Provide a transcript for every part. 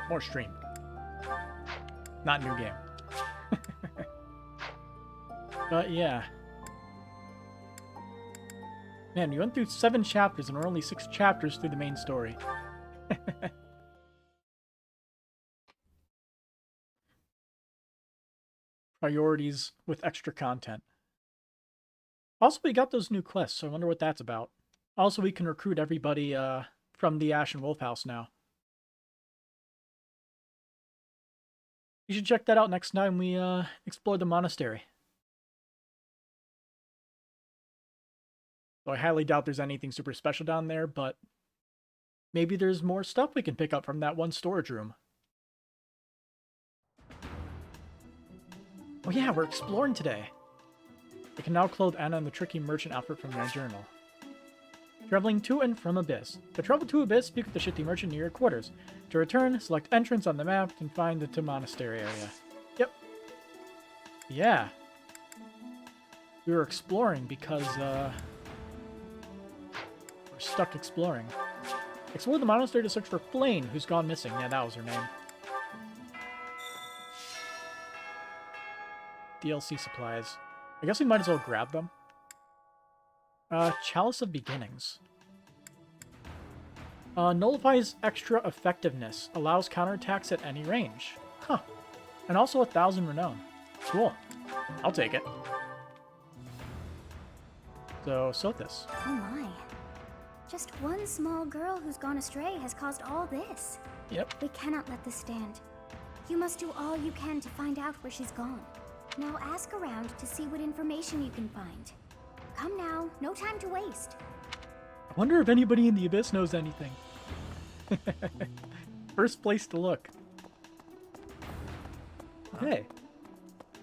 More stream. Not new game. But yeah. Man, we went through 7 chapters and we're only 6 chapters through the main story. Priorities with extra content. Also, we got those new quests, so I wonder what that's about. Also, we can recruit everybody from the Ashen Wolf House now. You should check that out next time we explore the monastery. So I highly doubt there's anything super special down there, but maybe there's more stuff we can pick up from that one storage room. Oh yeah, we're exploring today. I can now clothe Anna in the tricky merchant outfit from my journal. Traveling to and from Abyss. To travel to Abyss, speak with the shifty merchant near your quarters. To return, select entrance on the map and find the monastery area. Yep. Yeah. We were exploring because, we're stuck exploring. Explore the monastery to search for Flayn, who's gone missing. Yeah, that was her name. DLC supplies. I guess we might as well grab them. Chalice of Beginnings. Nullifies extra effectiveness. Allows counterattacks at any range. Huh. And also 1,000 renown. Cool. I'll take it. So, Sothis. Oh my. Just one small girl who's gone astray has caused all this. Yep. We cannot let this stand. You must do all you can to find out where she's gone. Now ask around to see what information you can find. Come now, no time to waste. I wonder if anybody in the Abyss knows anything. First place to look. Hey.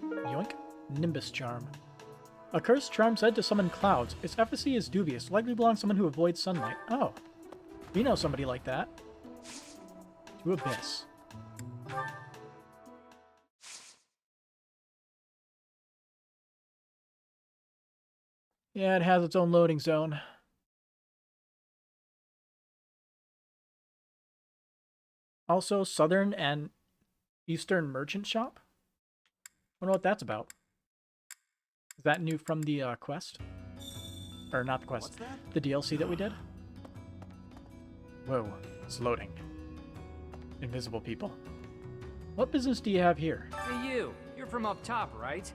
Yoink. Nimbus Charm. A cursed charm said to summon clouds. Its efficacy is dubious. Likely belongs to someone who avoids sunlight. Oh. We know somebody like that. To Abyss. Yeah, it has its own loading zone. Also, Southern and Eastern Merchant Shop? I wonder what that's about. Is that new from the quest? Or not the quest, the DLC that we did? Whoa, it's loading. Invisible people. What business do you have here? Hey you, you're from up top, right?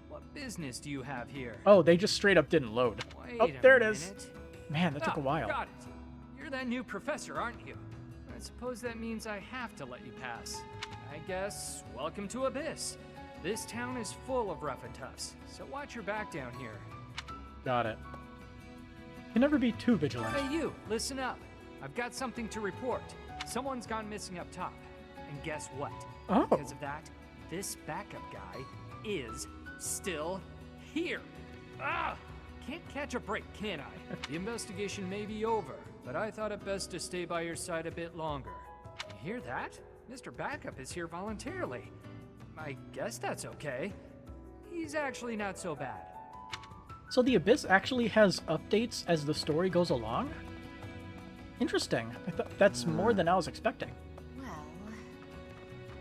What business do you have here? Oh, they just straight up didn't load. Wait Oh, there it a is. minute. Man, that took a while. Got it. You're that new professor, aren't you? I suppose that means I have to let you pass. I guess, welcome to Abyss. This town is full of rough and toughs, so watch your back down here. Got it. Can never be too vigilant. Hey you, listen up. I've got something to report. Someone's gone missing up top. And guess what? Oh. Because of that, this backup guy is still here. Ah! Can't catch a break, can I? The investigation may be over, but I thought it best to stay by your side a bit longer. You hear that? Mr. Backup is here voluntarily. I guess that's okay. He's actually not so bad. So the Abyss actually has updates as the story goes along? Interesting. That's more than I was expecting. Well,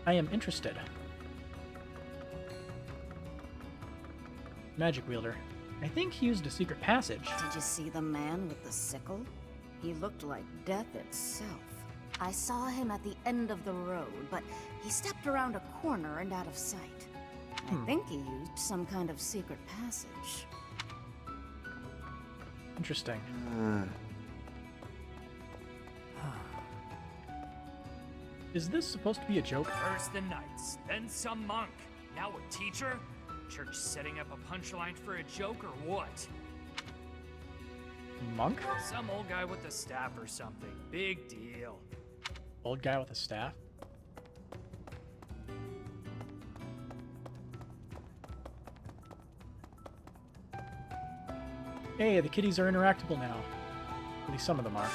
I am interested. Magic Wielder. I think he used a secret passage. Did you see the man with the sickle? He looked like death itself. I saw him at the end of the road, but he stepped around a corner and out of sight. I think he used some kind of secret passage. Interesting. Is this supposed to be a joke? First the knights, then some monk. Now a teacher? Church setting up a punchline for a joke or what? Monk? Some old guy with a staff or something. Big deal. Old guy with a staff? Hey, the kitties are interactable now. At least some of them are.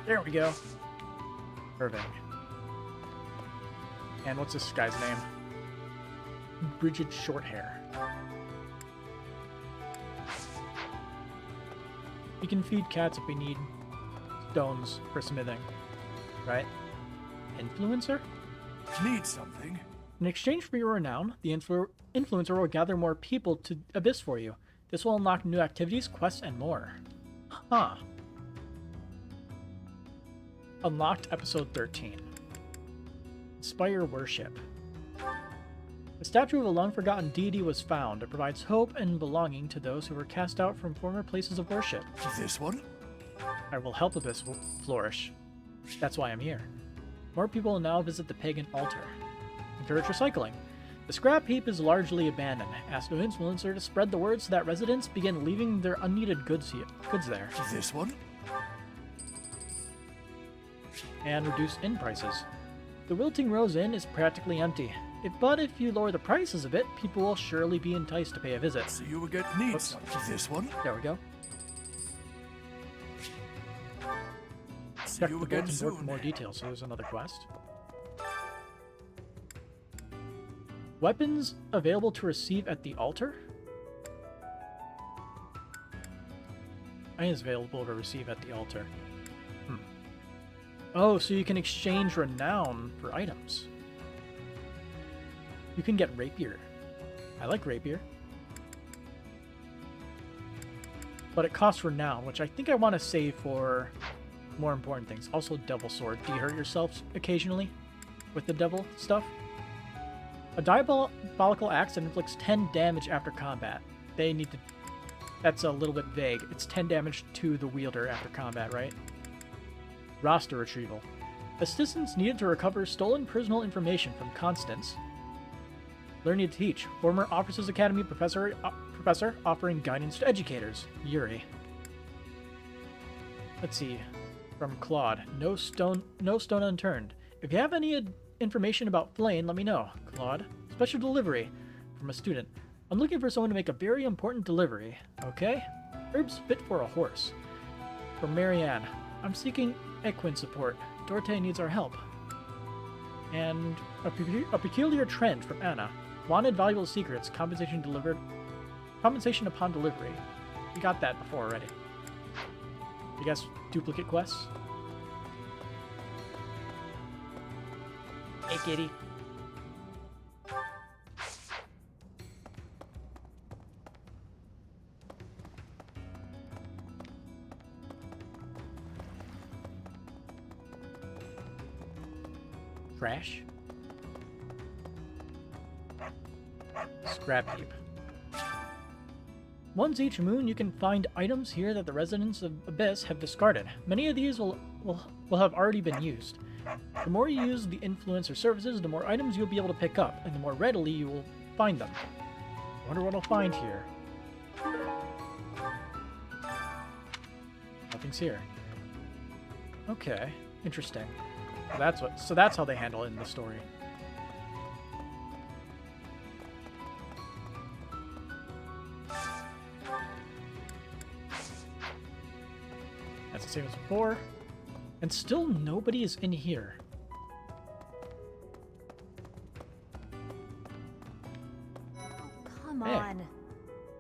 There we go. Irving. And what's this guy's name? Bridget Shorthair. We can feed cats if we need stones for smithing. Right? Influencer? need something? In exchange for your renown, the influencer will gather more people to Abyss for you. This will unlock new activities, quests, and more. Huh. Unlocked episode 13. Inspire worship. A statue of a long-forgotten deity was found. It provides hope and belonging to those who were cast out from former places of worship. This one? I will help Abyss flourish. That's why I'm here. More people will now visit the Pagan Altar. Encourage recycling. The scrap heap is largely abandoned. Ask an influencer to spread the word so that residents begin leaving their unneeded goods there. This one? And reduce inn prices. The Wilting Rose Inn is practically empty. But if you lower the prices a bit, people will surely be enticed to pay a visit. So you will get needs. This one? There we go. So Check you the will get bulletin board for soon. more details, so there's another quest. Weapons available to receive at the altar? I think it's available to receive at the altar. Oh, so you can exchange renown for items. You can get rapier. I like rapier. But it costs renown, which I think I want to save for more important things. Also, devil sword. Do you hurt yourself occasionally with the devil stuff? A diabolical axe that inflicts 10 damage after combat. They need to... That's a little bit vague. It's 10 damage to the wielder after combat, right? Roster retrieval. Assistance needed to recover stolen personal information from Constance. Learning to teach. Former Officers Academy professor offering guidance to educators. Yuri. Let's see. From Claude. No stone unturned. If you have any information about Flayn, let me know. Claude. Special delivery from a student. I'm looking for someone to make a very important delivery. Okay. Herbs fit for a horse. From Marianne. I'm seeking equine support. Dorte needs our help. And a peculiar trend from Anna. Wanted valuable secrets. Compensation delivered. Compensation upon delivery. We got that before already. You guess duplicate quests? Hey, kitty. Trash. Scrap heap. Once each moon, you can find items here that the residents of Abyss have discarded. Many of these will have already been used. The more you use the influencer services, the more items you'll be able to pick up, and the more readily you will find them. I wonder what I'll find here. Nothing's here. Okay, interesting. So that's how they handle it in the story. That's the same as before. And still nobody is in here. Come Hey. on.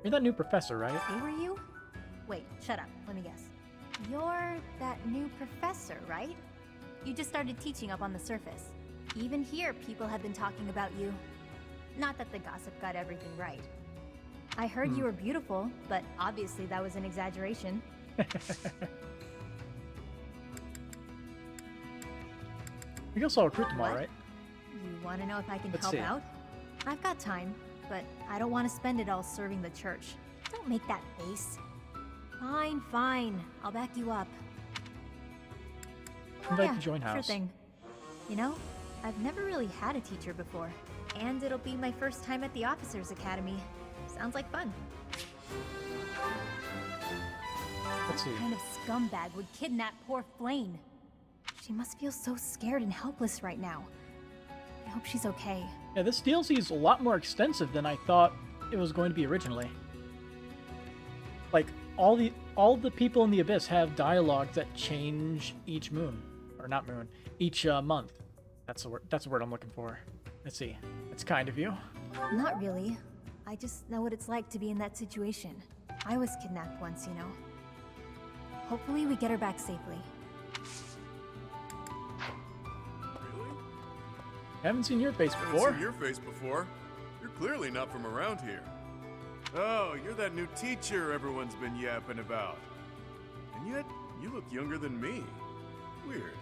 You're that new professor, right? Who are you? Wait, shut up. Let me guess. You're that new professor, right? You just started teaching up on the surface. Even here, people have been talking about you. Not that the gossip got everything right. I heard you were beautiful, but obviously that was an exaggeration. We can also recruit them all, What? right? You want to know if I can Let's help see. out? I've got time, but I don't want to spend it all serving the church. Don't make that face. Fine, fine. I'll back you up. Invite Yeah, to join house. Sure thing. You know, I've never really had a teacher before, and it'll be my first time at the Officers Academy. Sounds like fun. Let's see. What kind of scumbag would kidnap poor Flayn? She must feel so scared and helpless right now. I hope she's okay. Yeah, this DLC is a lot more extensive than I thought it was going to be originally. Like, all the people in the Abyss have dialogues that change each moon. Or not moon. Each month. That's the word I'm looking for. Let's see. It's kind of you. Not really. I just know what it's like to be in that situation. I was kidnapped once, you know. Hopefully we get her back safely. Really? Haven't seen your face Haven't before. seen your face before. You're clearly not from around here. Oh, you're that new teacher everyone's been yapping about. And yet, you look younger than me. Weird.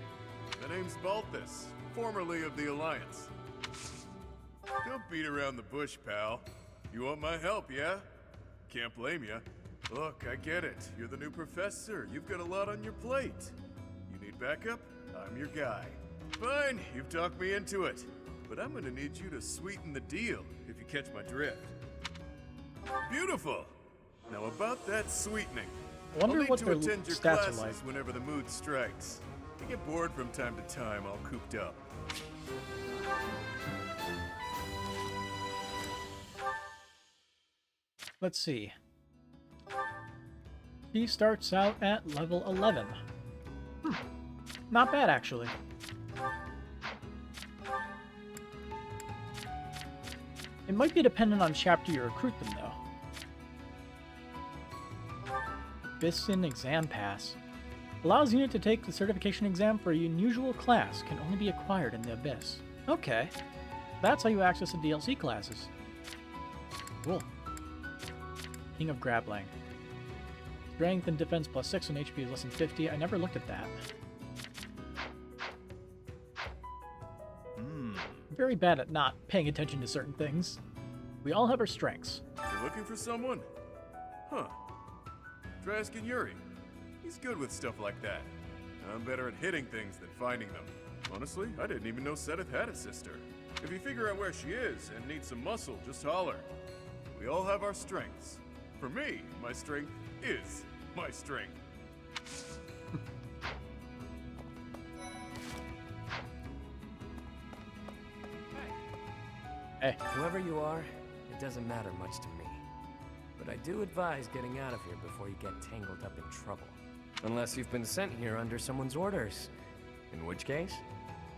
My name's Balthus, formerly of the Alliance. Don't beat around the bush, pal. You want my help, yeah? Can't blame ya. Look, I get it. You're the new professor. You've got a lot on your plate. You need backup? I'm your guy. Fine, you've talked me into it. But I'm gonna need you to sweeten the deal, if you catch my drift. Beautiful! Now about that sweetening. I wonder I'll need what to their attend your stats classes are like. whenever the mood strikes. I get bored from time to time, all cooped up. Let's see. He starts out at level 11. Not bad, actually. It might be dependent on chapter you recruit them, though. Abyssin Exam Pass. Allows unit to take the certification exam for a unusual class. Can only be acquired in the Abyss. Okay. That's how you access the DLC classes. Cool. King of Grappling. Strength and defense plus 6 and HP is less than 50. I never looked at that. Very bad at not paying attention to certain things. We all have our strengths. You looking for someone? Huh. Try asking Yuri. He's good with stuff like that. I'm better at hitting things than finding them. Honestly, I didn't even know Sedith had a sister. If you figure out where she is and need some muscle, just holler. We all have our strengths. For me, my strength is my strength. Hey. Whoever you are, it doesn't matter much to me. But I do advise getting out of here before you get tangled up in trouble. Unless you've been sent here under someone's orders. In which case,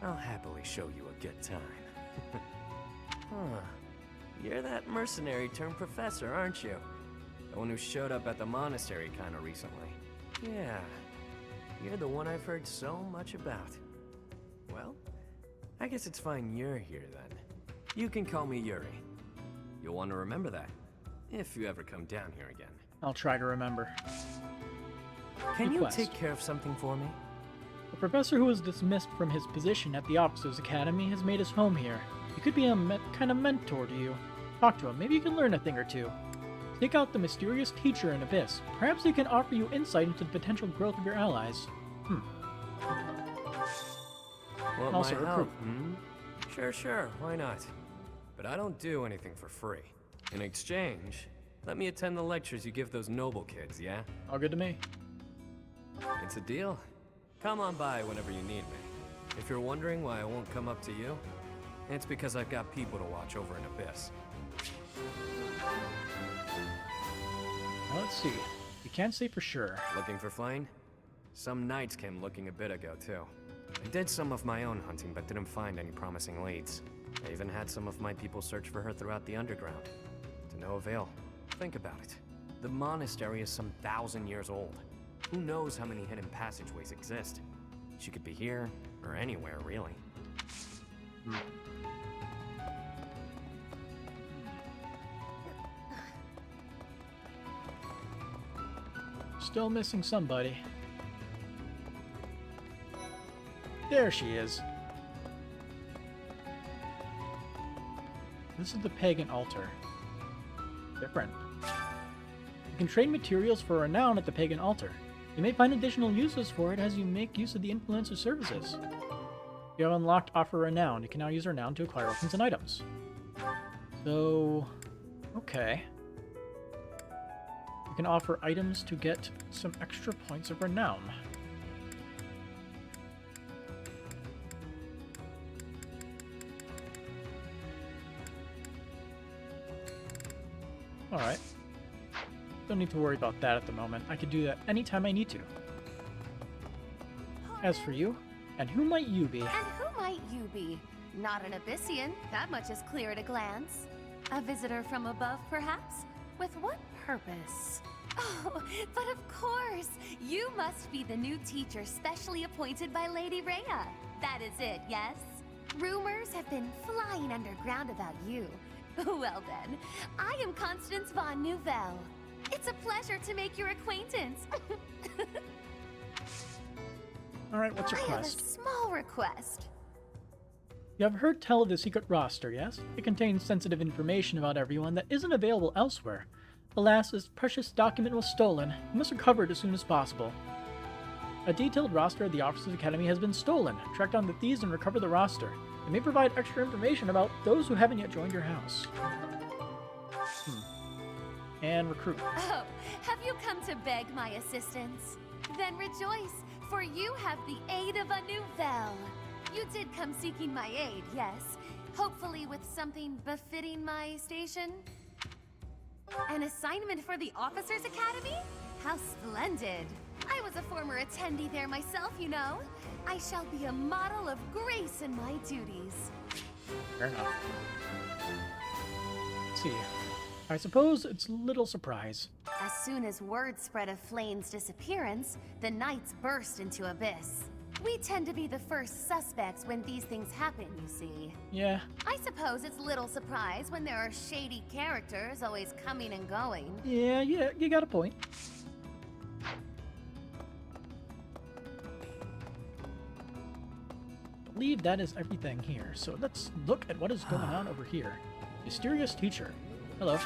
I'll happily show you a good time. Huh. You're that mercenary turned professor, aren't you? The one who showed up at the monastery kinda recently. Yeah. You're the one I've heard so much about. Well, I guess it's fine you're here then. You can call me Yuri. You'll want to remember that, if you ever come down here again. I'll try to remember. Can you Request. take care of something for me? The professor who was dismissed from his position at the Officers' Academy has made his home here. He could be a kind of mentor to you. Talk to him, maybe you can learn a thing or two. Take out the mysterious teacher in Abyss. Perhaps he can offer you insight into the potential growth of your allies. Want Also my recruit. help, Sure, why not? But I don't do anything for free. In exchange, let me attend the lectures you give those noble kids, yeah? All good to me. It's a deal. Come on by whenever you need me. If you're wondering why I won't come up to you, it's because I've got people to watch over in Abyss. Now let's see. We can't say for sure. Looking for Flayn? Some knights came looking a bit ago, too. I did some of my own hunting, but didn't find any promising leads. I even had some of my people search for her throughout the underground. To no avail. Think about it. The monastery is some 1,000 years old. Who knows how many hidden passageways exist? She could be here, or anywhere, really. Still missing somebody. There she is. This is the Pagan Altar. Different. You can trade materials for renown at the Pagan Altar. You may find additional uses for it as you make use of the influencer services. You have unlocked Offer Renown. You can now use Renown to acquire weapons and items. So, okay. You can offer items to get some extra points of Renown. Alright. Don't need to worry about that at the moment. I can do that anytime I need to. As for you, and who might you be? And who might you be? Not an Abyssian, that much is clear at a glance. A visitor from above, perhaps? With what purpose? Oh, but of course! You must be the new teacher specially appointed by Lady Rhea. That is it, yes? Rumors have been flying underground about you. Well then, I am Constance von Nouvelle. It's a pleasure to make your acquaintance. Alright, what's your I have a quest? small request. You have heard tell of the secret roster, yes? It contains sensitive information about everyone that isn't available elsewhere. Alas, this precious document was stolen. You must recover it as soon as possible. A detailed roster of the Officers Academy has been stolen. Track down the thieves and recover the roster. It may provide extra information about those who haven't yet joined your house. And recruit. Oh, have you come to beg my assistance? Then rejoice, for you have the aid of a Nouvelle. You did come seeking my aid, yes? Hopefully with something befitting my station? An assignment for the Officers Academy? How splendid! I was a former attendee there myself, you know. I shall be a model of grace in my duties. Fair enough. Let's see. I suppose it's little surprise. As soon as word spread of Flayn's disappearance, the Knights burst into abyss. We tend to be the first suspects when these things happen, you see. Yeah. I suppose it's little surprise when there are shady characters always coming and going. Yeah, you got a point. I believe that is everything here, so let's look at what is going on over here. Mysterious Teacher. Hello.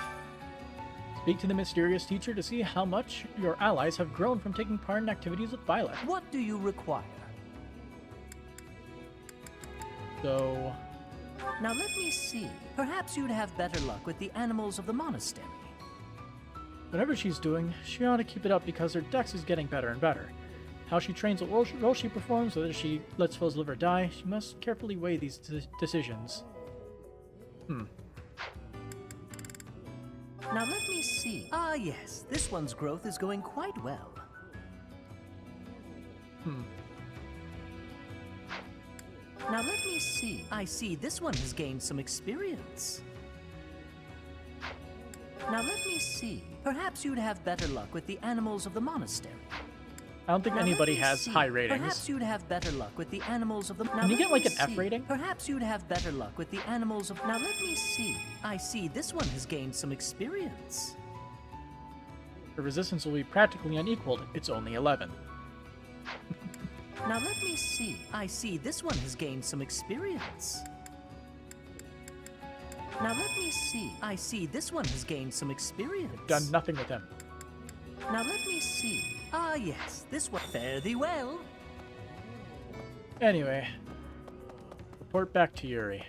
Speak to the Mysterious Teacher to see how much your allies have grown from taking part in activities with Violet. What do you require? So... Now let me see. Perhaps you'd have better luck with the animals of the monastery. whatever she's doing, she ought to keep it up because her dex is getting better and better. How she trains, what role she performs, whether she lets foes live or die, she must carefully weigh these decisions. Now let me see. Ah yes, this one's growth is going quite well. Now let me see. I see this one has gained some experience. Now let me see. Perhaps you'd have better luck with the animals of the monastery. I don't think Now, let anybody me has see. high ratings. Perhaps you'd have better luck with the animals of the. Now, Can you let get like me an F see. rating? Perhaps you'd have better luck with the animals of. Now let me see. I see this one has gained some experience. Her resistance will be practically unequaled. It's only 11. Now let me see. I see this one has gained some experience. Now let me see. I see this one has gained some experience. Done nothing with him. Now let me see. Ah yes, this one. Fare thee well. Anyway, report back to Yuri.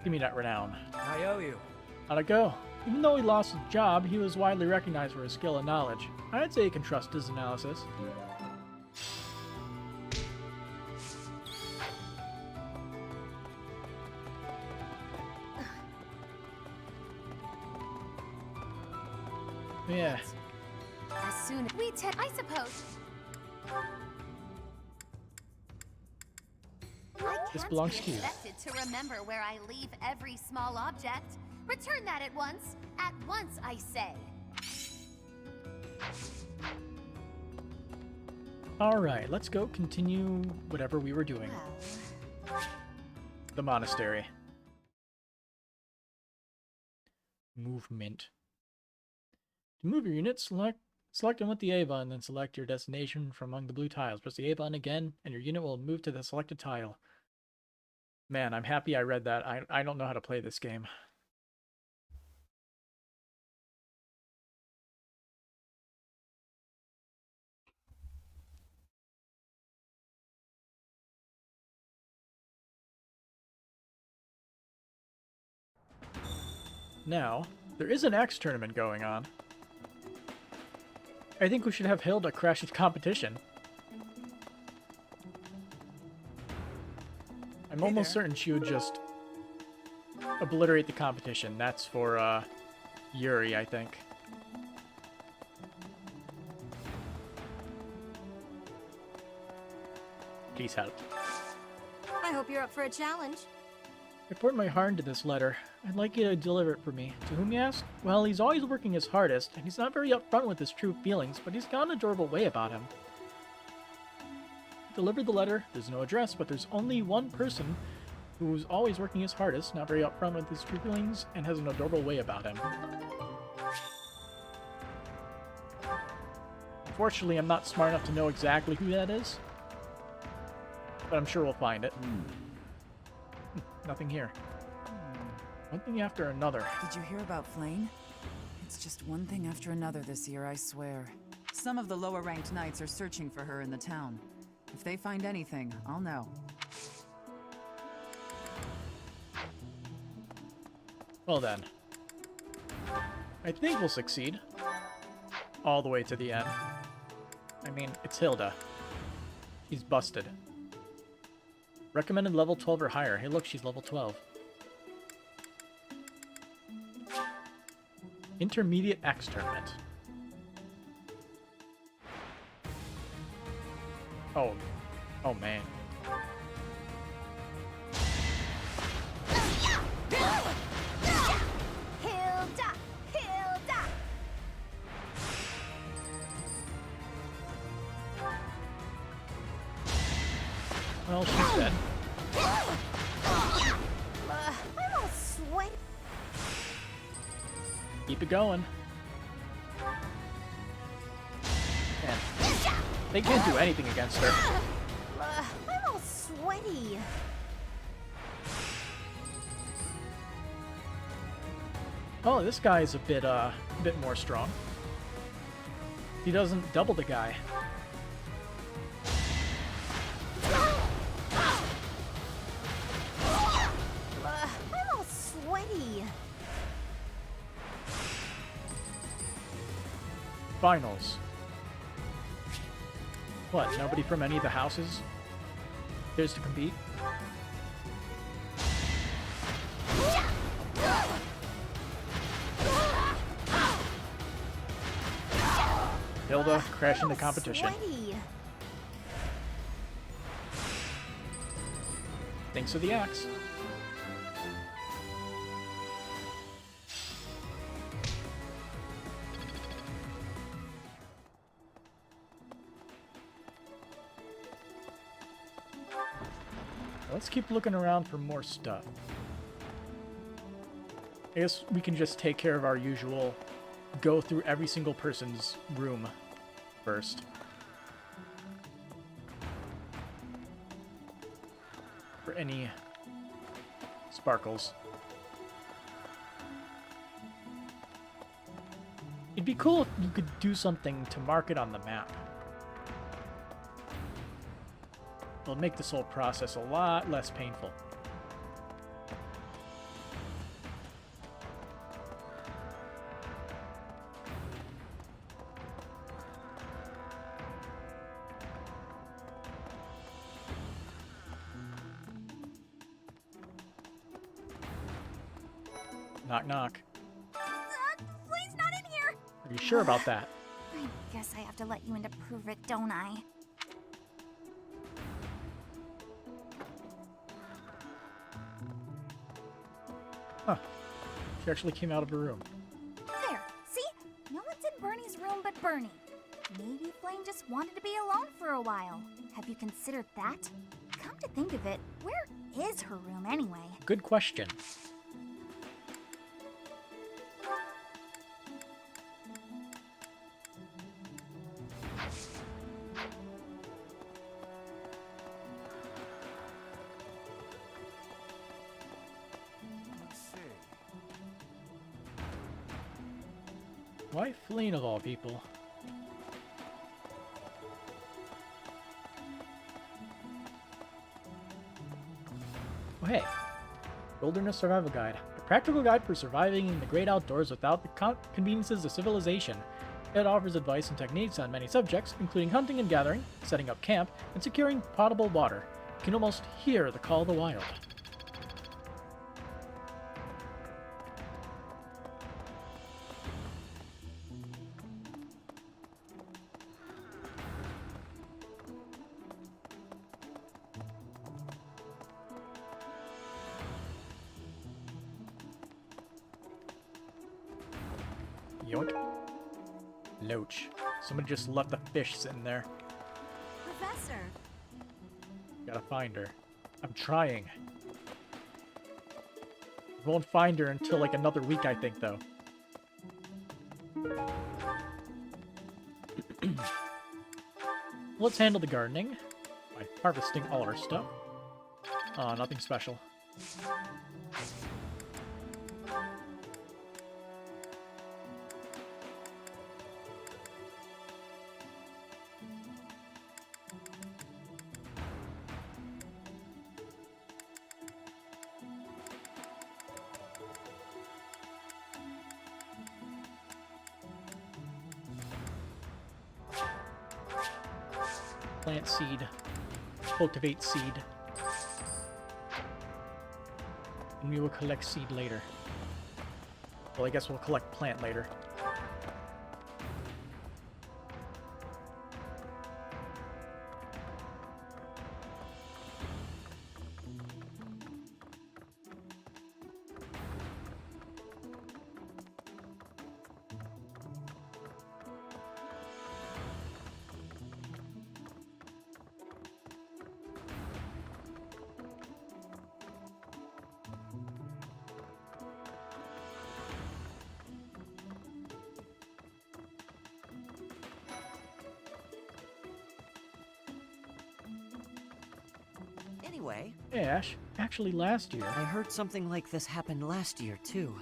Give me that renown. I owe you. How'd it go? Even though he lost his job, he was widely recognized for his skill and knowledge. I'd say you can trust his analysis. Yeah. As soon as we I suppose. I This can't belongs be to you. expected to remember where I leave every small object. Return that at once. At once, I say. Alright, let's go continue whatever we were doing. Well, The monastery. Movement. To move your unit, select them with the A button, then select your destination from among the blue tiles. Press the A button again, and your unit will move to the selected tile. Man, I'm happy I read that. I don't know how to play this game. Now, there is an axe tournament going on. I think we should have Hilda crash its competition. I'm almost certain she would just obliterate the competition. That's for Yuri, I think. Please help. I hope you're up for a challenge. I poured my heart into this letter. I'd like you to deliver it for me. To whom you ask? Well, he's always working his hardest, and he's not very upfront with his true feelings, but he's got an adorable way about him. Delivered the letter. There's no address, but there's only one person who's always working his hardest, not very upfront with his true feelings, and has an adorable way about him. Unfortunately, I'm not smart enough to know exactly who that is, but I'm sure we'll find it. Nothing here. One thing after another. Did you hear about Flayn? It's just one thing after another this year, I swear. Some of the lower-ranked knights are searching for her in the town. If they find anything, I'll know. Well then. I think we'll succeed. All the way to the end. I mean, it's Hilda. She's busted. Recommended level 12 or higher. Hey look, she's level 12. Intermediate Axe Tournament. Oh. Oh man. Hilda! Hilda! Well, she's dead. I'm all sweaty. Keep it going. Man. They can't do anything against her. I'm all sweaty. Oh, this guy is a bit more strong. He doesn't double the guy. I'm all sweaty. Finals. What, nobody from any of the houses cares to compete? Hilda crashing the competition. Sweaty. Thanks for the axe. Let's keep looking around for more stuff. I guess we can just take care of our usual go through every single person's room first. For any sparkles. It'd be cool if you could do something to mark it on the map. It'll make this whole process a lot less painful. Knock, knock. Flay's not in here. Are you sure about that? I guess I have to let you in to prove it, don't I? Huh. She actually came out of her room. There. See? No one's in Bernie's room but Bernie. Maybe Flayn just wanted to be alone for a while. Have you considered that? Come to think of it, where is her room anyway? Good question. Let's see. Why Flayn of all people? Oh hey, Wilderness Survival Guide. A practical guide for surviving in the great outdoors without the conveniences of civilization. It offers advice and techniques on many subjects, including hunting and gathering, setting up camp, and securing potable water. You can almost hear the call of the wild. Yoink. Loach. Somebody just left a fish sitting there. Professor! Gotta find her. I'm trying. Won't find her until like another week, I think, though. Let's handle the gardening by harvesting all our stuff. Nothing special. Plant seed. Cultivate seed. And we will collect seed later. Well, I guess we'll collect plant later. Anyway, Hey, Ash. Actually, last year. I heard something like this happened last year, too.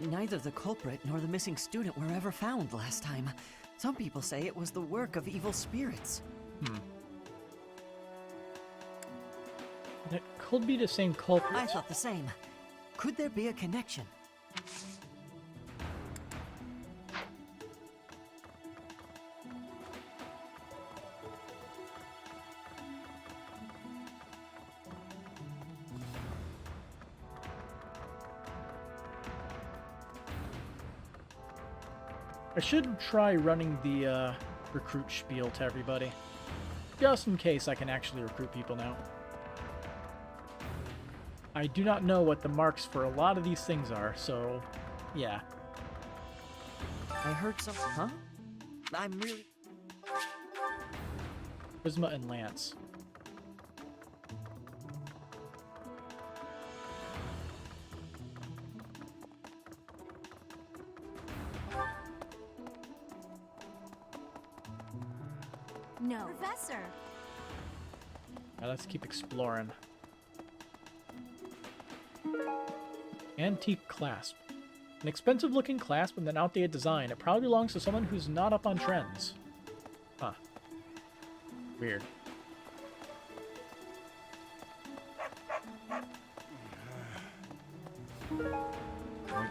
Neither the culprit nor the missing student were ever found last time. Some people say it was the work of evil spirits. That could be the same culprit. I thought the same. Could there be a connection? I should try running the recruit spiel to everybody. Just in case I can actually recruit people now. I do not know what the marks for a lot of these things are, so yeah. I heard some... Huh? I'm really... Charisma and Lance. No. Professor! Now let's keep exploring. Antique Clasp. An expensive-looking clasp with an outdated design. It probably belongs to someone who's not up on trends. Huh. Weird. Like,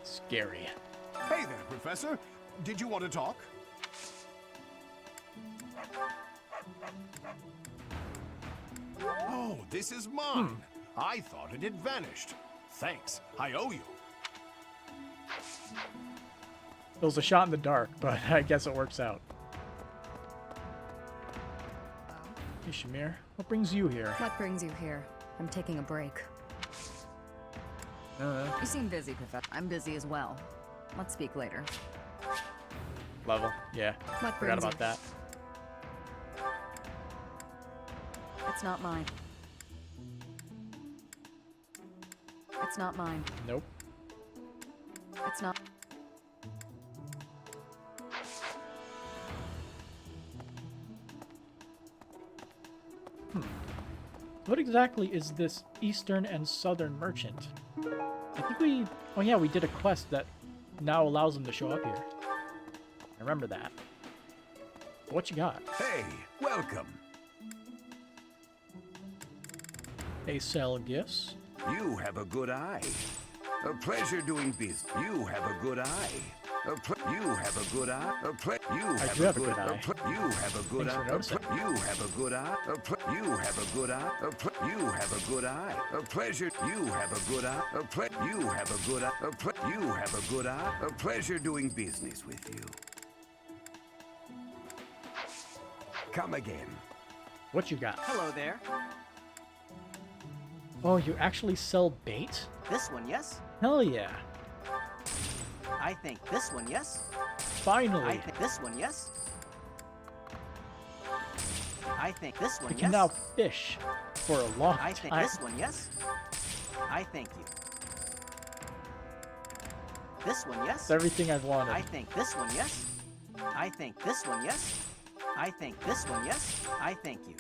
scary. Hey there, Professor. Did you want to talk? Oh, this is mine. I thought it had vanished. Thanks. I owe you. It was a shot in the dark, but I guess it works out. Hey, Shamir. What brings you here? What brings you here? I'm taking a break. You seem busy, Professor. I'm busy as well. Let's speak later. Level. Yeah. What Forgot brings about that. It's not mine. It's not mine. Nope. It's not. What exactly is this Eastern and Southern merchant? I think we... Oh yeah, we did a quest that now allows them to show up here. I remember that. What you got? Hey, welcome. They sell gifts. You have a good eye. A pleasure doing business. You have a good eye. You have a good eye. You do have a good eye. You have a good Thanks for eye. noticing. You have a good eye. You have a good eye. You have a good eye. A pleasure. You have a good eye. You have a good eye. You have a good eye. A pleasure doing business with you. Come again. What you got? Hello there. Oh, you actually sell bait? This one, yes? Hell yeah. I think this one, yes? Finally! I think this one, yes? I think this one, We yes? can now fish for a long I think time. this one, yes? I thank you. This one, yes? It's everything I've wanted. I think this one, yes? I think this one, yes? I think this one, yes? I thank you.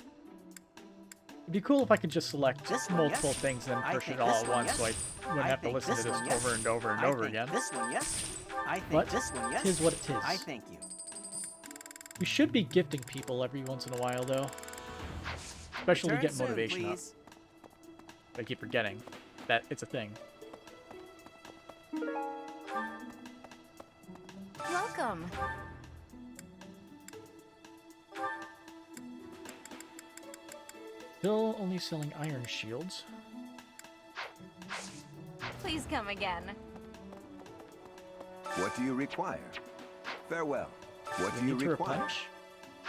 It'd be cool if I could just select This one, multiple yes? things and I push think it all this at one, once, yes? so I wouldn't I have to think listen to this this one, yes? over and over and I over think again. This one, yes? I think But this one, yes? tis what it is. I thank you. We should be gifting people every once in a while, though. Especially to Return get soon, motivation up. please. I keep forgetting that it's a thing. Welcome. Still only selling iron shields. Please come again. What do you require? Farewell. What do you Need to require? replenish?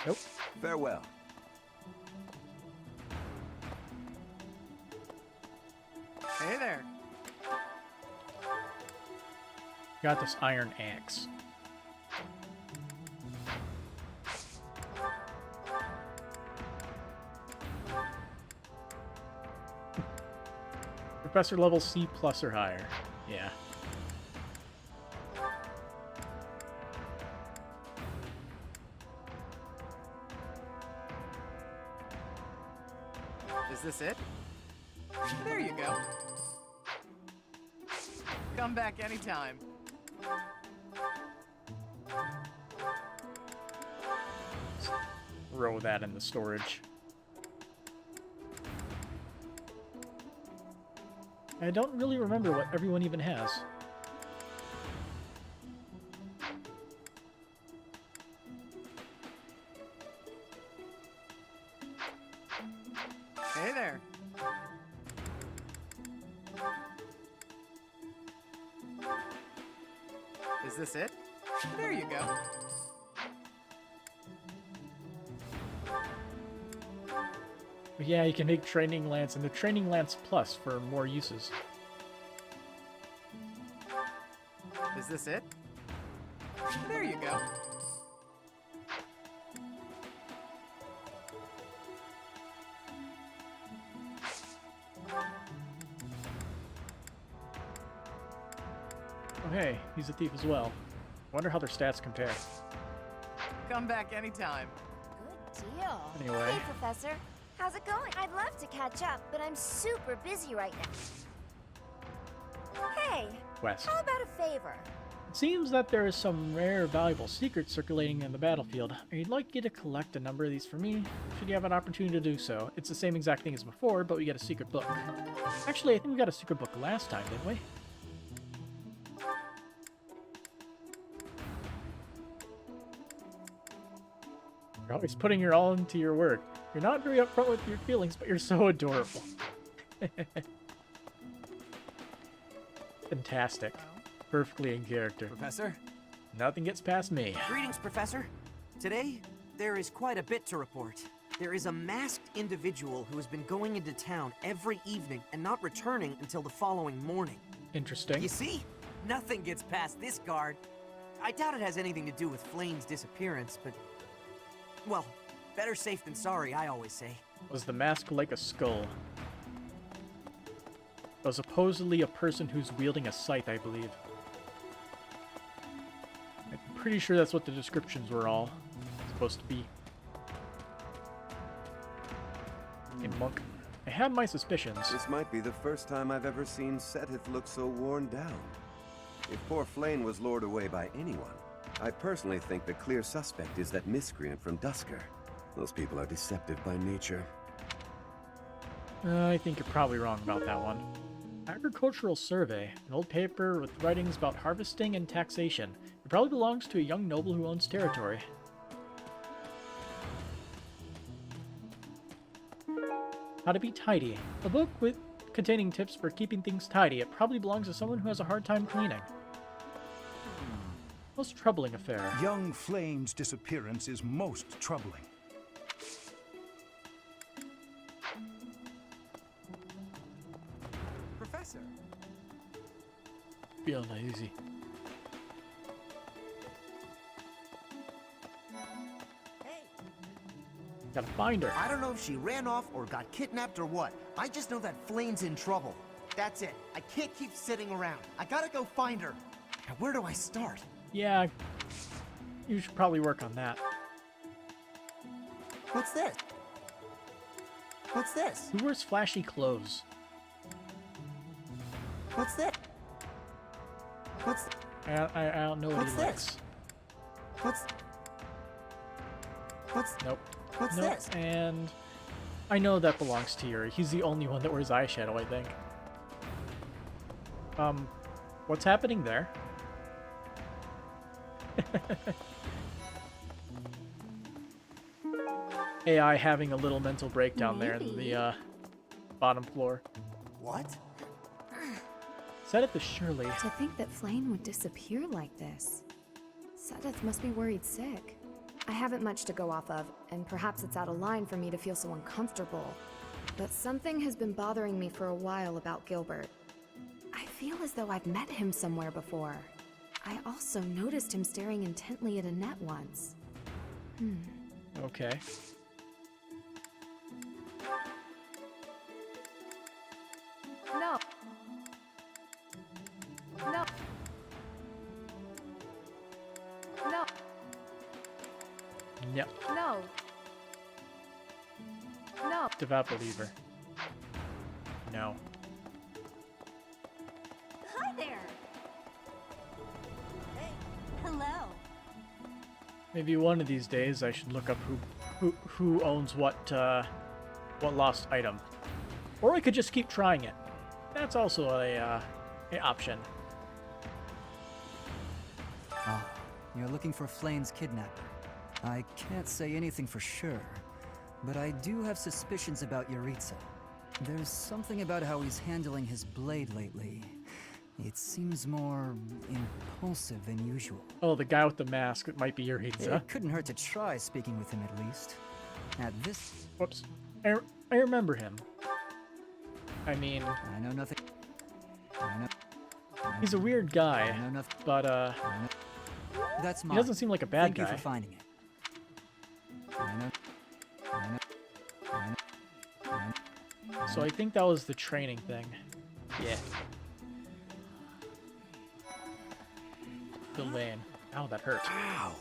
Nope. Farewell. Hey there. Got this iron axe. Professor level C plus or higher. Yeah. Is this it? There you go. Come back anytime. Throw that in the storage. I don't really remember what everyone even has. Hey there. Is this it? There you go. But yeah, you can make Training Lance and the Training Lance Plus for more uses. Is this it? There you go. Oh hey, he's a thief as well. Wonder how their stats compare. Come back anytime. Good deal. Anyway. Hey, Professor. How's it going? I'd love to catch up, but I'm super busy right now. Hey, Quest. how about a favor? It seems that there is some rare, valuable secret circulating in the battlefield. I'd like you to collect a number of these for me, should you have an opportunity to do so. It's the same exact thing as before, but we get a secret book. Actually, I think we got a secret book last time, didn't we? You're always putting your all into your work. You're not very upfront with your feelings, but you're so adorable. Fantastic. Perfectly in character. Professor? Nothing gets past me. Greetings, Professor. Today, there is quite a bit to report. There is a masked individual who has been going into town every evening and not returning until the following morning. Interesting. You see? Nothing gets past this guard. I doubt it has anything to do with Flayn's disappearance, but... well, better safe than sorry, I always say. Was the mask like a skull? It was supposedly a person who's wielding a scythe, I believe. I'm pretty sure that's what the descriptions were all supposed to be. A monk. I have my suspicions. This might be the first time I've ever seen Setith look so worn down. If poor Flayn was lured away by anyone, I personally think the clear suspect is that miscreant from Dusker. Those people are deceptive by nature. I think you're probably wrong about that one. Agricultural Survey, an old paper with writings about harvesting and taxation. It probably belongs to a young noble who owns territory. How to be tidy. A book containing tips for keeping things tidy. It probably belongs to someone who has a hard time cleaning. Most troubling affair. Young Flayn's disappearance is most troubling. Professor. Feel uneasy. Gotta find her. I don't know if she ran off or got kidnapped or what. I just know that Flayn's in trouble. That's it. I can't keep sitting around. I gotta go find her. Now, where do I start? Yeah, you should probably work on that. What's this? What's this? Who wears flashy clothes? What's this? What's... I don't know what What's he this? likes. What's... Nope. What's nope. this? And I know that belongs to Yuri. He's the only one that wears eyeshadow, I think. What's happening there? AI having a little mental breakdown there in the bottom floor. What? Said it to Shirley. To think that Flayn would disappear like this. Sedith must be worried sick. I haven't much to go off of, and perhaps it's out of line for me to feel so uncomfortable. But something has been bothering me for a while about Gilbert. I feel as though I've met him somewhere before. I also noticed him staring intently at Annette once. Okay. No. No. No. Yep. No. No. Devout believer. No. Hi there. Hey. Hello. Maybe one of these days I should look up who owns what lost item, or I could just keep trying it. That's also a option. Ah, you're looking for Flayn's kidnapper. I can't say anything for sure, but I do have suspicions about Yuritsa. There's something about how he's handling his blade lately. It seems more impulsive than usual. Oh, the guy with the mask. It might be Yuritsa. It couldn't hurt to try speaking with him at least. At this... Whoops. I remember him. I mean... I know nothing... He's a weird guy, I know nothing... but That's he mine. doesn't seem like a bad Thank guy. you for finding it. So I think that was the training thing. Yeah. The lane. Ow, that hurt. Ow!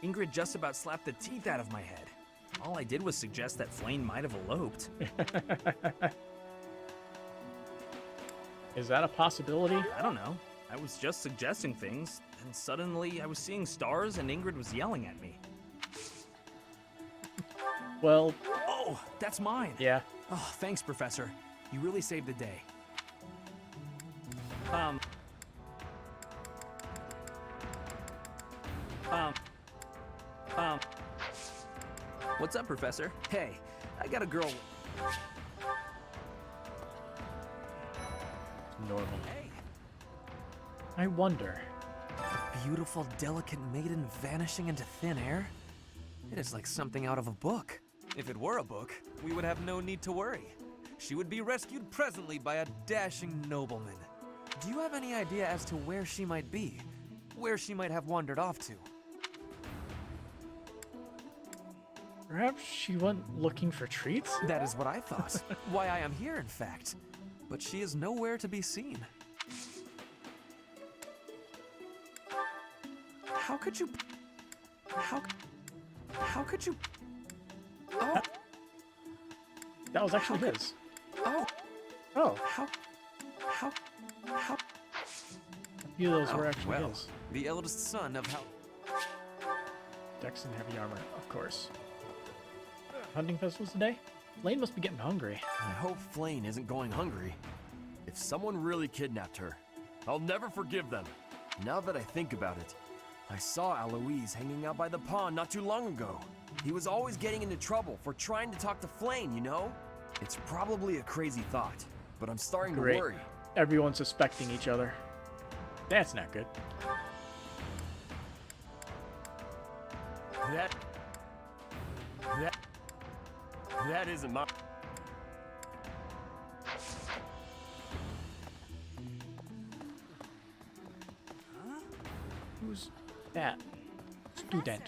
Ingrid just about slapped the teeth out of my head. All I did was suggest that Flayn might have eloped. Is that a possibility? I don't know. I was just suggesting things, and suddenly I was seeing stars and Ingrid was yelling at me. Well... Oh, that's mine! Yeah. Oh, thanks, Professor. You really saved the day. What's up, Professor? Hey, I got a girl... Normal. Hey. I wonder. A beautiful, delicate maiden vanishing into thin air? It is like something out of a book. If it were a book, we would have no need to worry. She would be rescued presently by a dashing nobleman. Do you have any idea as to where she might be? Where she might have wandered off to? Perhaps she went looking for treats? That is what I thought. Why I am here, in fact. But she is nowhere to be seen. How could you... How could you... Oh! That was actually his. Oh! Oh. How... A few of those were actually his. The eldest son of how... Dex and heavy armor, of course. Hunting festivals today? Flayn must be getting hungry. I hope Flayn isn't going hungry. If someone really kidnapped her, I'll never forgive them. Now that I think about it, I saw Aloise hanging out by the pond not too long ago. He was always getting into trouble for trying to talk to Flayn, you know? It's probably a crazy thought, but I'm starting to worry. Everyone's suspecting each other. That's not good. That isn't my... Who's that? Student.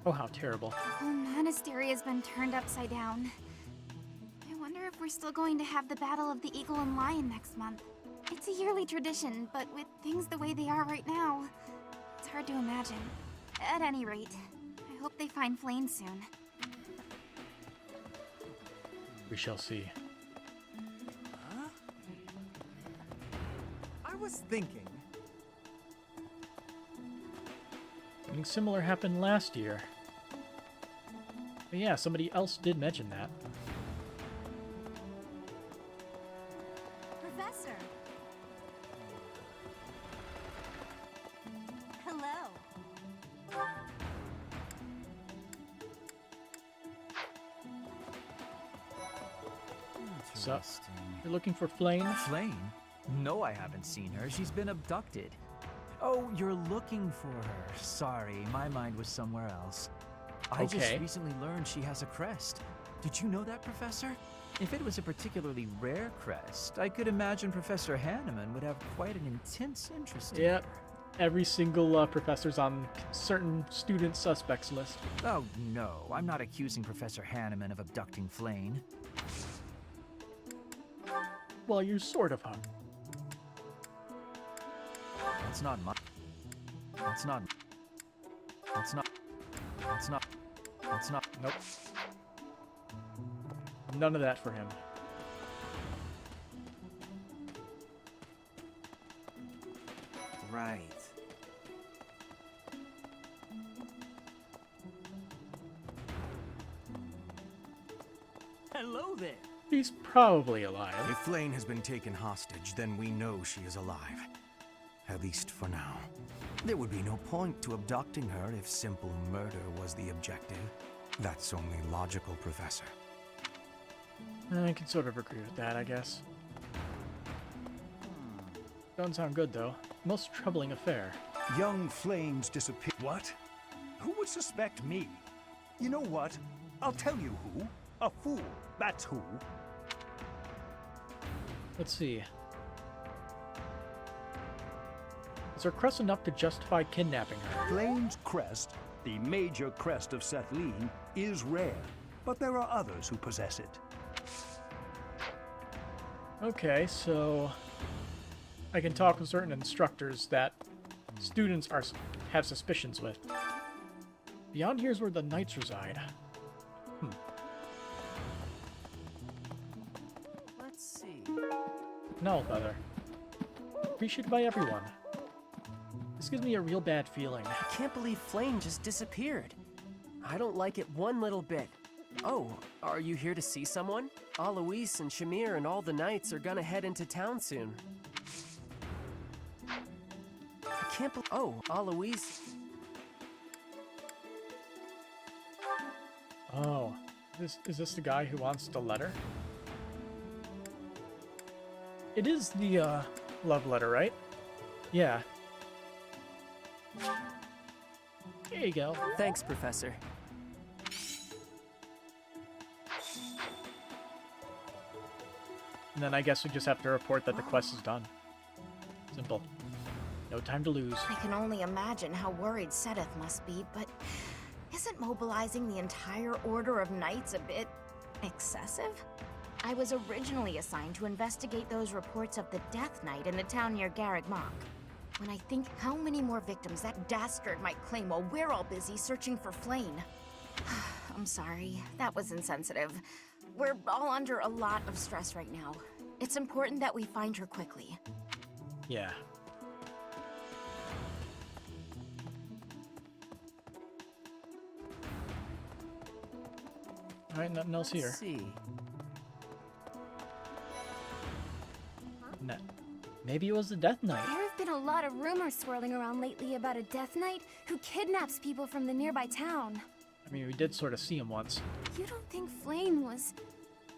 Oh, how terrible. The whole monastery has been turned upside down. I wonder if we're still going to have the Battle of the Eagle and Lion next month. It's a yearly tradition, but with things the way they are right now, it's hard to imagine. At any rate, I hope they find Flayn soon. We shall see. Huh? I was thinking. Something similar happened last year. But yeah, somebody else did mention that. Professor! Hello! So, you're looking for Flayn? Flayn? No, I haven't seen her. She's been abducted. Oh, you're looking for her. Sorry, my mind was somewhere else. I just recently learned she has a crest. Did you know that, Professor? If it was a particularly rare crest, I could imagine Professor Hanneman would have quite an intense interest in Yep. Every single professor's on certain student suspects list. Oh, no. I'm not accusing Professor Hanneman of abducting Flayn. Well, you sort of are. That's not my... That's not... That's not... That's not... That's not... Nope. None of that for him. Right. Hello there. He's probably alive. If Flayn has been taken hostage, then we know she is alive. At least for now. There would be no point to abducting her if simple murder was the objective. That's only logical, Professor. I can sort of agree with that, I guess. Don't sound good, though. Most troubling affair. Young Flayn's disappear. What? Who would suspect me? You know what? I'll tell you who. A fool. That's who. Let's see. Is her crest enough to justify kidnapping her? Flayn's crest, the major crest of Sethlin, is rare, but there are others who possess it. Okay, so I can talk with certain instructors that students have suspicions with. Beyond here's where the knights reside. Let's see. No, Feather. Appreciated by everyone. This gives me a real bad feeling. I can't believe Flayn just disappeared. I don't like it one little bit. Oh, are you here to see someone? Alois and Shamir and all the knights are gonna head into town soon. I can't believe... Oh, Alois... Oh, is this the guy who wants the letter? It is the, love letter, right? Yeah. Here you go. Thanks, Professor. And then I guess we just have to report that the quest is done. Simple. No time to lose. I can only imagine how worried Sedith must be, but isn't mobilizing the entire Order of Knights a bit excessive? I was originally assigned to investigate those reports of the Death Knight in the town near Garreg Mach. When I think how many more victims that dastard might claim while we're all busy searching for Flayn. I'm sorry, that was insensitive. We're all under a lot of stress right now. It's important that we find her quickly. Yeah. Alright, nothing else here. Let's see. No. Maybe it was the Death Knight. There have been a lot of rumors swirling around lately about a Death Knight who kidnaps people from the nearby town. I mean, we did sort of see him once. You don't think Flayn was,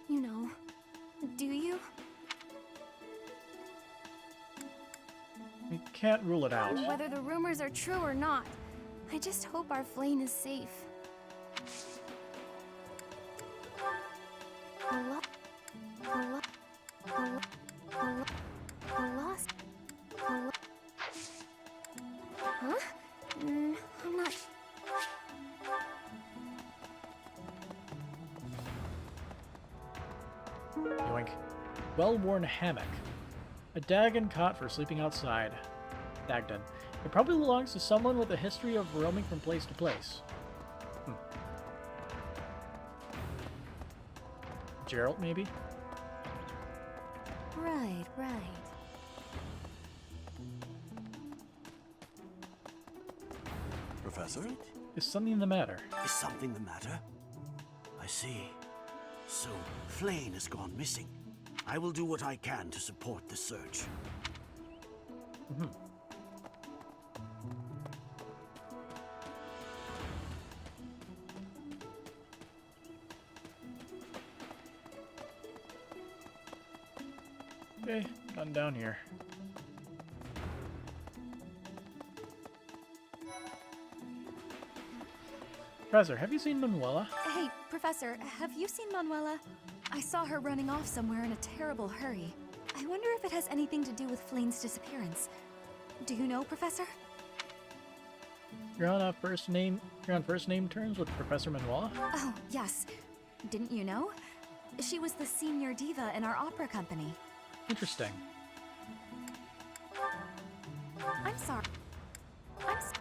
you know, do you? We can't rule it out. Whether the rumors are true or not, I just hope our Flayn is safe. Huh? I'm not... Yoink. Well-worn hammock. A Dagon cot for sleeping outside. Dagden. It probably belongs to someone with a history of roaming from place to place. Gerald, maybe? Right, right. Professor? Is something the matter? Is something the matter? I see. So, Flayn has gone missing. I will do what I can to support the search. Okay, nothing down here. Professor, have you seen Manuela? Hey, Professor, have you seen Manuela? I saw her running off somewhere in a terrible hurry. I wonder if it has anything to do with Flayn's disappearance. Do you know, Professor? You're on first name terms with Professor Manuela? Oh, yes. Didn't you know? She was the senior diva in our opera company. Interesting. I'm sorry. I'm sorry.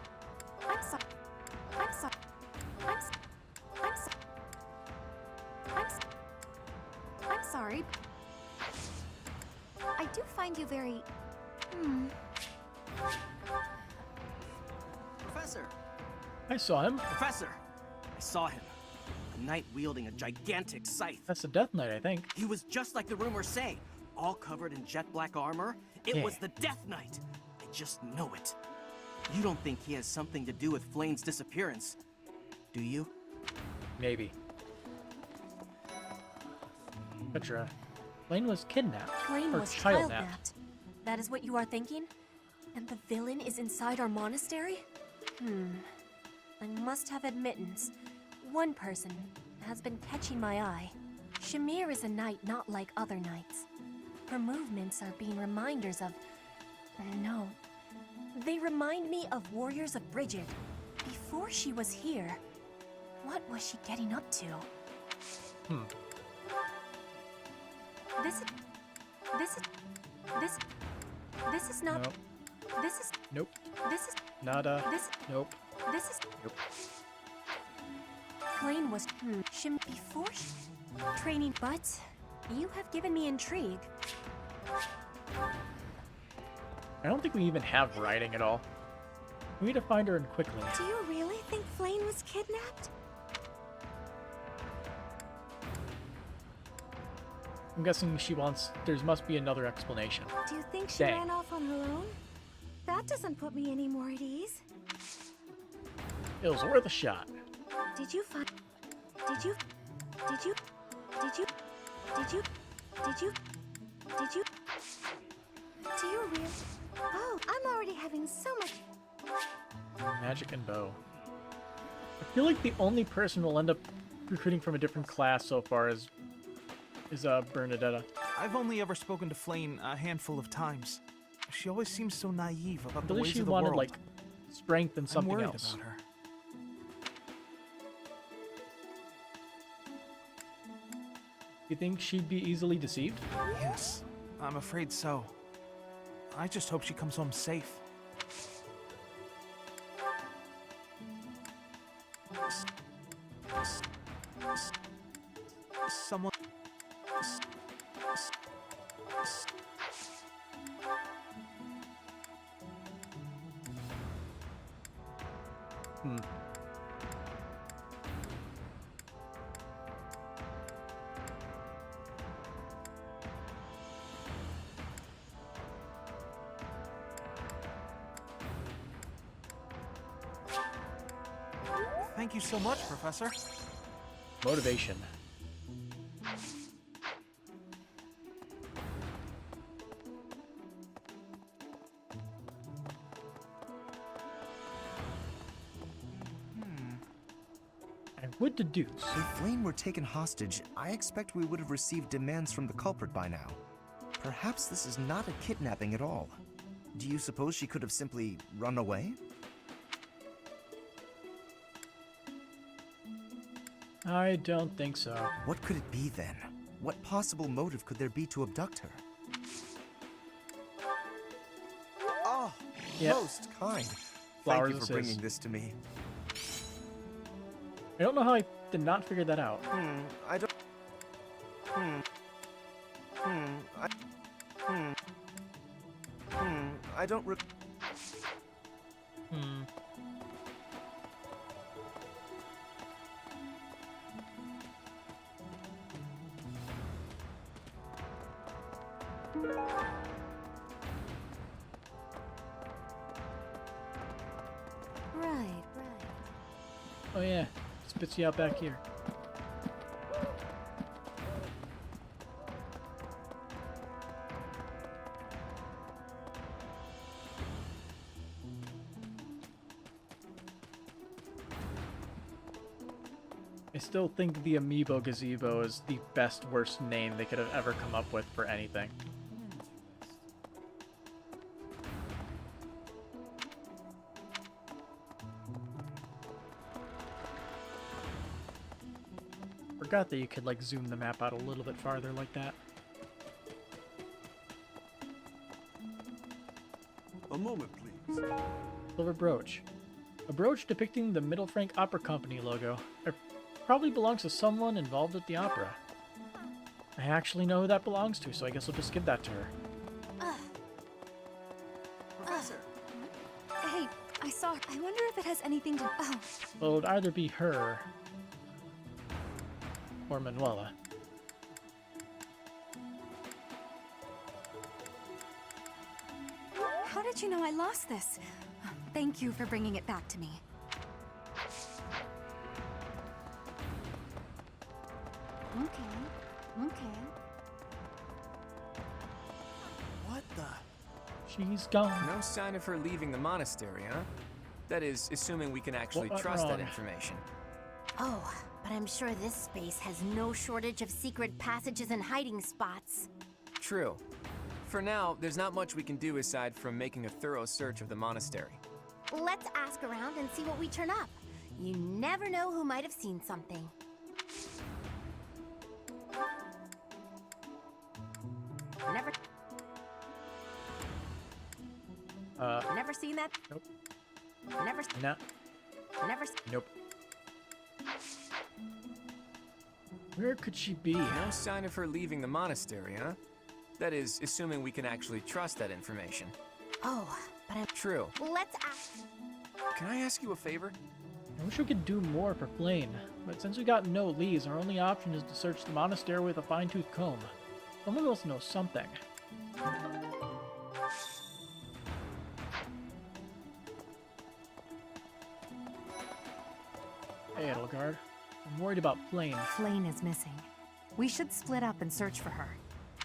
I'm sorry. I'm sorry. I'm sorry. I do find you very... Professor! I saw him. Professor! I saw him. A knight wielding a gigantic scythe. That's the Death Knight, I think. He was just like the rumors say. All covered in jet black armor. It was the Death Knight. I just know it. You don't think he has something to do with Flayn's disappearance, do you? Maybe. Petra. Flayn was kidnapped. Flayn or was child-napped. child-napped. That is what you are thinking? And the villain is inside our monastery? I must have admittance. One person has been catching my eye. Shamir is a knight not like other knights. Her movements are being reminders of... No. They remind me of Warriors of Bridget. Before she was here, what was she getting up to? This is not... Nope. This is... Nope. This is... Nada. This... Nope. This is... Nope. Flayn was... before training, but you have given me intrigue. I don't think we even have writing at all. We need to find her quickly. Do you really think Flayn was kidnapped? I'm guessing she wants... There must be another explanation. Do you think she Dang. ran off on her own? That doesn't put me any more at ease. It was worth a shot. Did you find... Did you... Did you... Did you... Did you... Did you... Did you... Do you really... Oh, I'm already having so much... Magic and bow. I feel like the only person we'll end up recruiting from a different class so far is Bernadetta. I've only ever spoken to Flayn a handful of times. She always seems so naive about I the believe ways she of the wanted world. like strength and something I'm worried else. about her. You think she'd be easily deceived? Yes, I'm afraid so. I just hope she comes home safe. Someone... Thank you so much, Professor. Motivation. I would deduce. If Flayn were taken hostage, I expect we would have received demands from the culprit by now. Perhaps this is not a kidnapping at all. Do you suppose she could have simply run away? I don't think so. What could it be then? What possible motive could there be to abduct her? Oh, Yep. most kind. Flowers Thank you for bringing this to me. I don't know how I did not figure that out. I don't... I don't Right. Oh yeah, spits you out back here. I still think the Amiibo Gazebo is the best worst name they could have ever come up with for anything. Forgot that you could like zoom the map out a little bit farther like that. A moment, please. Silver brooch. A brooch depicting the Middle Frank Opera Company logo. It probably belongs to someone involved with the opera. I actually know who that belongs to, so I guess I'll just give that to her. Professor. Hey, I wonder if it has anything to. Oh. Well, it would either be her or Manuela. How did you know I lost this? Thank you for bringing it back to me. Okay. What the? She's gone. No sign of her leaving the monastery, huh? That is, assuming we can actually What went trust that wrong? information. Oh, but I'm sure this space has no shortage of secret passages and hiding spots. True. For now, there's not much we can do aside from making a thorough search of the monastery. Let's ask around and see what we turn up. You never know who might have seen something. Never seen that? Nope. Never. Nah. Never. Nope. Where could she be? No sign of her leaving the monastery, huh? That is, assuming we can actually trust that information. Oh, but I'm... True. Let's ask... Can I ask you a favor? I wish we could do more for Flayn, but since we got no leads, our only option is to search the monastery with a fine-tooth comb. Someone else knows something. Hey, Edelgard. I'm worried about Flayn. Flayn is missing. We should split up and search for her.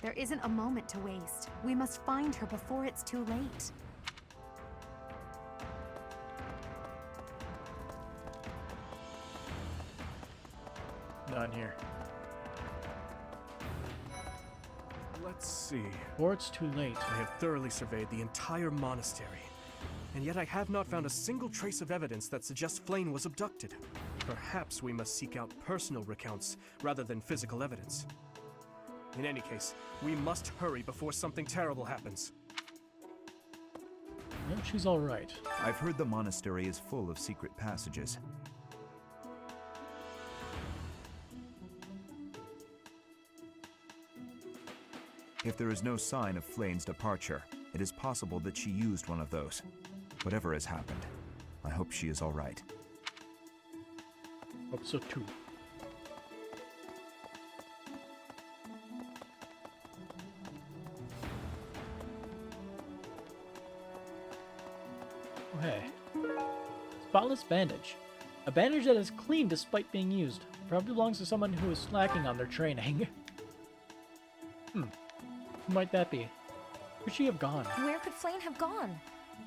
There isn't a moment to waste. We must find her before it's too late. None here. Let's see. Or it's too late. I have thoroughly surveyed the entire monastery, and yet I have not found a single trace of evidence that suggests Flayn was abducted. Perhaps we must seek out personal recounts rather than physical evidence. In any case, we must hurry before something terrible happens. No, she's alright. I've heard the monastery is full of secret passages. If there is no sign of Flayn's departure, it is possible that she used one of those. Whatever has happened, I hope she is alright. Hope so too. Oh hey. Spotless bandage. A bandage that is clean despite being used. Probably belongs to someone who is slacking on their training. Who might that be? Could she have gone? Where could Flayn have gone?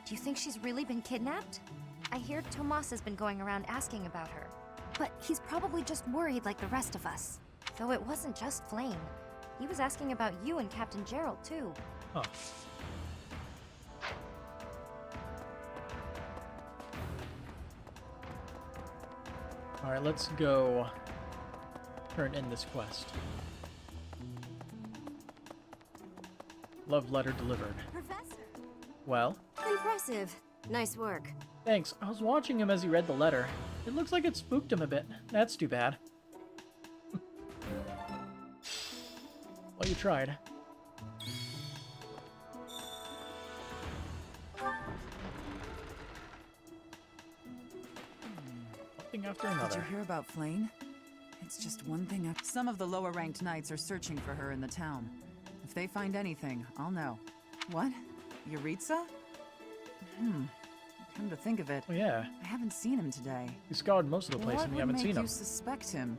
Do you think she's really been kidnapped? I hear Tomas has been going around asking about her. But he's probably just worried like the rest of us. Though it wasn't just Flayn. He was asking about you and Captain Gerald, too. Huh. Alright, let's go turn in this quest. Love letter delivered. Professor. Well? Impressive. Nice work. Thanks. I was watching him as he read the letter. It looks like it spooked him a bit. That's too bad. Well, you tried. Something after another. Did you hear about Flayn? It's just one thing after. Some of the lower-ranked knights are searching for her in the town. If they find anything, I'll know. What? Yuritsa? Come to think of it. Oh, yeah. I haven't seen him today. You scoured most of the place and we haven't seen him. What would make you suspect him?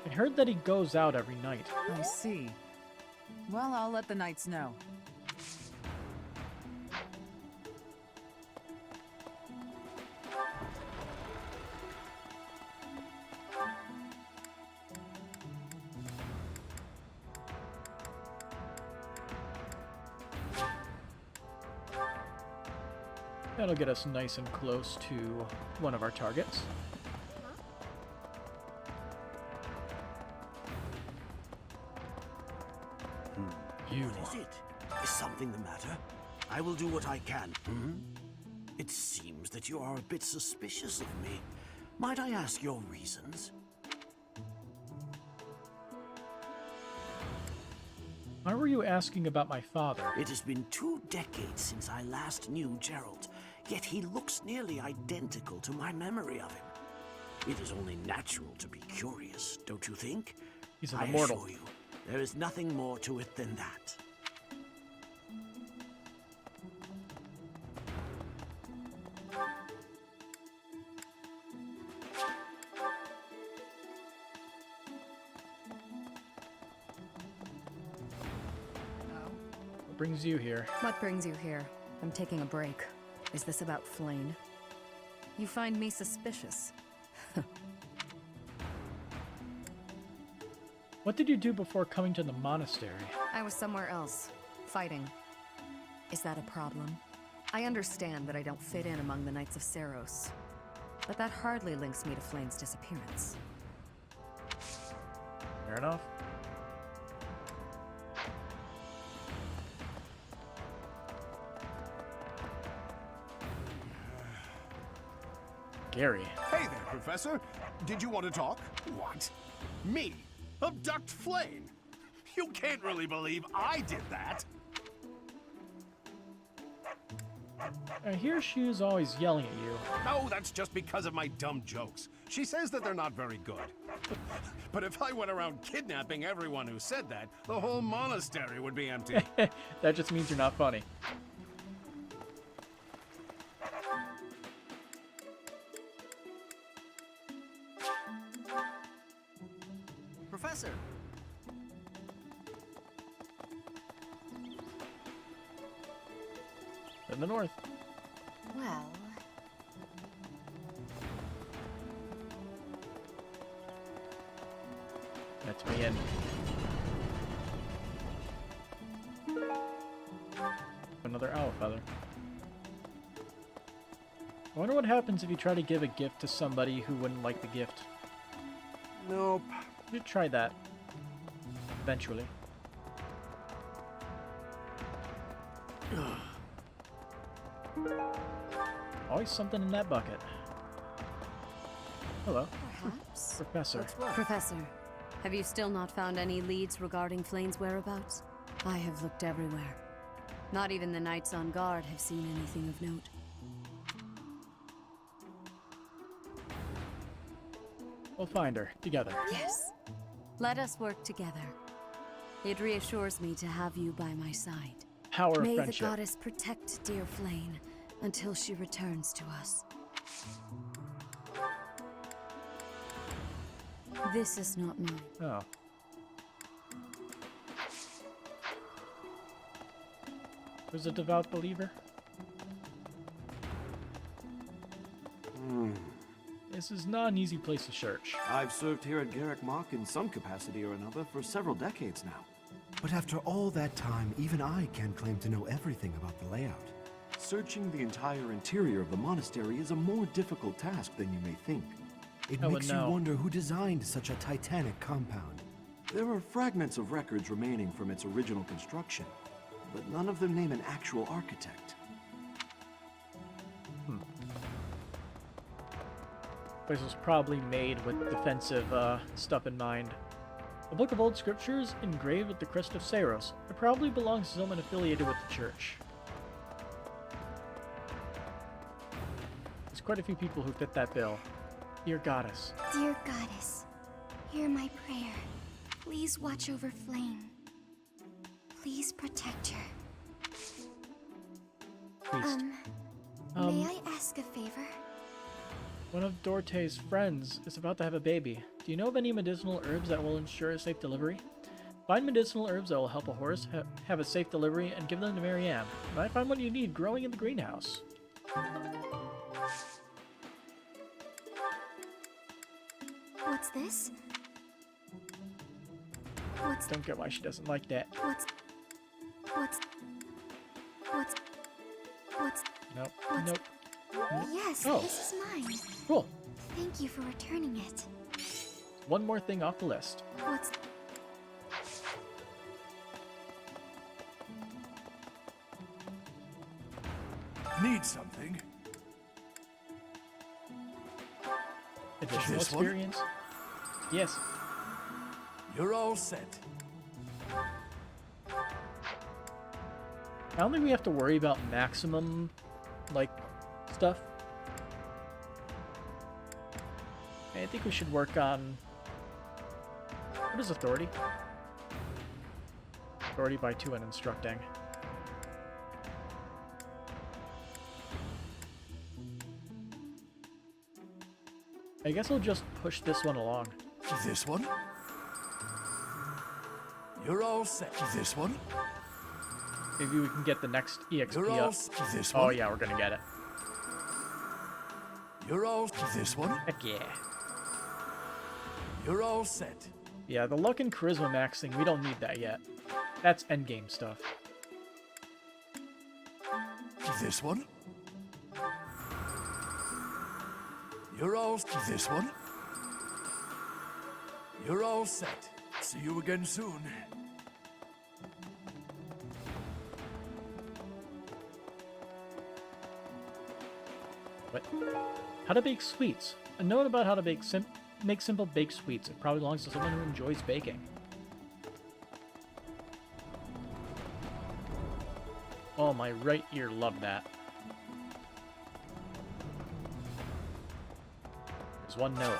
I heard that he goes out every night. I see. Well, I'll let the knights know. That'll get us nice and close to one of our targets. What is it? Is something the matter? I will do what I can. It seems that you are a bit suspicious of me. Might I ask your reasons? Why were you asking about my father? It has been 2 decades since I last knew Gerald, yet he looks nearly identical to my memory of him. It is only natural to be curious, don't you think? He's an immortal. I assure you, there is nothing more to it than that. What brings you here? What brings you here? I'm taking a break. Is this about Flayn? You find me suspicious. What did you do before coming to the monastery? I was somewhere else, fighting. Is that a problem? I understand that I don't fit in among the Knights of Seiros, but that hardly links me to Flayn's disappearance. Fair enough. Gary. Hey there, Professor. Did you want to talk? What? Me? Abduct Flayn? You can't really believe I did that. I hear she's always yelling at you. Oh, that's just because of my dumb jokes. She says that they're not very good. But if I went around kidnapping everyone who said that, the whole monastery would be empty. That just means you're not funny. Professor! In the north. Well... That's me in. Another owl feather. I wonder what happens if you try to give a gift to somebody who wouldn't like the gift. Nope. You try that. Eventually. Always something in that bucket. Hello. Perhaps? Professor. Professor, have you still not found any leads regarding Flayn's whereabouts? I have looked everywhere. Not even the knights on guard have seen anything of note. We'll find her, together. Yes. Let us work together. It reassures me to have you by my side. Power of May friendship. the goddess protect dear Flayn until she returns to us. This is not mine. Oh. Who's a devout believer? This is not an easy place to search. I've served here at Garrick Mock in some capacity or another for several decades now. But after all that time, even I can't claim to know everything about the layout. Searching the entire interior of the monastery is a more difficult task than you may think. It I would makes you know. wonder who designed such a titanic compound. There are fragments of records remaining from its original construction, but none of them name an actual architect. Place was probably made with defensive stuff in mind. A book of old scriptures engraved with the crest of Saros. It probably belongs to someone affiliated with the church. There's quite a few people who fit that bill. Dear Goddess. Dear Goddess, hear my prayer. Please watch over Flayn. Please protect her. Priest. May I ask a favor? One of Dorte's friends is about to have a baby. Do you know of any medicinal herbs that will ensure a safe delivery? Find medicinal herbs that will help a horse have a safe delivery and give them to Marianne. Might find what you need growing in the greenhouse. What's this? Don't get why she doesn't like that. Nope. Nope. Yes, Oh. this is mine. Cool. Thank you for returning it. One more thing off the list. What's... Need something? Additional This one? experience? Yes. You're all set. I don't think we have to worry about maximum, like, stuff. I think we should work on... What is authority? Authority by 2 and instructing. I guess I'll just push this one along. This one? You're all set. This one? Maybe we can get the next EXP You're all up. this Oh one? yeah, we're gonna get it. You're all this one? Heck yeah. You're all set. Yeah, the luck and charisma maxing, we don't need that yet. That's endgame stuff. This one? You're all this one? You're all set. See you again soon. What? How to bake sweets. A note about how to make simple baked sweets. It probably belongs to someone who enjoys baking. Oh, my right ear loved that. There's one note.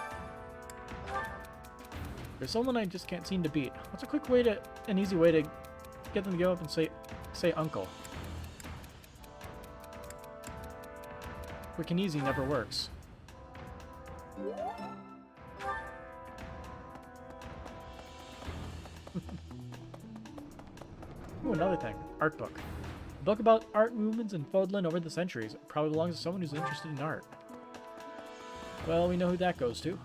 There's someone I just can't seem to beat. What's a quick way to, an easy way to get them to go up and say uncle? Quick and easy never works. Ooh, another thing. Art book. A book about art movements in Fodlan over the centuries. It probably belongs to someone who's interested in art. Well, we know who that goes to.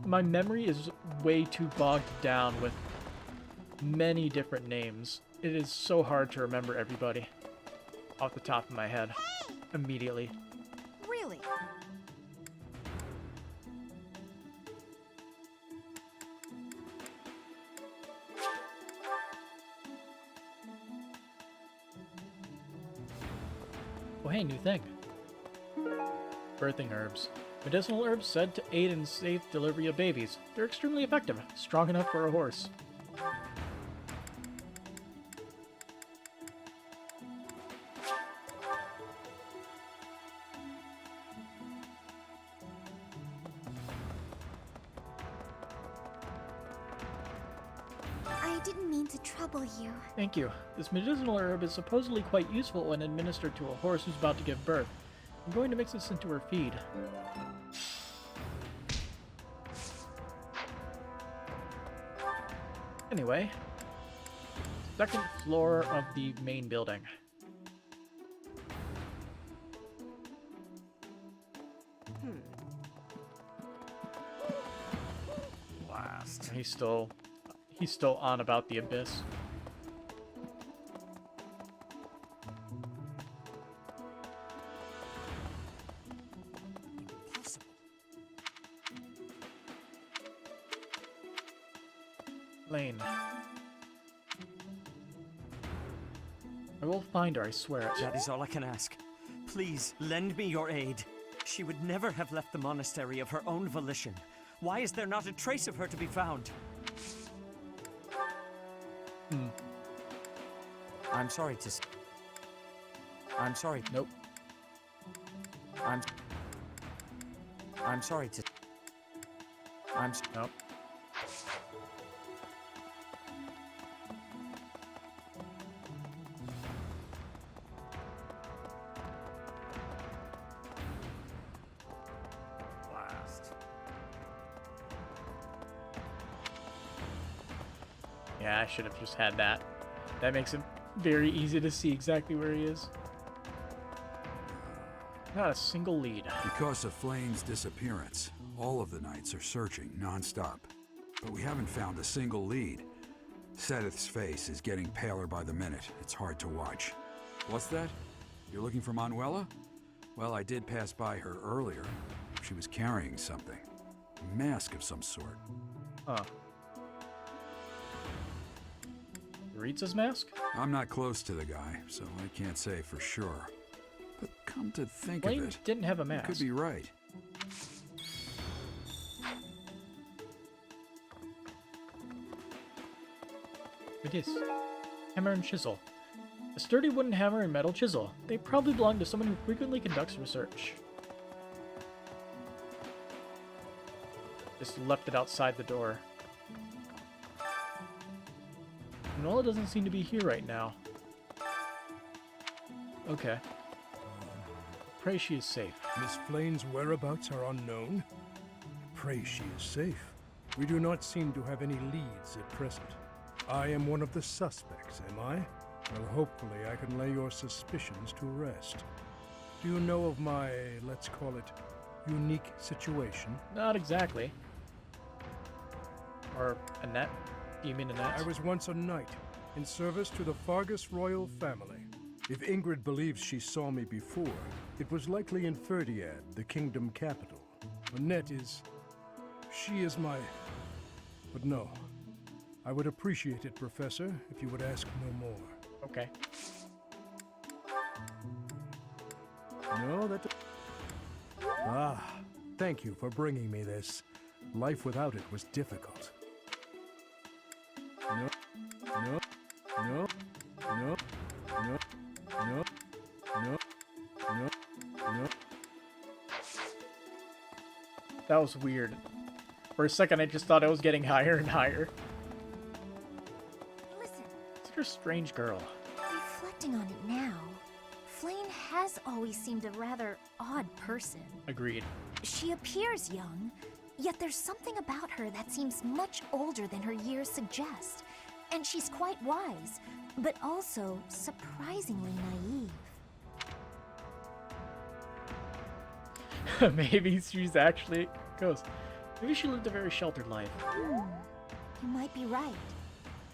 My memory is way too bogged down with many different names. It is so hard to remember everybody off the top of my head immediately. Really? Oh, hey, new thing. Birthing herbs. Medicinal herbs said to aid in safe delivery of babies. They're extremely effective, strong enough for a horse. I didn't mean to trouble you. Thank you. This medicinal herb is supposedly quite useful when administered to a horse who's about to give birth. I'm going to mix this into her feed. Anyway, second floor of the main building. Blast. He's still on about the abyss. Flayn. I will find her, I swear it. That is all I can ask. Please, lend me your aid. She would never have left the monastery of her own volition. Why is there not a trace of her to be found? I'm sorry to... I'm sorry. Nope. I'm sorry to... Nope. Yeah, I should have just had that. That makes it very easy to see exactly where he is. Not a single lead. Because of Flayn's disappearance, all of the knights are searching non-stop. But we haven't found a single lead. Sedith's face is getting paler by the minute. It's hard to watch. What's that? You're looking for Manuela? Well, I did pass by her earlier. She was carrying something. A mask of some sort. Huh. Ritza's mask? I'm not close to the guy, so I can't say for sure. But come to think Flayn of it, didn't have a mask. you could be right. It is. Hammer and chisel. A sturdy wooden hammer and metal chisel. They probably belong to someone who frequently conducts research. Just left it outside the door. Nola doesn't seem to be here right now. Okay. Pray she is safe. Miss Flayn's whereabouts are unknown. Pray she is safe. We do not seem to have any leads at present. I am one of the suspects, am I? Well, hopefully I can lay your suspicions to rest. Do you know of my, let's call it, unique situation? Not exactly. Or Annette? Do you mean Annette? I was once a knight, in service to the Fargus royal family. If Ingrid believes she saw me before, it was likely in Ferdiad, the kingdom capital. Annette is... she is my... but no. I would appreciate it, Professor, if you would ask no more. Okay. No, that... Ah, thank you for bringing me this. Life without it was difficult. No, no, no, no, no, no, no, no, no. That was weird. For a second, I just thought I was getting higher and higher. Listen. Such a strange girl. Reflecting on it now, Flayn has always seemed a rather odd person. Agreed. She appears young, yet there's something about her that seems much older than her years suggest. And she's quite wise, but also surprisingly naive. Maybe she's actually a ghost. Maybe she lived a very sheltered life. You might be right.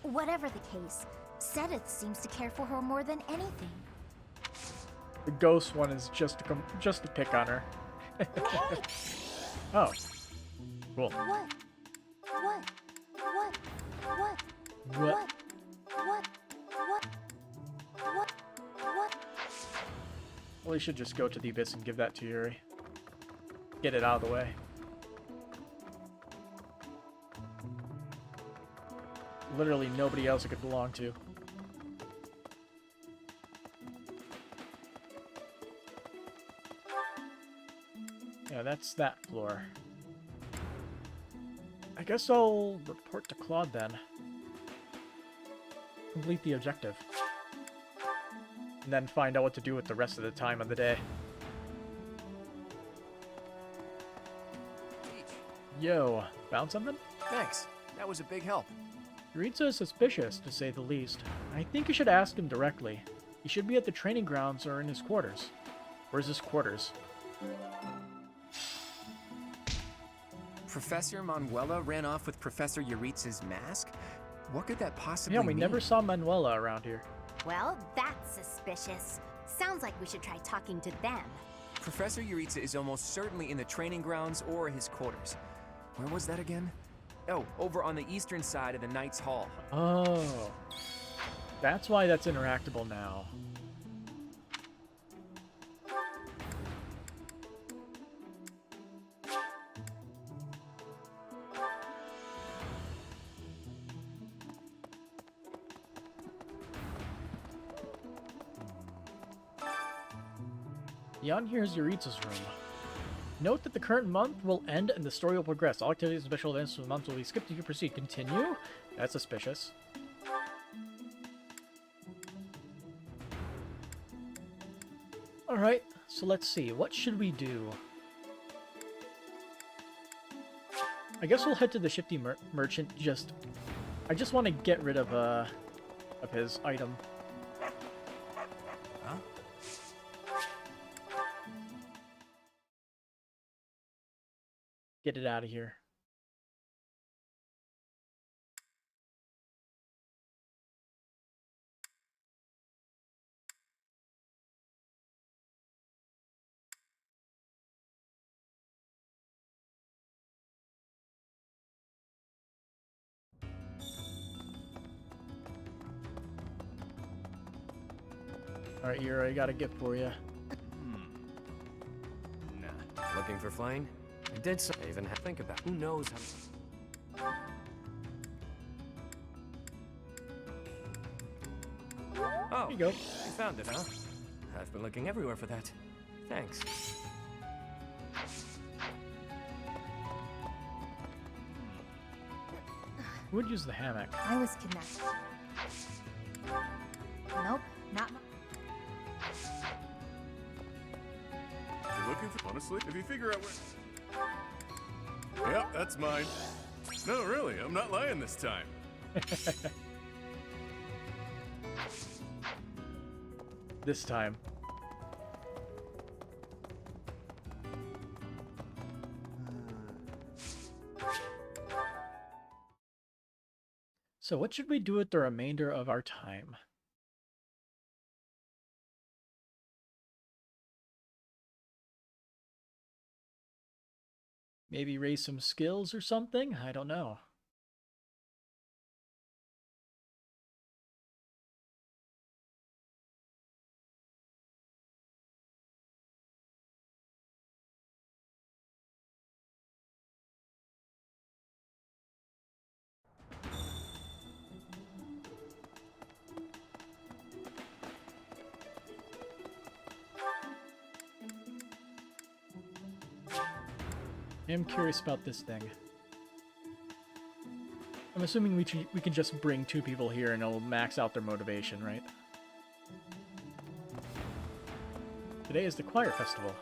Whatever the case, Sedith seems to care for her more than anything. The ghost one is just to pick on her. Oh. Cool. What? What? What? What? What? What? What? What? What? Well, you should just go to the abyss and give that to Yuri. Get it out of the way. Literally nobody else it could belong to. Yeah, that's that floor. I guess I'll report to Claude then. Complete the objective. And then find out what to do with the rest of the time of the day. Yo, found something? Thanks. That was a big help. Ritza is suspicious, to say the least. I think you should ask him directly. He should be at the training grounds or in his quarters. Where's his quarters? Professor Manuela ran off with Professor Yuritsa's mask? What could that possibly Yeah, we mean? never saw Manuela around here. Well, that's suspicious. Sounds like we should try talking to them. Professor Yuritsa is almost certainly in the training grounds or his quarters. Where was that again? Oh, over on the eastern side of the Knight's Hall. Oh. That's why that's interactable now. Beyond here is Yuritsa's room. Note that the current month will end and the story will progress. All activities and special events for the month will be skipped if you proceed. Continue? That's suspicious. Alright, so let's see. What should we do? I guess we'll head to the shifty merchant. I just want to get rid of his item. Huh? Get it out of here. Alright, Yura, I got a gift for you. Nah. Looking for Flayn? I did so. I even have to think about who knows how. Oh, here you go. You found it, huh? I've been looking everywhere for that. Thanks. Who would use the hammock? I was kidnapped. Nope, not. You're looking for, honestly, if you figure out where... Yep, that's mine. No, really, I'm not lying this time. This time. So what should we do with the remainder of our time? Maybe raise some skills or something? I don't know. I'm curious about this thing. I'm assuming we can just bring 2 people here and it'll max out their motivation, right? Today is the choir festival.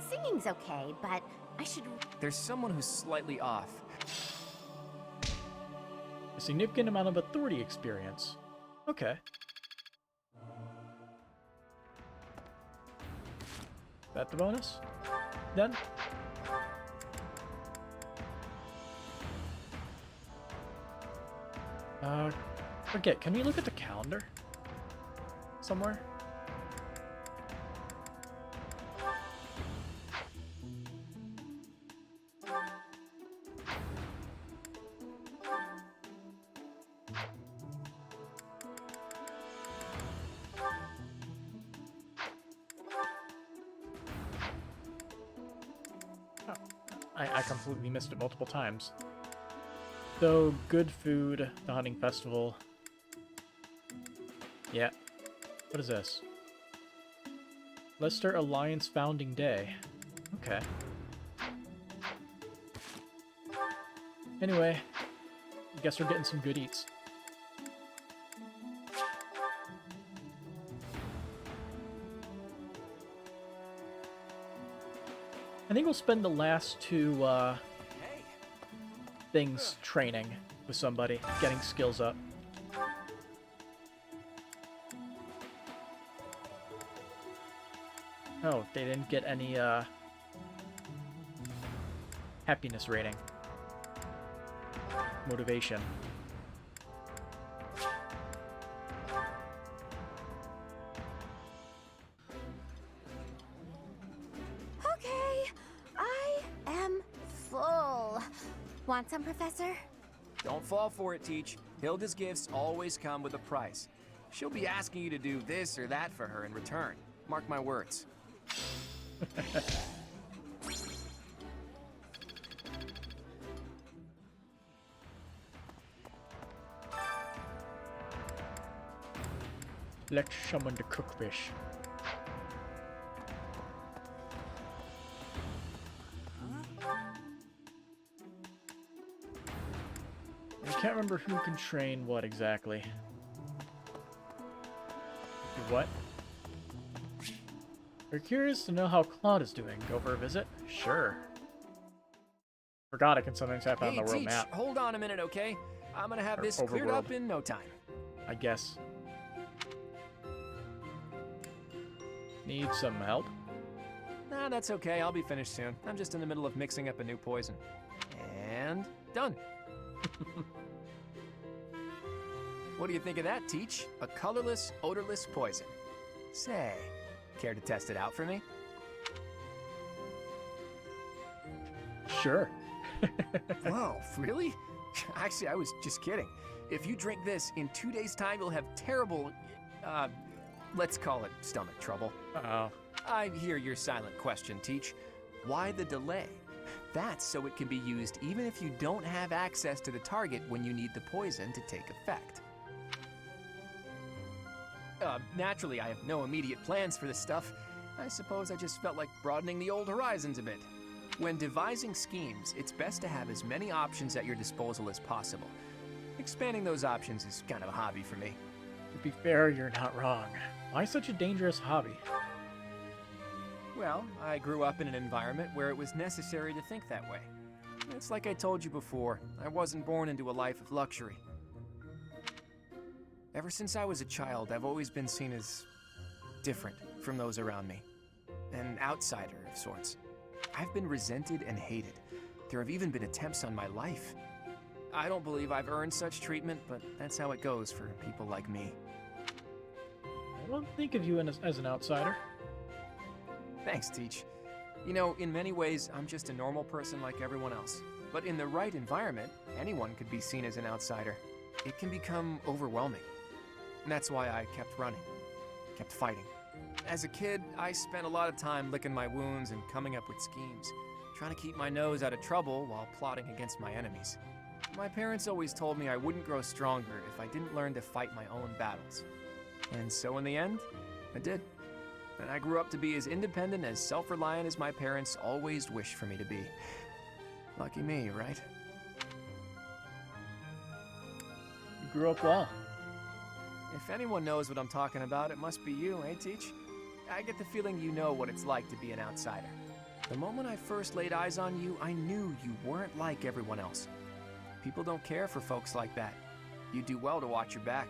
Singing's okay, but I should... There's someone who's slightly off. A significant amount of authority experience. Okay. Is that the bonus? Then? Forget, can we look at the calendar? Somewhere? I completely missed it multiple times. So, good food, the hunting festival. Yeah. What is this? Leicester Alliance Founding Day. Okay. Anyway, I guess we're getting some good eats. I think we'll spend the last 2 things training with somebody, getting skills up. Oh, they didn't get any happiness rating. Motivation. Okay, I am full. Want some, Professor? Don't fall for it, Teach. Hilda's gifts always come with a price. She'll be asking you to do this or that for her in return. Mark my words. Let's summon the cookfish. I can't remember who can train what exactly. Do what? We're curious to know how Claude is doing. Go for a visit? Sure. Forgot I can sometimes tap out on the world Teach, map. hold on a minute, okay? I'm gonna have Or this cleared up overworld. in no time. I guess. Need some help? Nah, that's okay. I'll be finished soon. I'm just in the middle of mixing up a new poison. And done. What do you think of that, Teach? A colorless, odorless poison. Say, care to test it out for me? Sure. Whoa, really? Actually, I was just kidding. If you drink this, in 2 days' time, you'll have terrible, let's call it stomach trouble. Uh-oh. I hear your silent question, Teach. Why the delay? That's so it can be used even if you don't have access to the target when you need the poison to take effect. Naturally, I have no immediate plans for this stuff. I suppose I just felt like broadening the old horizons a bit. When devising schemes, it's best to have as many options at your disposal as possible. Expanding those options is kind of a hobby for me. To be fair, you're not wrong. Why such a dangerous hobby? Well, I grew up in an environment where it was necessary to think that way. It's like I told you before, I wasn't born into a life of luxury. Ever since I was a child, I've always been seen as different from those around me. An outsider of sorts. I've been resented and hated. There have even been attempts on my life. I don't believe I've earned such treatment, but that's how it goes for people like me. I don't think of you as an outsider. Thanks, Teach. You know, in many ways, I'm just a normal person like everyone else. But in the right environment, anyone could be seen as an outsider. It can become overwhelming. And that's why I kept running, kept fighting. As a kid, I spent a lot of time licking my wounds and coming up with schemes, trying to keep my nose out of trouble while plotting against my enemies. My parents always told me I wouldn't grow stronger if I didn't learn to fight my own battles. And so in the end, I did. And I grew up to be as independent, as self-reliant as my parents always wished for me to be. Lucky me, right? You grew up well. If anyone knows what I'm talking about, it must be you, eh, Teach? I get the feeling you know what it's like to be an outsider. The moment I first laid eyes on you, I knew you weren't like everyone else. People don't care for folks like that. You do well to watch your back.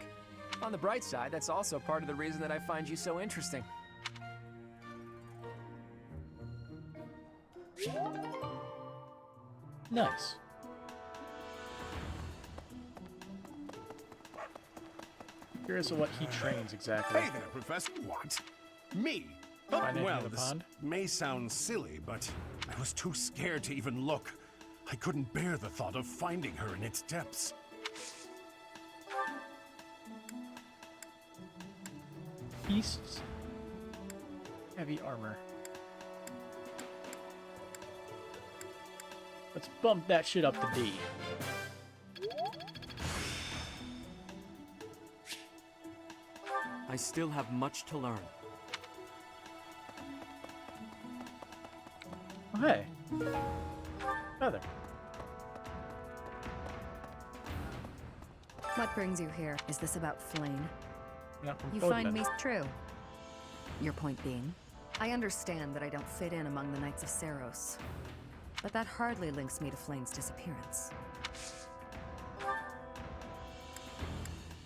On the bright side, that's also part of the reason that I find you so interesting. Nice. Curious of what he trains exactly. Hey there, Professor. What? Me? Find anything Well, in the this pond? may sound silly, but I was too scared to even look. I couldn't bear the thought of finding her in its depths. Beasts. Heavy armor. Let's bump that shit up to D. I still have much to learn. Oh, hey. Feather. What brings you here? Is this about Flayn? Not from You Fodman. find me true. Your point being? I understand that I don't fit in among the Knights of Seiros, but that hardly links me to Flayn's disappearance.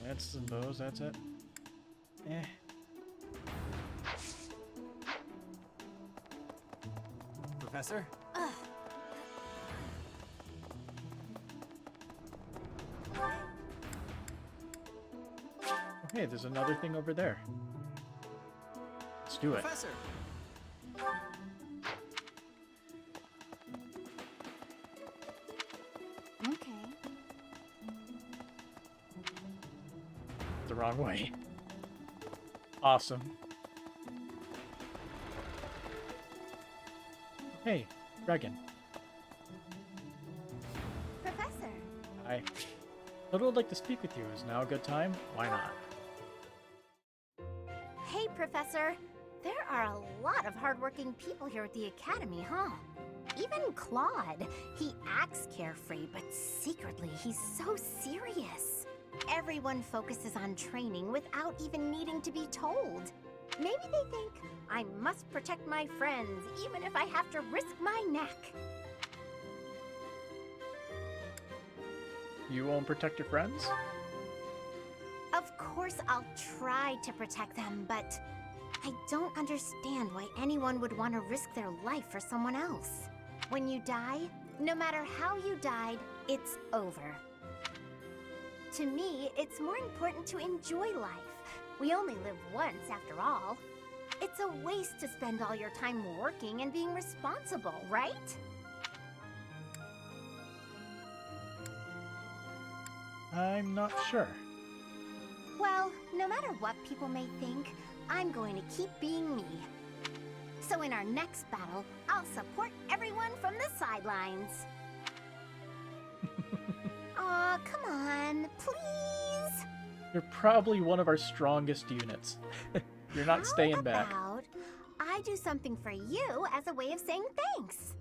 That's the bows, that's it. Eh. Professor. Okay, there's another thing over there. Let's do it. Professor. Okay. The wrong way. Awesome. Hey, dragon. Professor. Hi. Hilda would like to speak with you. Is now a good time? Why not? Hey, Professor. There are a lot of hardworking people here at the Academy, huh? Even Claude. He acts carefree, but secretly he's so serious. Everyone focuses on training without even needing to be told. Maybe they think, I must protect my friends, even if I have to risk my neck. You won't protect your friends? Of course I'll try to protect them, but I don't understand why anyone would want to risk their life for someone else. When you die, no matter how you died, it's over. To me, it's more important to enjoy life. We only live once, after all. It's a waste to spend all your time working and being responsible, right? I'm not sure. Well, no matter what people may think, I'm going to keep being me. So in our next battle, I'll support everyone from the sidelines. Aw, come on, please. You're probably one of our strongest units. You're not staying back. How about I do something for you as a way of saying thanks?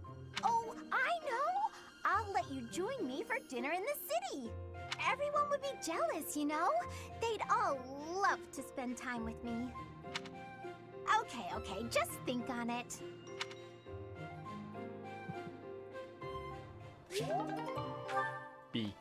Oh, I know! I'll let you join me for dinner in the city. Everyone would be jealous, you know? They'd all love to spend time with me. Okay, just think on it. B.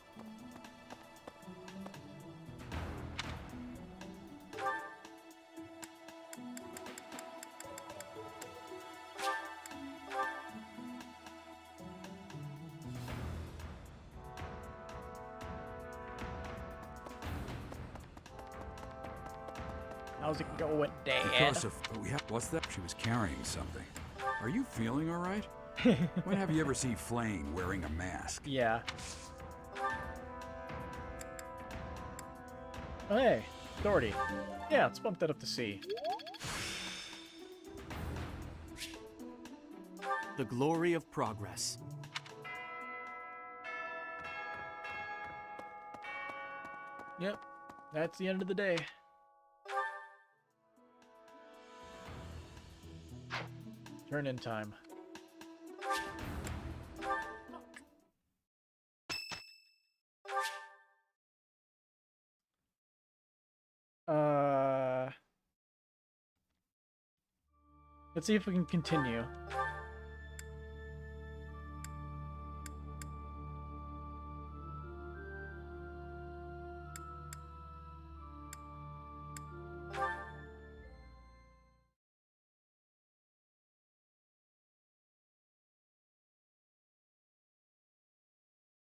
How's it going, Dad? Because of what's that? She was carrying something. Are you feeling all right? When have you ever seen Flayn wearing a mask? Yeah. Oh, hey, Doherty. Yeah, let's bump that up to C. The glory of progress. Yep, that's the end of the day. Turn in time. Let's see if we can continue.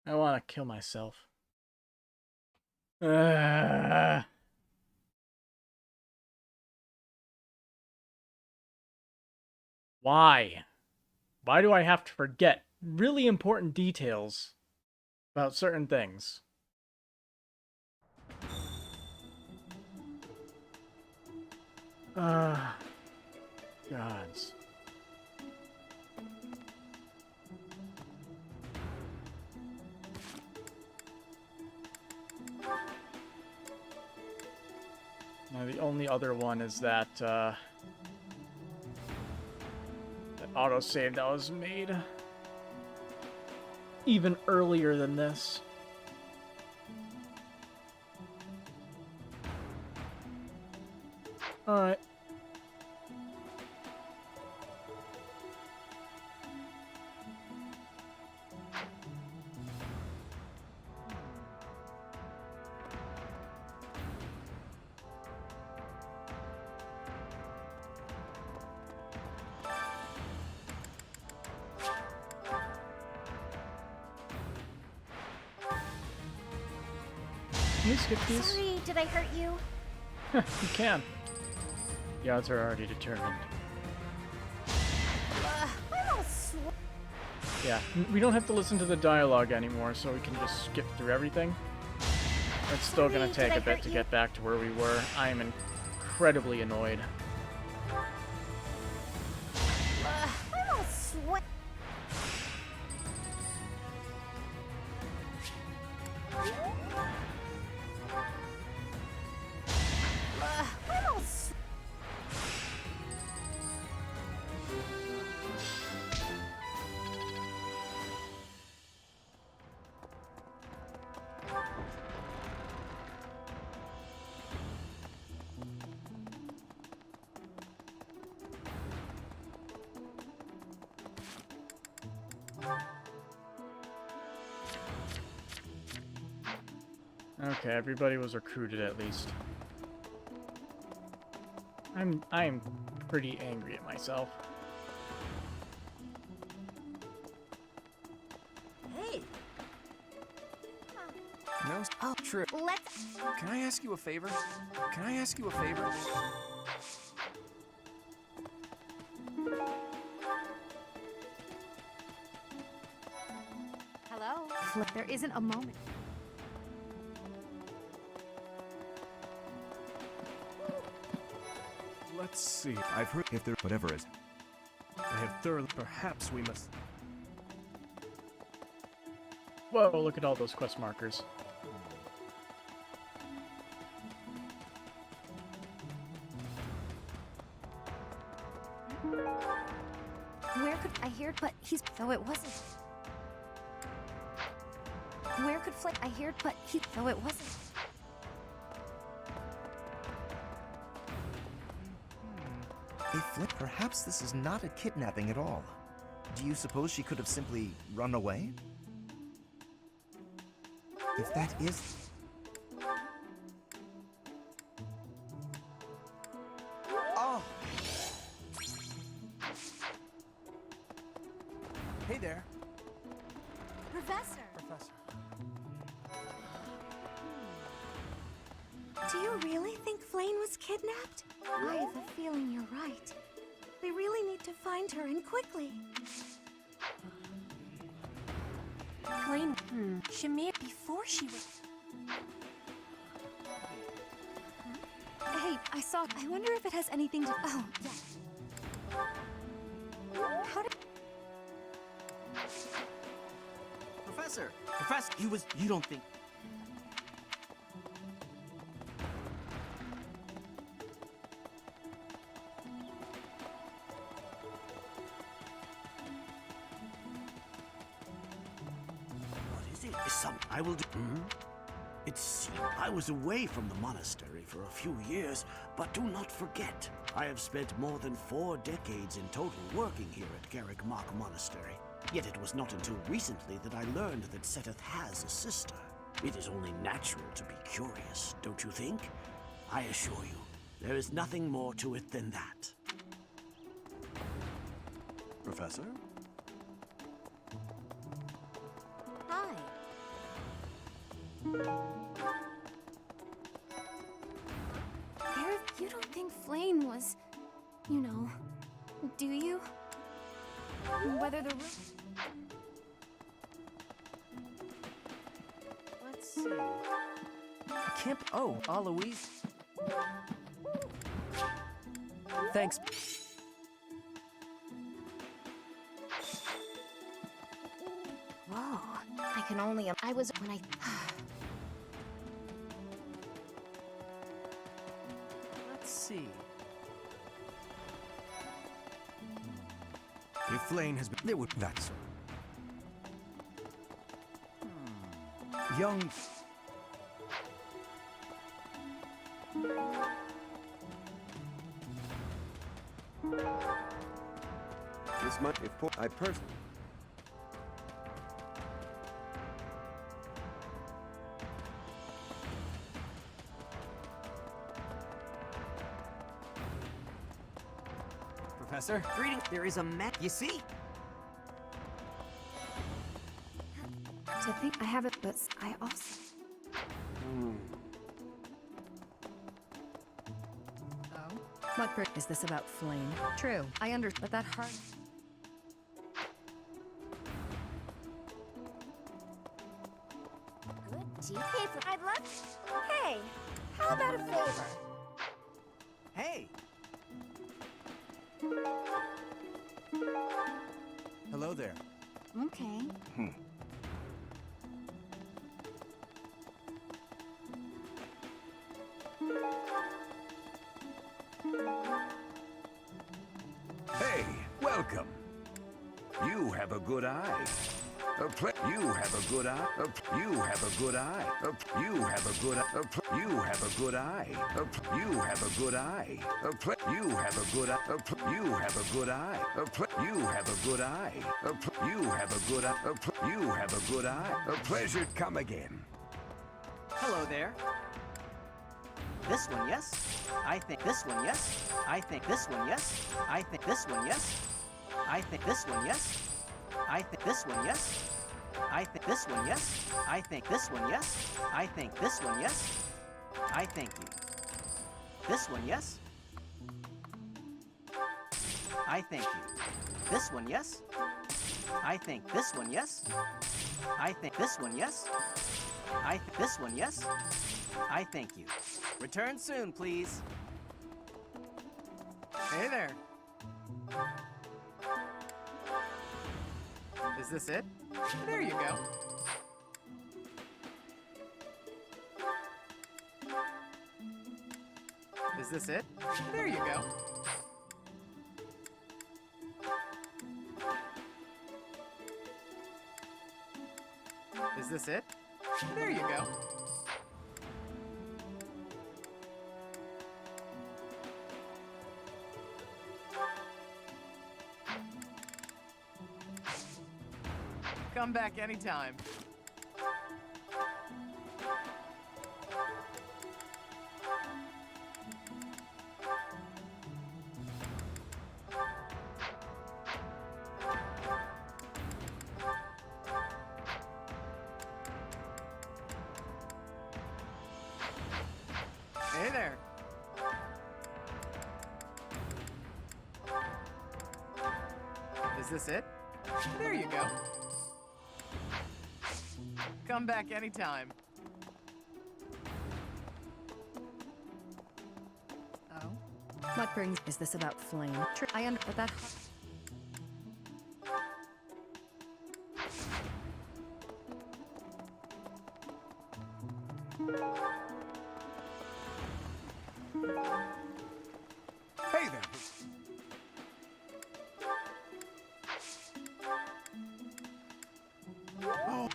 I want to kill myself. Why? Why do I have to forget really important details about certain things? Gods. Now the only other one is that, that autosave that was made even earlier than this. Alright. Can we skip these? Sorry, did I hurt you? You can. The odds are already determined. I'm all Yeah, we don't have to listen to the dialogue anymore, so we can just skip through everything. It's still gonna take a bit to get back to where we were. I am incredibly annoyed. I'm all sweat. I'm all Okay, everybody was recruited at least. I'm pretty angry at myself. Hey. No, true. Let's. Can I ask you a favor? Can I ask you a favor? Hello? There isn't a moment. Let's see. I've heard if there whatever is. I have thoroughly. Perhaps we must. Whoa, look at all those quest markers. Where could I hear? But he's though it wasn't. Where could Flayn? I heard, but he though it wasn't. Perhaps this is not a kidnapping at all. Do you suppose she could have simply run away? If that is... Oh! Hey there. Professor! Professor. Do you really think Flayn was kidnapped? I have a feeling you're right. We really need to find her, and quickly. Flayn, Shamir, before she was... Hey, I saw... I wonder if it has anything to... Oh, yes. How did... Professor! Professor, you don't think... I will do. It seems I was away from the monastery for a few years, but do not forget, I have spent more than 4 decades in total working here at Garrick Mach Monastery. Yet it was not until recently that I learned that Seteth has a sister. It is only natural to be curious, don't you think? I assure you, there is nothing more to it than that. Professor? Hi. You don't think Flayn was, you know, do you? Whether the Let's see. Camp. Oh, Aloise. Thanks. Whoa. I can only. I was when I. Let's see. If Flayn has been... There would... That's... Young... This might... If I personally... Professor, greeting. There is a map. You see? To think I have it, but I also... Is this about Flayn? True. I understand, but that hard. Good GP for I'd love. Hey, how about a favor? Hey! Hello there. Okay. Hey, welcome. You have a good eye. You have a good eye. You have a good eye. You have a good eye. You have a good eye. You have a good eye. You have a good eye. You have a good eye. You have a good eye. You have a good eye. You have a good eye. A pleasure. Come again. Hello there. This one, yes? I think this one, yes? I think this one, yes? I think this one, yes? I think this one, yes? I think this one, yes? I think this one, yes? I think this one, yes? I think this one, yes? I thank you. This one, yes? I thank you. This one, yes? I think this one, yes? I think this one, yes? I think this one, yes? I thank you. Return soon, please. Hey there. Is this it? There you go. Is this it? There you go. Is this it? There you go. Come back anytime. Hey there. Is this it? There you go. Come back anytime. Oh? What brings... Is this about Flayn? True. I under... But that... Hey there. Oh.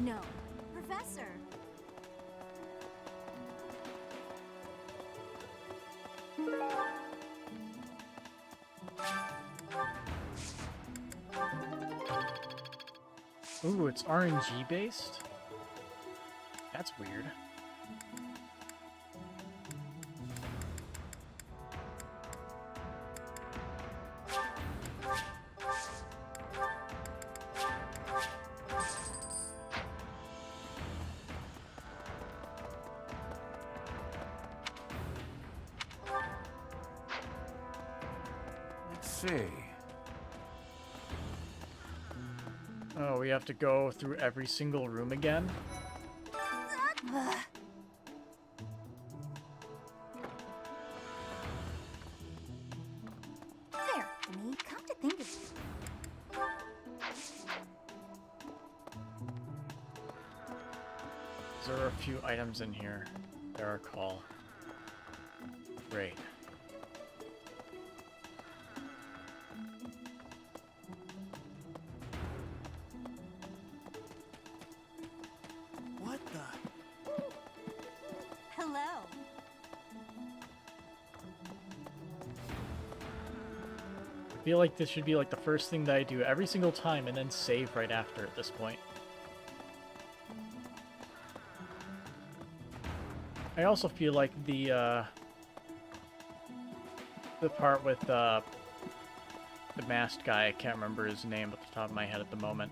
No. Professor. Ooh, it's RNG based? That's weird. Let's see. Oh, we have to go through every single room again? There, me. Come to think of it. There are a few items in here that are call. Great. What the? Hello. I feel like this should be like the first thing that I do every single time and then save right after at this point. I also feel like the part with The masked guy, I can't remember his name at the top of my head at the moment.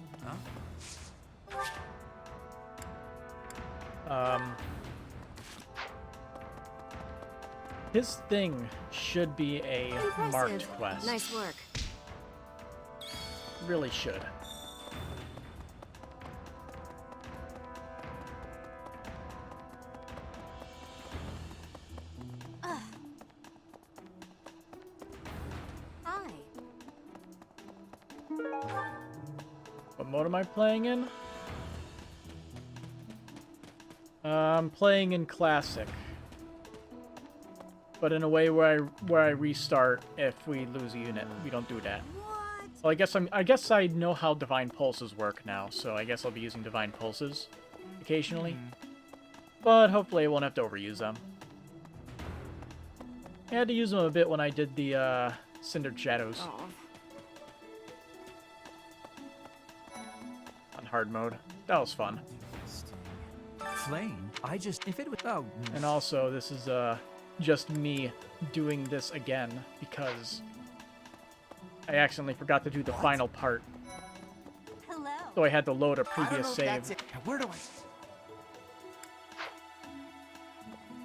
His thing should be a marked quest. Nice work. Really should. Hi. What mode am I playing in? I'm playing in Classic. But in a way where I restart if we lose a unit. We don't do that. Well, I guess I know how Divine Pulses work now, so I guess I'll be using Divine Pulses occasionally. But hopefully I won't have to overuse them. I had to use them a bit when I did the Cindered Shadows. On hard mode. That was fun. Flayn, if it was, And also, this is just me doing this again because I accidentally forgot to do the final part. Hello. So I had to load a previous save. Where do I?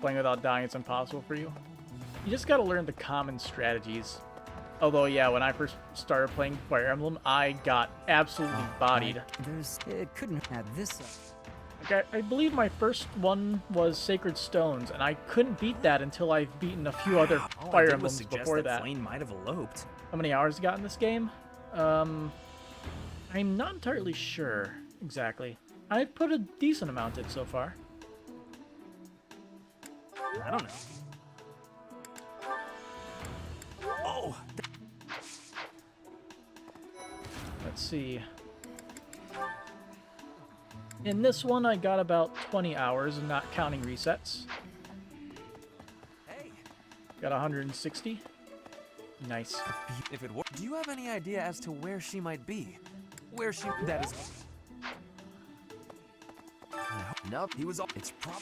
Playing without dying is impossible for you. You just gotta learn the common strategies. Although, yeah, when I first started playing Fire Emblem, I got absolutely bodied. It couldn't have this. Like, I believe my first one was Sacred Stones, and I couldn't beat that until I've beaten a few other Fire Emblems before that. Flayn might have eloped. How many hours I got in this game? I'm not entirely sure exactly. I've put a decent amount in so far. I don't know. Oh! Let's see. In this one, I got about 20 hours, not counting resets. Hey. Got 160. Nice. If it were, do you have any idea as to where she might be? That is. Nope, he was. It's prob.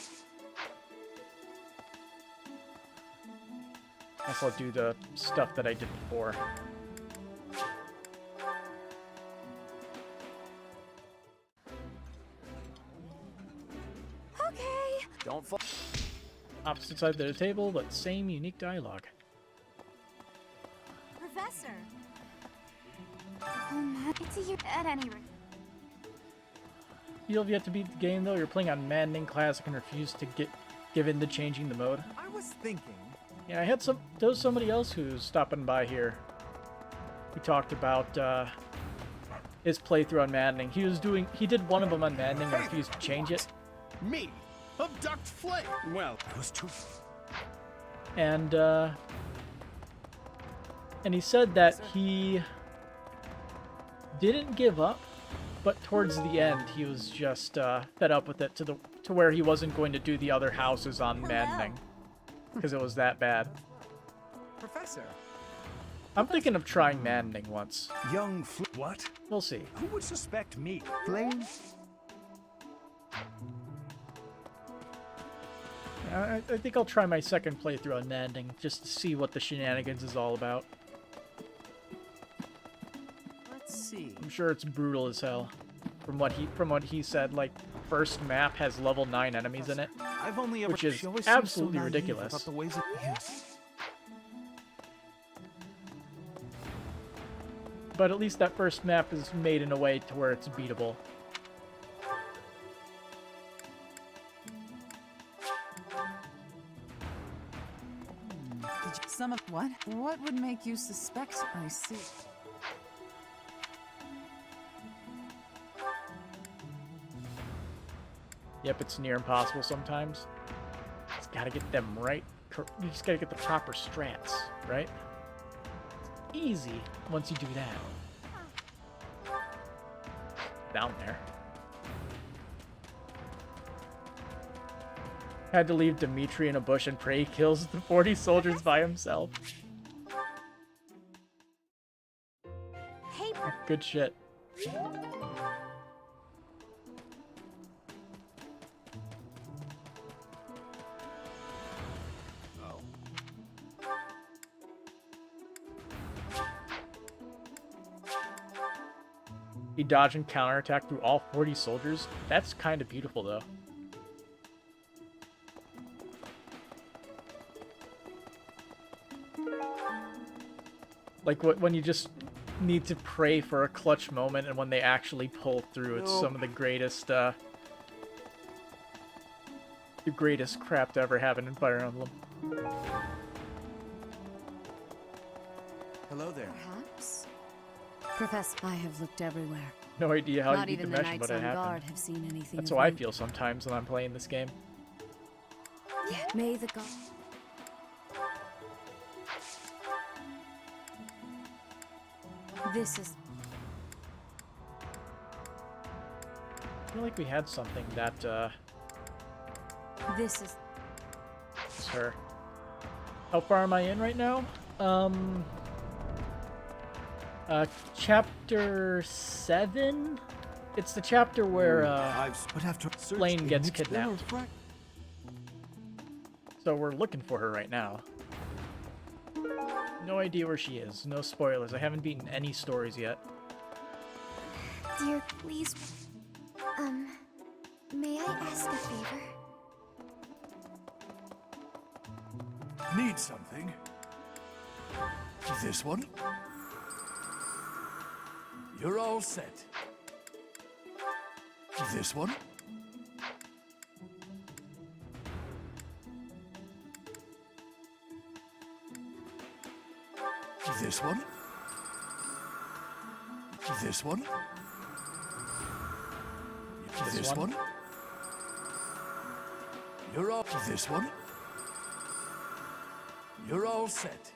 Guess I'll do the stuff that I did before. Okay. Don't fall. Opposite side of the table, but same unique dialogue. Professor. Oh man, it's a year at any rate. You have yet to beat the game though. You're playing on Maddening Classic and refuse to give in to changing the mode. I was thinking. Yeah, I had there was somebody else who's stopping by here. We talked about his playthrough on Maddening. He did one of them on Maddening and refused to change it. Me? Abduct Flayn? Well, it was too... And he said that he didn't give up, but towards the end he was just fed up with it to where he wasn't going to do the other houses on Maddening because it was that bad. Professor. I'm thinking of trying Maddening once. Young what? We'll see. Who would suspect me? Flayn? I think I'll try my second playthrough on Maddening just to see what the shenanigans is all about. Let's see. I'm sure it's brutal as hell. From what he said, like, first map has level 9 enemies in it, I've only ever, which is absolutely ridiculous. About the ways of, yes. But at least that first map is made in a way to where it's beatable. Some of what? What would make you suspect? I see. Yep, it's near impossible sometimes. Just gotta get them right. You just gotta get the proper strats, right? It's easy once you do that. Down there. Had to leave Dimitri in a bush and pray he kills the 40 soldiers by himself. Hey, good shit. You dodge and counterattack through all 40 soldiers. That's kind of beautiful, though. Like when you just need to pray for a clutch moment, and when they actually pull through, it's some of the greatest crap to ever happen in Fire Emblem. Hello there. Perhaps. Professor, I have looked everywhere. No idea how Not you beat the even the mission, but knights it on guard happened. have seen anything. That's of how I note. feel sometimes when I'm playing this game. May the god. This is. I feel like we had something that, This is. It's her. How far am I in right now? Chapter 7? It's the chapter where, Flayn gets kidnapped. So we're looking for her right now. No idea where she is. No spoilers. I haven't beaten any stories yet. Dear, please. May I ask a favor? Need something? This one? You're all set. This one? This one? This one? This one? You're all... This one? You're all set.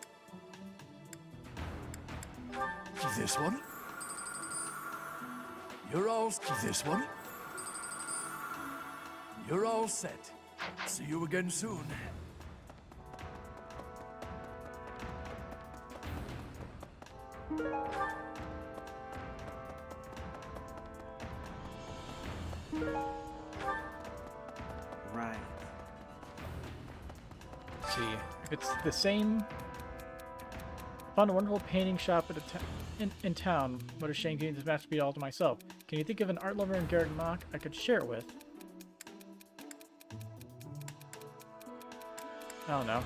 This one? You're all... This one? You're all set. See you again soon. Right. Let's see. If it's the same... Found a wonderful painting shop at in town. What a shame getting this masterpiece all to myself. Can you think of an art lover in Garrett Mock I could share it with? I don't know.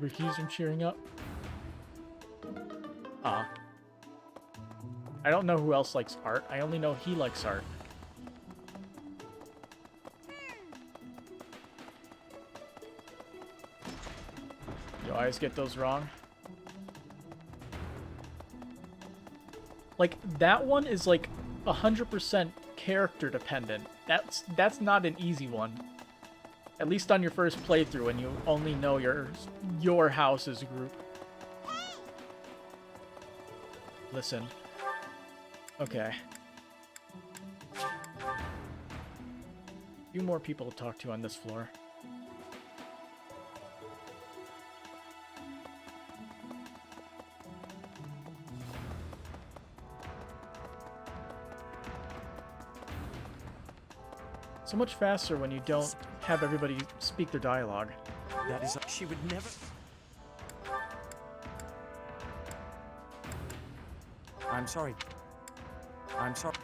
Recuse from cheering up. I don't know who else likes art. I only know he likes art. You always get those wrong. Like, that one is like 100% character dependent. That's not an easy one. At least on your first playthrough when you only know your house's group. Listen. Okay. Few more people to talk to on this floor. So much faster when you don't have everybody speak their dialogue. That is, she would never. I'm sorry. I'm sorry.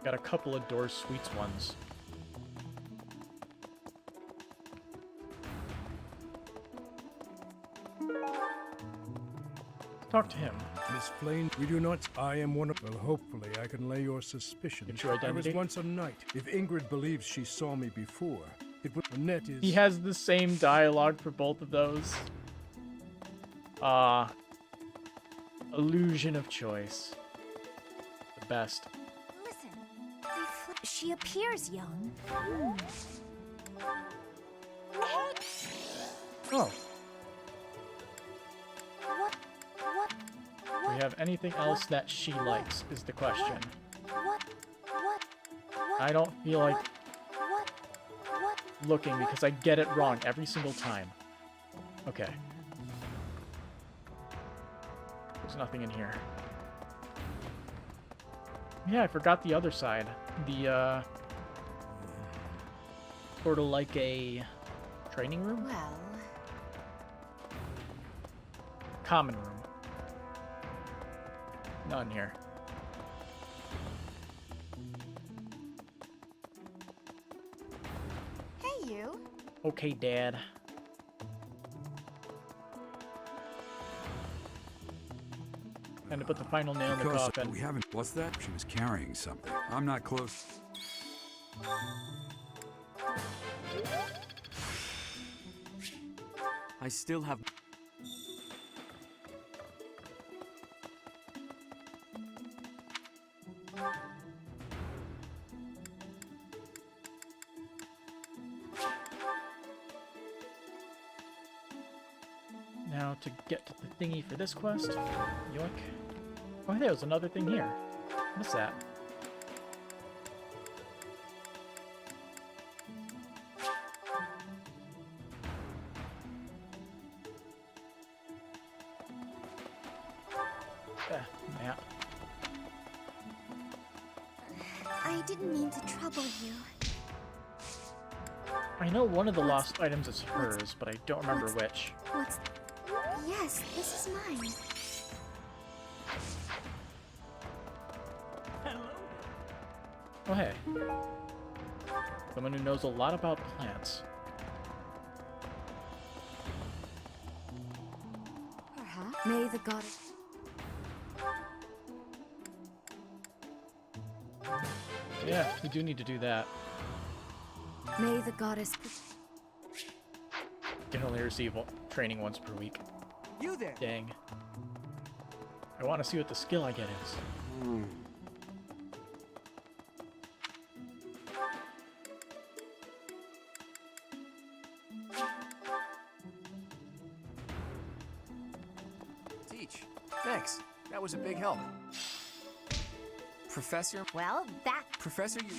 Got a couple of Doors Sweets ones. Talk to him. Miss Flayn, we do not... I am one of... Well, hopefully I can lay your suspicion. Get your identity? I was once a knight. If Ingrid believes she saw me before, it would... The net is... He has the same dialogue for both of those. Illusion of choice. The best. Listen, she appears young. Oh. Do we have anything else that she likes, is the question. I don't feel like looking because I get it wrong every single time. Okay. There's nothing in here. Yeah, I forgot the other side. The, sort of like a training room? Well... Common room. None here. Hey, you. Okay, Dad. And to put the final nail in the Because coffin. we haven't. What's that? She was carrying something. I'm not close. I still have... Now to get to the thingy for this quest. Yoink. Oh, there's another thing here. What's that? Map. I didn't mean to trouble you. I know one of the lost items is hers, but I don't remember which. What's... Yes, this is mine. Oh, hey. Someone who knows a lot about plants. Perhaps. May the goddess... Yeah, we do need to do that. May the goddess... Can only receive training once per week. You there! Dang. I want to see what the skill I get is. Teach. Thanks. That was a big help. Professor? Well, that... Professor, you...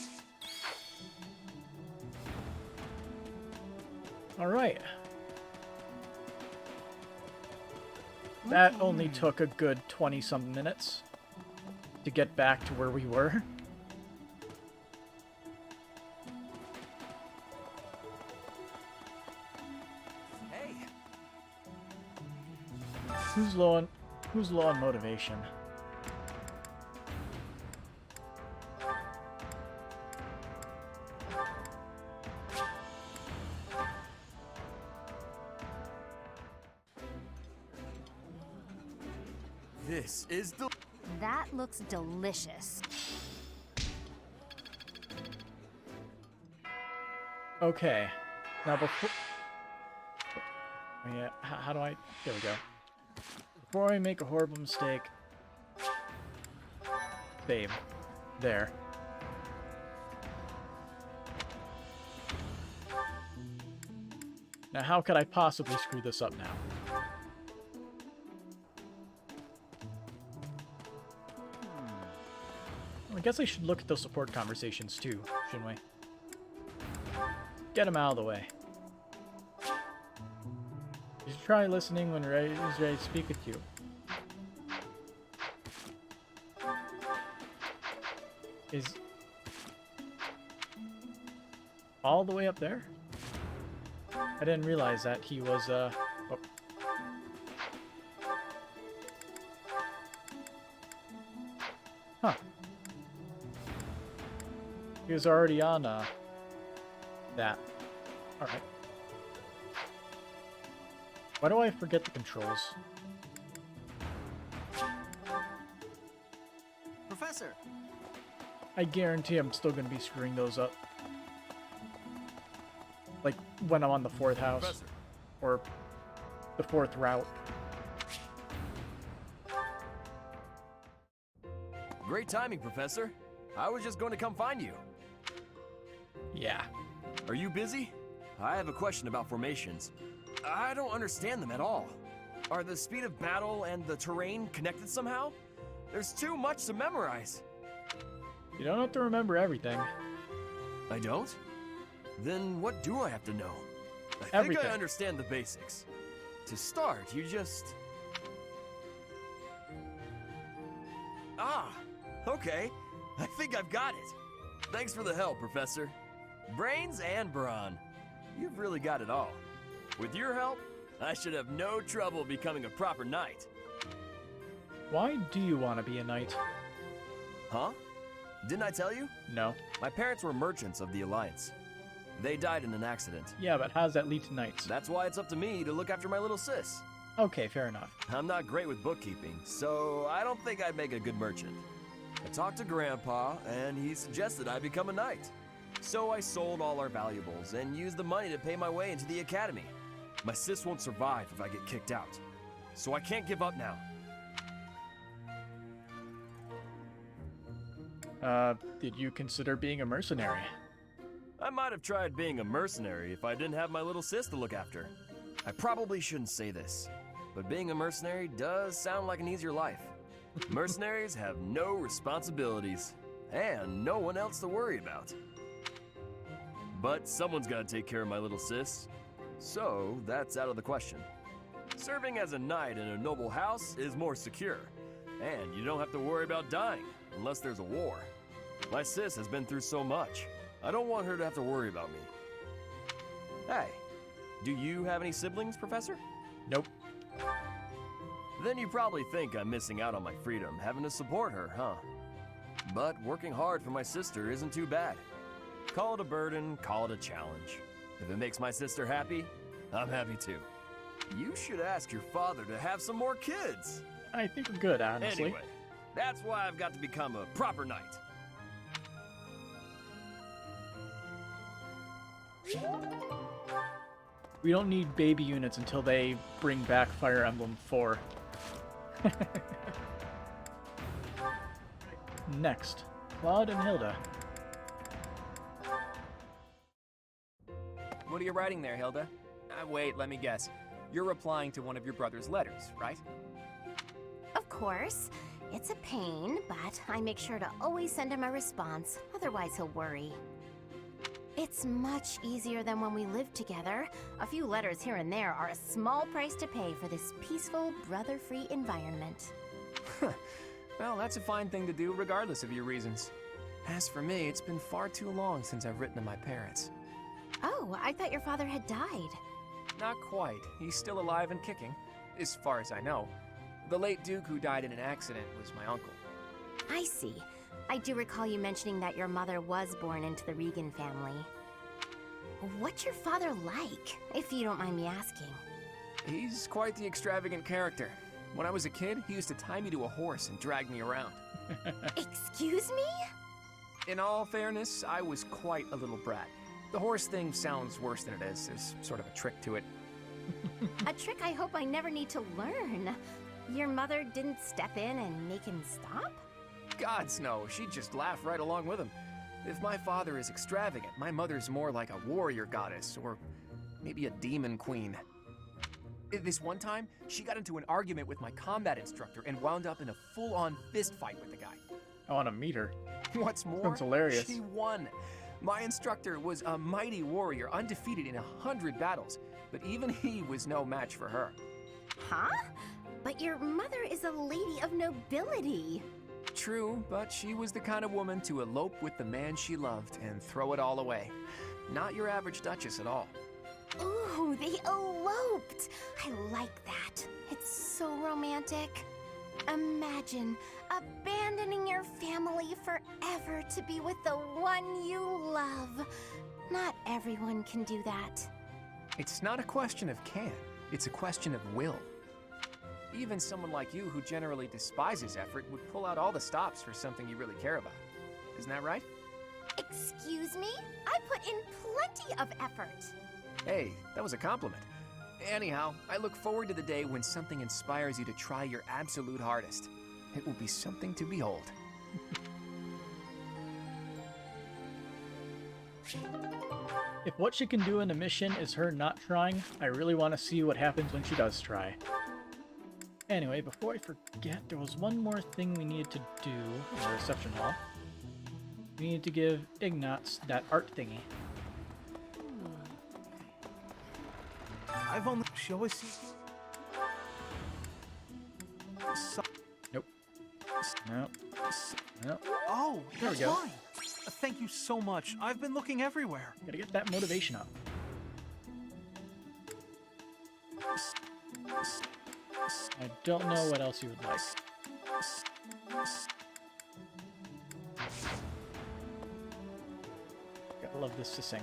Alright. That only took a good 20-some minutes to get back to where we were. Hey! Who's low on motivation? This is the... That looks delicious. Okay. Now before... Oh, yeah, how do I... There we go. Before I make a horrible mistake... Save. There. Now how could I possibly screw this up now? I guess I should look at those support conversations too, shouldn't we? Get them out of the way. You should try listening when he's ready to speak with you. Is... all the way up there? I didn't realize that he was, oh. Huh. He was already on, that. Alright. Why do I forget the controls? Professor! I guarantee I'm still gonna be screwing those up. Like, when I'm on the 4th house. Professor. Or the 4th route. Great timing, Professor. I was just going to come find you. Yeah. Are you busy? I have a question about formations. I don't understand them at all. Are the speed of battle and the terrain connected somehow? There's too much to memorize. You don't have to remember everything. I don't? Then what do I have to know? I think Everything. I understand the basics. To start, you just... Ah, okay. I think I've got it. Thanks for the help, Professor. Brains and brawn. You've really got it all. With your help, I should have no trouble becoming a proper knight. Why do you want to be a knight? Huh? Didn't I tell you? No. My parents were merchants of the Alliance. They died in an accident. Yeah, but how does that lead to knights? That's why it's up to me to look after my little sis. Okay, fair enough. I'm not great with bookkeeping, so I don't think I'd make a good merchant. I talked to Grandpa, and he suggested I become a knight. So I sold all our valuables and used the money to pay my way into the academy. My sis won't survive if I get kicked out, so I can't give up now. Did you consider being a mercenary? I might have tried being a mercenary if I didn't have my little sis to look after. I probably shouldn't say this, but being a mercenary does sound like an easier life. Mercenaries have no responsibilities, and no one else to worry about. But someone's got to take care of my little sis, so that's out of the question. Serving as a knight in a noble house is more secure, and you don't have to worry about dying unless there's a war. My sis has been through so much. I don't want her to have to worry about me. Hey, do you have any siblings, Professor? Nope. Then you probably think I'm missing out on my freedom, having to support her, huh? But working hard for my sister isn't too bad. Call it a burden, call it a challenge. If it makes my sister happy, I'm happy too. You should ask your father to have some more kids. I think we're good, honestly. Anyway, that's why I've got to become a proper knight. We don't need baby units until they bring back Fire Emblem 4. Next, Claude and Hilda. What are you writing there, Hilda? Wait, let me guess. You're replying to one of your brother's letters, right? Of course. It's a pain, but I make sure to always send him a response, otherwise he'll worry. It's much easier than when we lived together. A few letters here and there are a small price to pay for this peaceful, brother-free environment. Well, that's a fine thing to do regardless of your reasons. As for me, it's been far too long since I've written to my parents. Oh, I thought your father had died. Not quite. He's still alive and kicking, as far as I know. The late Duke who died in an accident was my uncle. I see. I do recall you mentioning that your mother was born into the Regan family. What's your father like, if you don't mind me asking? He's quite the extravagant character. When I was a kid, he used to tie me to a horse and drag me around. Excuse me? In all fairness, I was quite a little brat. The horse thing sounds worse than it is. There's sort of a trick to it. A trick I hope I never need to learn. Your mother didn't step in and make him stop? Gods no, she'd just laugh right along with him. If my father is extravagant, my mother's more like a warrior goddess, or maybe a demon queen. This one time, she got into an argument with my combat instructor and wound up in a full-on fist fight with the guy. I want to meet her. What's more, sounds hilarious. She won. My instructor was a mighty warrior, undefeated in 100 battles, but even he was no match for her. Huh? But your mother is a lady of nobility. True, but she was the kind of woman to elope with the man she loved and throw it all away. Not your average duchess at all. Ooh, they eloped! I like that. It's so romantic. Imagine abandoning your family forever to be with the one you love. Not everyone can do that. It's not a question of can, it's a question of will. Even someone like you who generally despises effort would pull out all the stops for something you really care about. Isn't that right? Excuse me? I put in plenty of effort. Hey, that was a compliment. Anyhow, I look forward to the day when something inspires you to try your absolute hardest. It will be something to behold. If what she can do in a mission is her not trying, I really want to see what happens when she does try. Anyway, before I forget, there was one more thing we needed to do in the reception hall. We needed to give Ignatz that art thingy. I've only... She always sees... Nope. Nope. Nope. Oh, There we that's go. mine. Thank you so much. I've been looking everywhere. Gotta get that motivation up. I don't know what else you would like. Gotta love this to sing.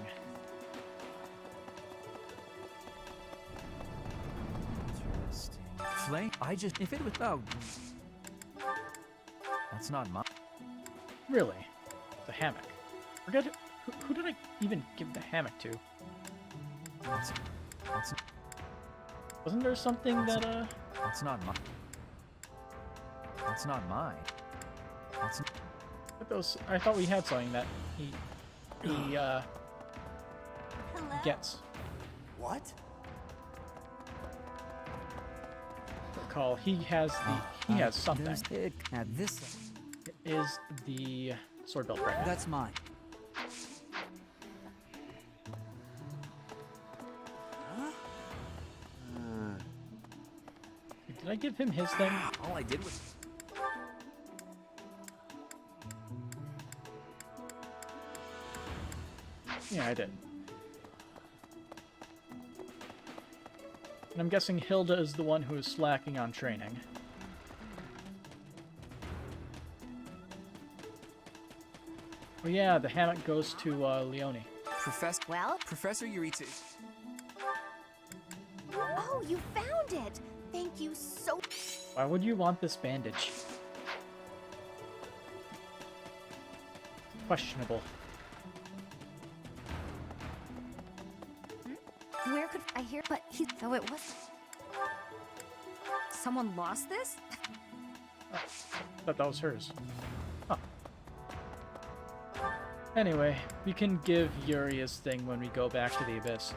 Flayn, if it was, oh, that's not mine. Really? The hammock. Forget it. Who did I even give the hammock to? Wasn't there something that, That's not mine. That's not mine. That's I thought we had something that he gets. What? Recall, he has something. Now this It is the sword belt right? That's mine. Did I give him his thing? All I did was. Yeah, I did. And I'm guessing Hilda is the one who is slacking on training. Oh yeah, the hammock goes to Leone. Professor Yuritsu. Oh, you found it! Thank you so... Why would you want this bandage? Questionable. Where could I hear? But he, though it was. Someone lost this? Thought that was hers. Huh. Anyway, we can give Yuri his thing when we go back to the Abyss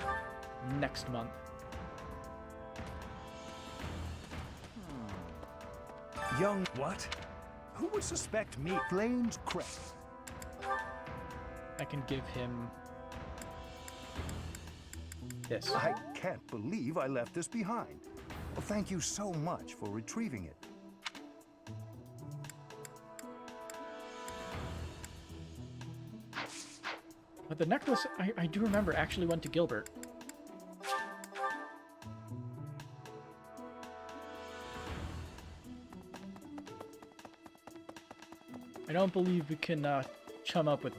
next month. Young what? Who would suspect me? Flayn's crest. I can give him this. I can't believe I left this behind. Well, thank you so much for retrieving it. But the necklace, I do remember, actually went to Gilbert. I don't believe we can chum up with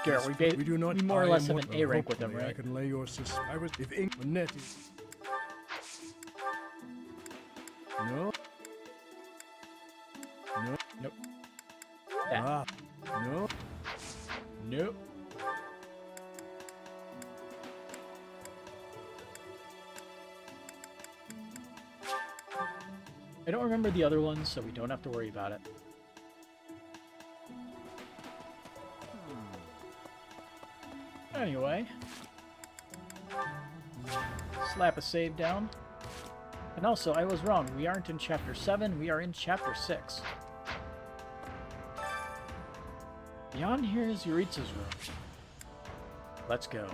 Garrett. We do not. We more or less have an Hopefully A rank with him, I right? can lay your I was if ink net is. No. No. Nope. Ah. No. Nope. I don't remember the other ones, so we don't have to worry about it. Anyway, slap a save down. And also, I was wrong. We aren't in Chapter 7, we are in Chapter 6. Beyond here is Yuritsu's room. Let's go.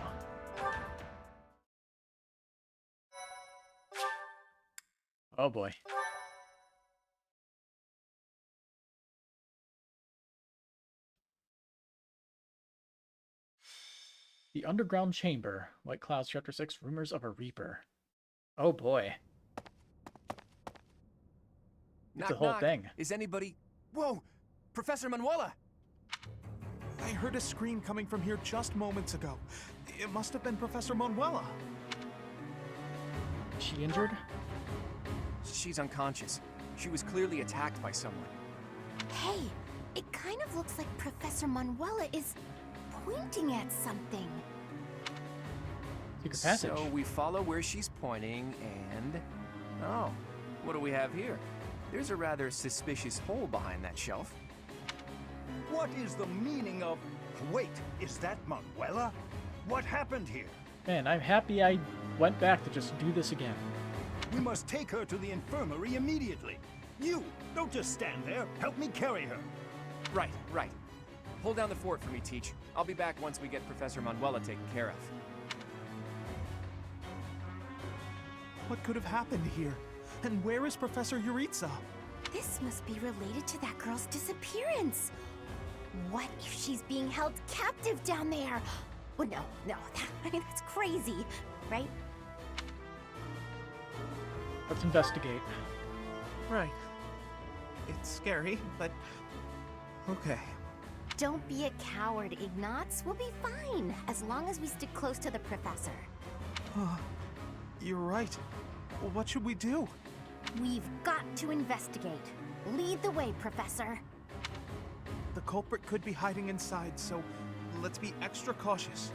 Oh boy. The Underground Chamber. White Clouds, Chapter 6, Rumors of a Reaper. Oh boy. It's a whole thing. Is anybody... Whoa! Professor Manuela! I heard a scream coming from here just moments ago. It must have been Professor Manuela. Is she injured? She's unconscious. She was clearly attacked by someone. Hey, it kind of looks like Professor Manuela is pointing at something. Secret passage. So we follow where she's pointing and... Oh, what do we have here? There's a rather suspicious hole behind that shelf. What is the meaning of... Wait, is that Manuela? What happened here? Man, I'm happy I went back to just do this again. We must take her to the infirmary immediately. You, don't just stand there. Help me carry her. Right. Hold down the fort for me, Teach. I'll be back once we get Professor Manuela taken care of. What could have happened here? And where is Professor Yuritsa? This must be related to that girl's disappearance. What if she's being held captive down there? Well, no, that's crazy, right? Let's investigate. Right. It's scary, but okay. Don't be a coward, Ignatz. We'll be fine, as long as we stick close to the professor. You're right. Well, what should we do? We've got to investigate. Lead the way, Professor. The culprit could be hiding inside, so let's be extra cautious.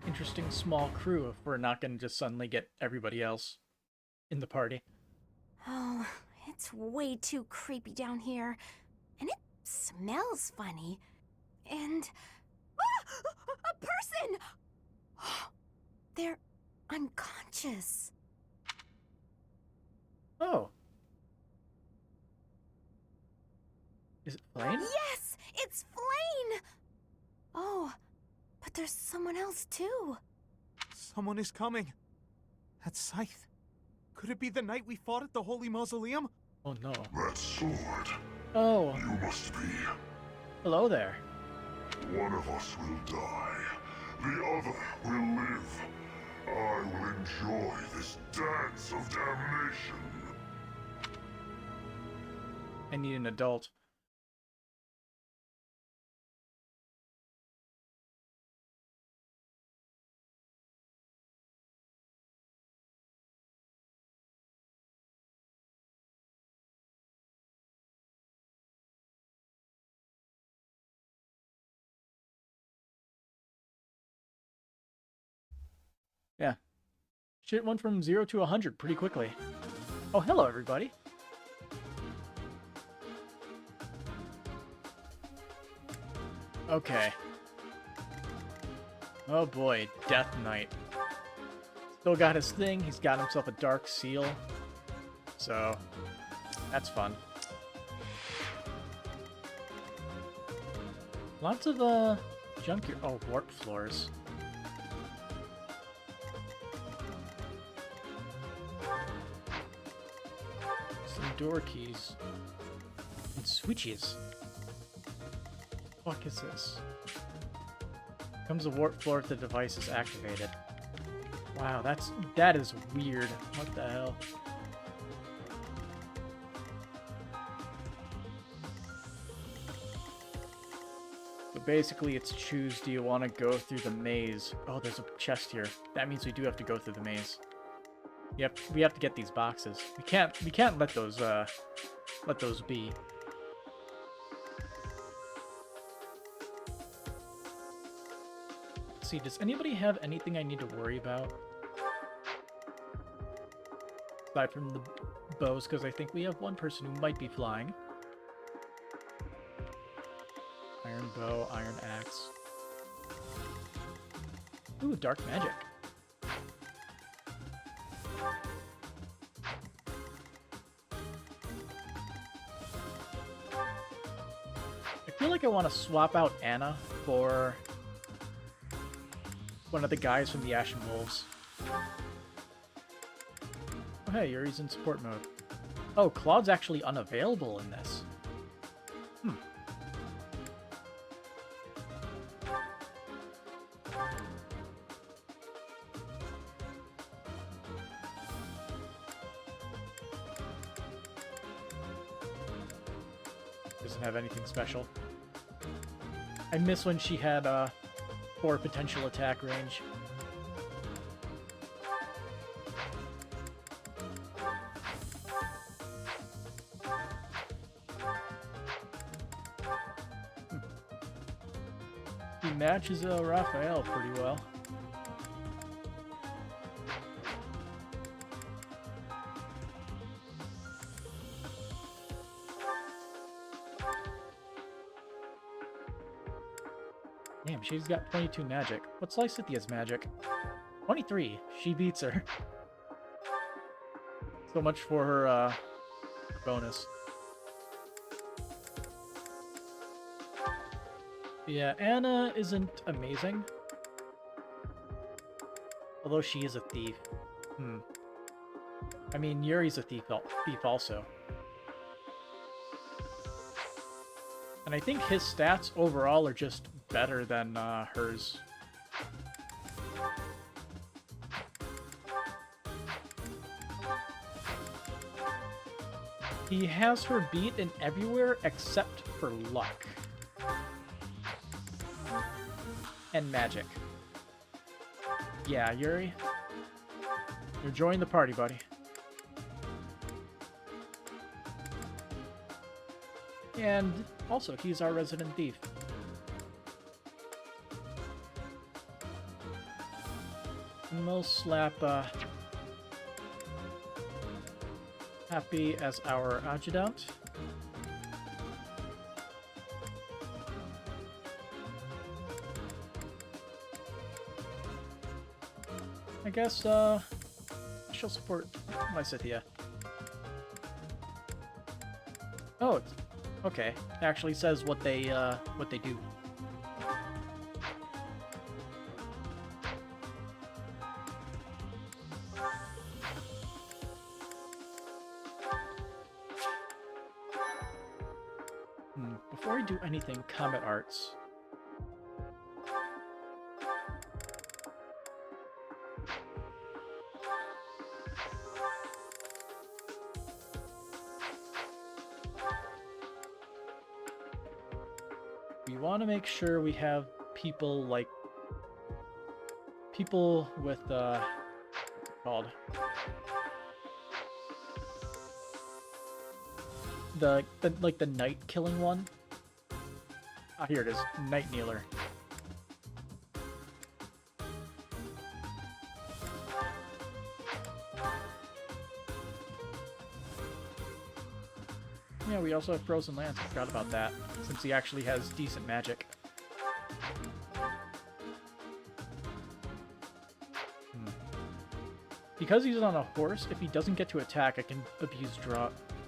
Interesting small crew if we're not going to just suddenly get everybody else in the party. Oh, it's way too creepy down here. And it smells funny. And... a person! They're unconscious. Oh. Is it Flayn? Yes! It's Flayn! Oh, but there's someone else too. Someone is coming. That scythe. Could it be the knight we fought at the Holy Mausoleum? Oh no. That sword. Oh. You must be. Hello there. One of us will die. The other will live. I will enjoy this dance of damnation. I need an adult. Yeah. Shit went from 0 to 100 pretty quickly. Oh, hello everybody. Okay. Oh boy, Death Knight. Still got his thing, he's got himself a dark seal. So, that's fun. Lots of, junk here. Oh, warp floors. Some door keys. And switches. What the fuck is this? Comes a warp floor if the device is activated. Wow, that is weird. What the hell? So basically it's choose, do you want to go through the maze? Oh, there's a chest here. That means we do have to go through the maze. Yep, we have to get these boxes. We can't let those be. Let's see, does anybody have anything I need to worry about? Aside from the bows, because I think we have one person who might be flying. Iron bow, iron axe. Ooh, dark magic. I feel like I want to swap out Anna for one of the guys from the Ashen Wolves. Oh hey, Yuri's in support mode. Oh, Claude's actually unavailable in this. Doesn't have anything special. I miss when she had 4 potential attack range. He matches Raphael pretty well. Damn, she's got 22 magic. What's Lysithia's magic? 23. She beats her. So much for her bonus. Yeah, Anna isn't amazing. Although she is a thief. I mean, Yuri's a thief also. And I think his stats overall are just better than hers. He has her beat in everywhere except for luck. And magic. Yeah, Yuri. You're joining the party, buddy. And also, he's our resident thief. And we'll slap Happy as our adjutant. I guess she'll support Lysithea. Oh, it's okay. It actually says what they do. Before I do anything, combat arts. We want to make sure we have people like with what's it called? The like the night killing one. Ah, here it is, Night Kneeler. Yeah, we also have Frozen Lance. I forgot about that, since he actually has decent magic. Because he's on a horse, if he doesn't get to attack, I can abuse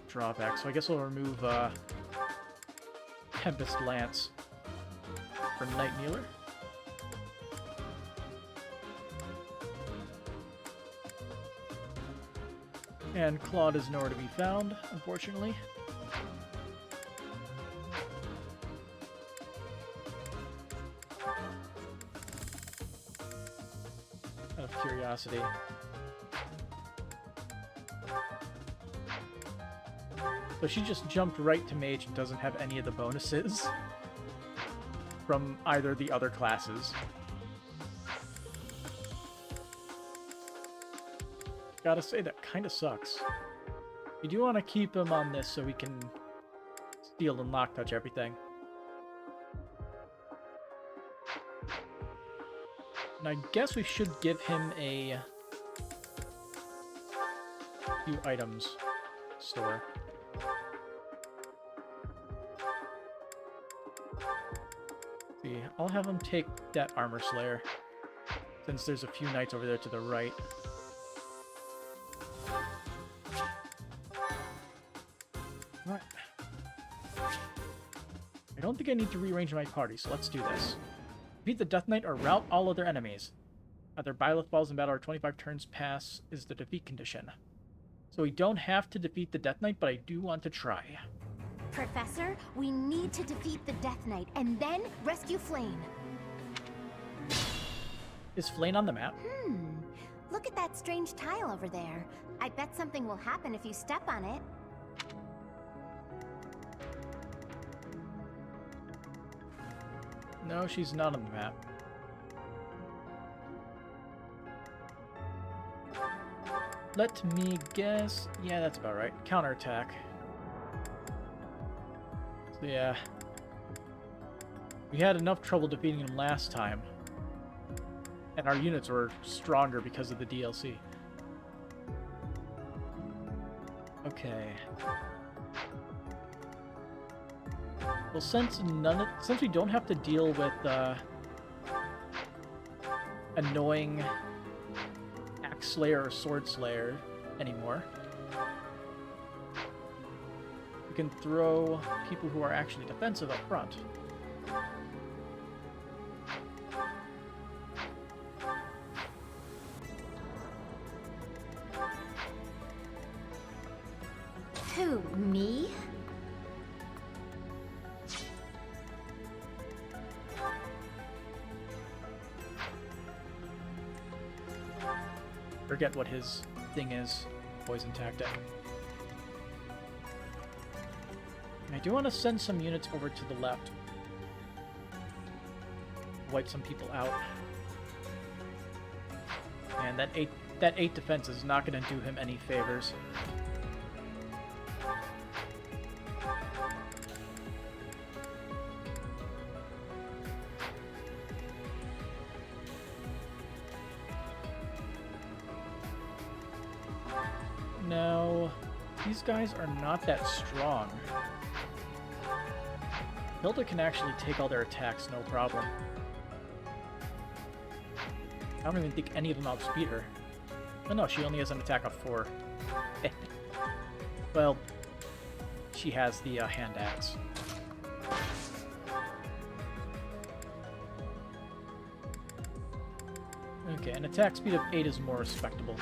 drawback. So I guess we'll remove Tempest Lance for Night Kneeler. And Claude is nowhere to be found, unfortunately. Out of curiosity. So she just jumped right to mage and doesn't have any of the bonuses from either of the other classes. Gotta say, that kind of sucks. You do want to keep him on this so we can steal and lock touch everything. And I guess we should give him a few items store. See, I'll have him take that Armor Slayer, since there's a few knights over there to the right. Alright. I don't think I need to rearrange my party, so let's do this. Defeat the Death Knight or rout all other enemies. Either Byleth falls in battle or 25 turns pass is the defeat condition. So we don't have to defeat the Death Knight, but I do want to try. Professor, we need to defeat the Death Knight and then rescue Flayn. Is Flayn on the map? Look at that strange tile over there. I bet something will happen if you step on it. No, she's not on the map. Let me guess. Yeah, that's about right. Counterattack. So yeah. We had enough trouble defeating him last time. And our units were stronger because of the DLC. Okay. Well, since we don't have to deal with annoying Axe Slayer or Sword Slayer anymore, we can throw people who are actually defensive up front. Who, me? forget what his thing is. Poison tactic. And I do want to send some units over to the left. Wipe some people out. And that 8 defense is not going to do him any favors. No, these guys are not that strong. Hilda can actually take all their attacks, no problem. I don't even think any of them outspeed her. Oh no, she only has an attack of 4. Well, she has the hand axe. Okay, an attack speed of 8 is more respectable.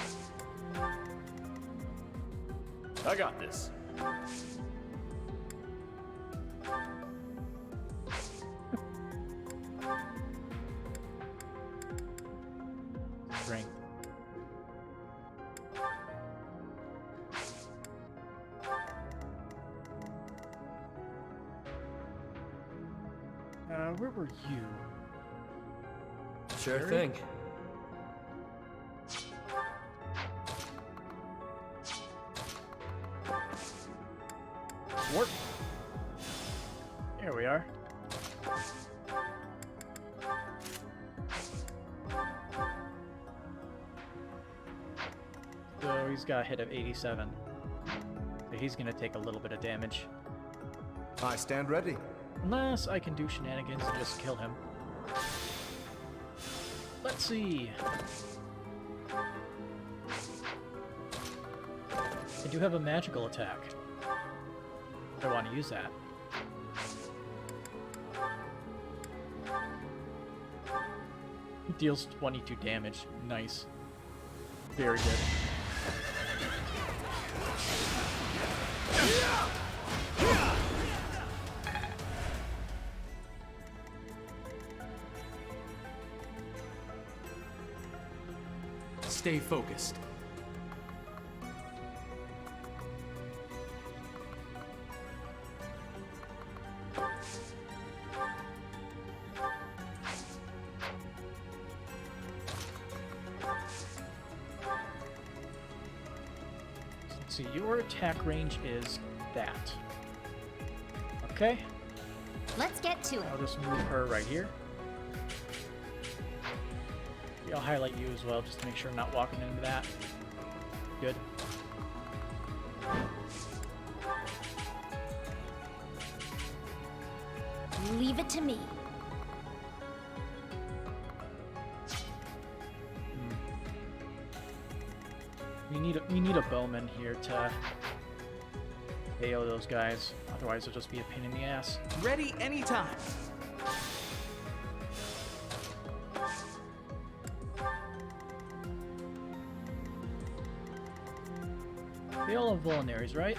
I got this. Strength. Where were you? Sure Harry? thing. Warp. Here we are. So he's got a hit of 87. So he's gonna take a little bit of damage. I stand ready. Unless I can do shenanigans and just kill him. Let's see. I do have a magical attack. I want to use that. He deals 22 damage. Nice. Very good. Stay focused. Let's see, your attack range is that. Okay. Let's get to it. I'll just move her right here. I'll highlight you as well, just to make sure I'm not walking into that. Good. Leave it to me. We need a bowman here to KO those guys. Otherwise, it'll just be a pain in the ass. Ready anytime. They all have vulneraries, right?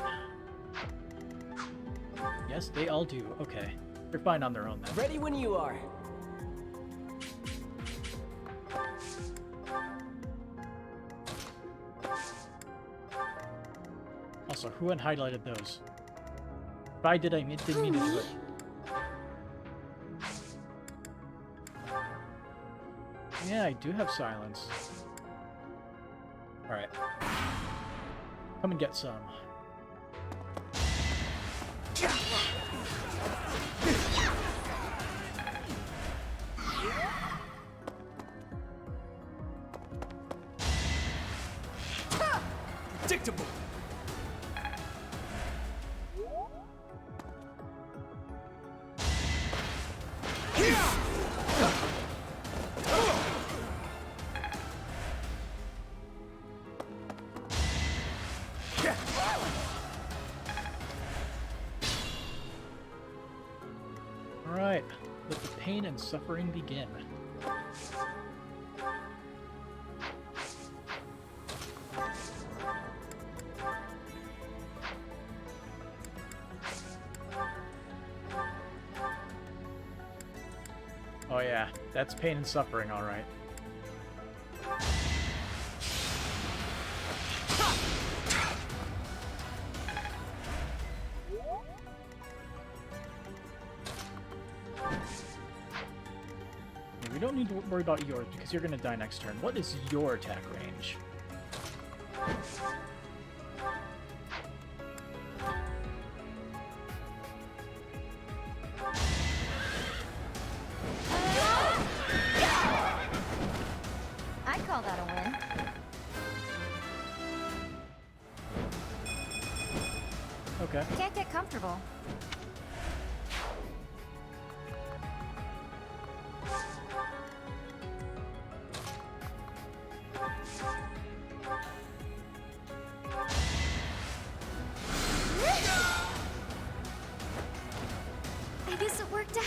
Yes, they all do. Okay. They're fine on their own then. Ready when you are. Also, who had highlighted those? If I did, didn't mean to do it. Yeah, I do have silence. Alright. Come and get some. Predictable. Alright, let the pain and suffering begin. Oh yeah, that's pain and suffering, alright. don't need to worry about yours because you're gonna die next turn. What is your attack range? I call that a win. Okay. Can't get comfortable. I guess it worked out.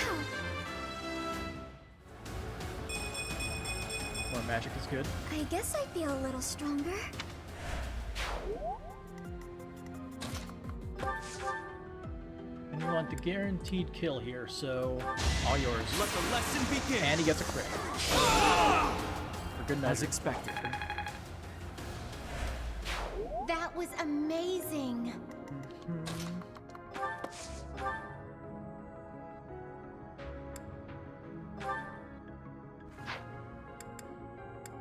More magic is good. I guess I feel a little stronger. And you want the guaranteed kill here, so all yours. Let the lesson begin. And he gets a crit. For good measure. As expected. That was amazing.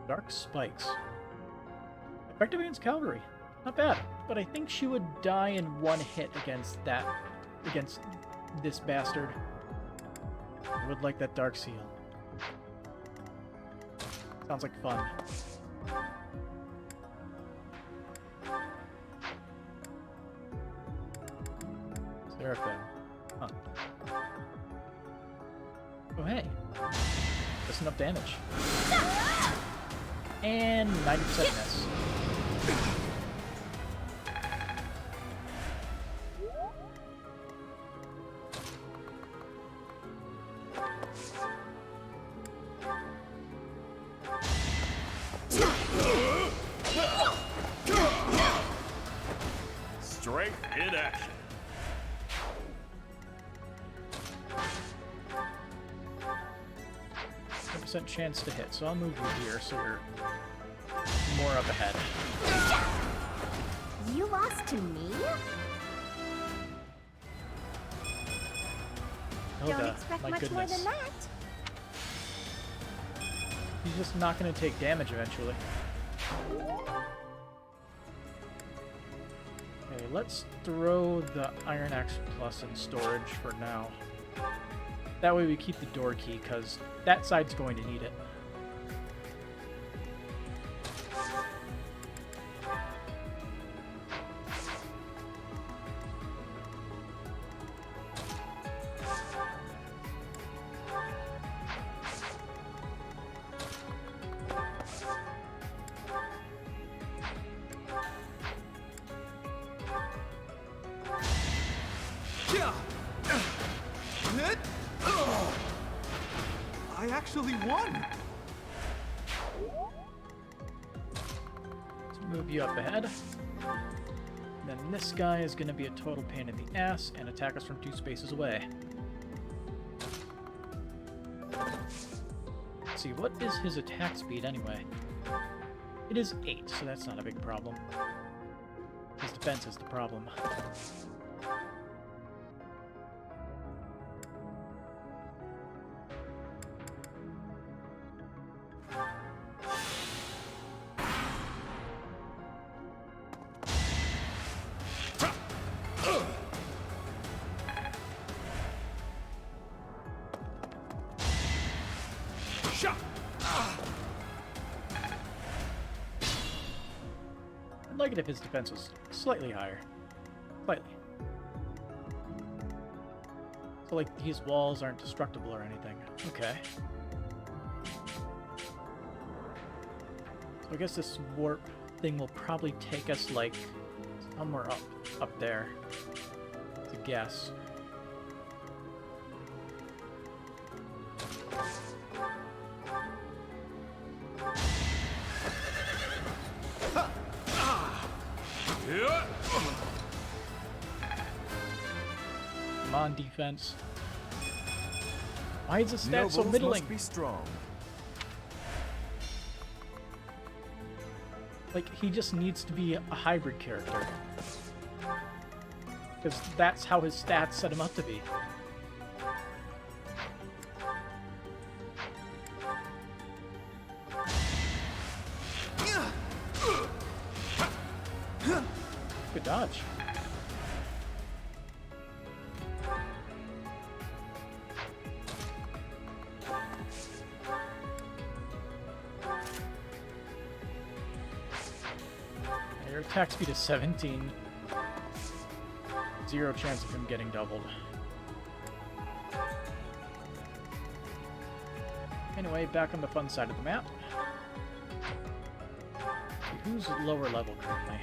Dark Spikes. Effective against cavalry. Not bad. But I think she would die in one hit against this bastard. I would like that Dark Seal. Sounds like fun. Seraphim. Huh. Oh hey. That's enough damage. And 90% miss. Strength in action. Percent chance to hit, so I'll move you here so you're more up ahead. You lost to me? Don't expect my much goodness. more than that. He's just not going to take damage eventually. Okay, let's throw the Iron Axe Plus in storage for now. That way we keep the door key, because that side's going to need it. I actually won! Let's move you up ahead. Then this guy is going to be a total pain in the ass and attack us from 2 spaces away. Let's see, what is his attack speed anyway? It is 8, so that's not a big problem. His defense is the problem. I'd like it if his defense was slightly higher. Slightly. So like these walls aren't destructible or anything. Okay. So I guess this warp thing will probably take us like somewhere up there. To guess. Come on, defense. Why is the stat so middling? Must be strong. Like, he just needs to be a hybrid character. Because that's how his stats set him up to be. dodge. Your attack speed is 17. Zero chance of him getting doubled. Anyway, back on the fun side of the map. Who's lower level currently?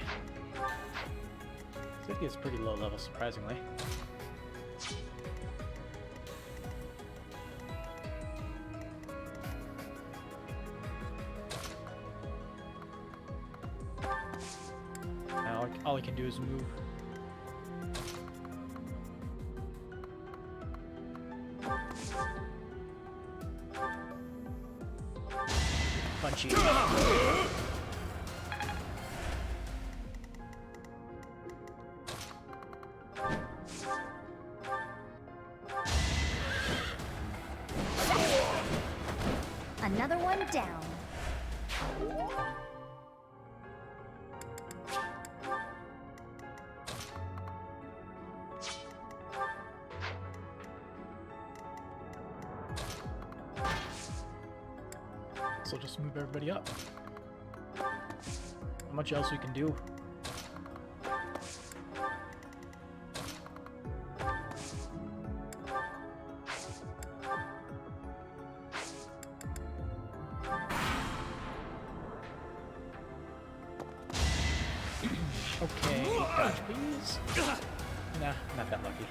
City is pretty low level, surprisingly. Now, all he can do is move. Punchy. Another one down. So just move everybody up. How much else we can do? Okay, dodge please. Nah, not that lucky.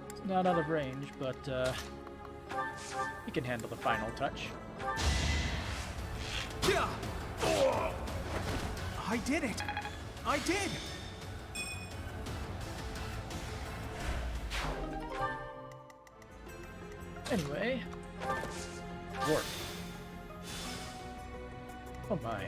It's not out of range, but he can handle the final touch. I did it! I did! Anyway, warp. Oh my.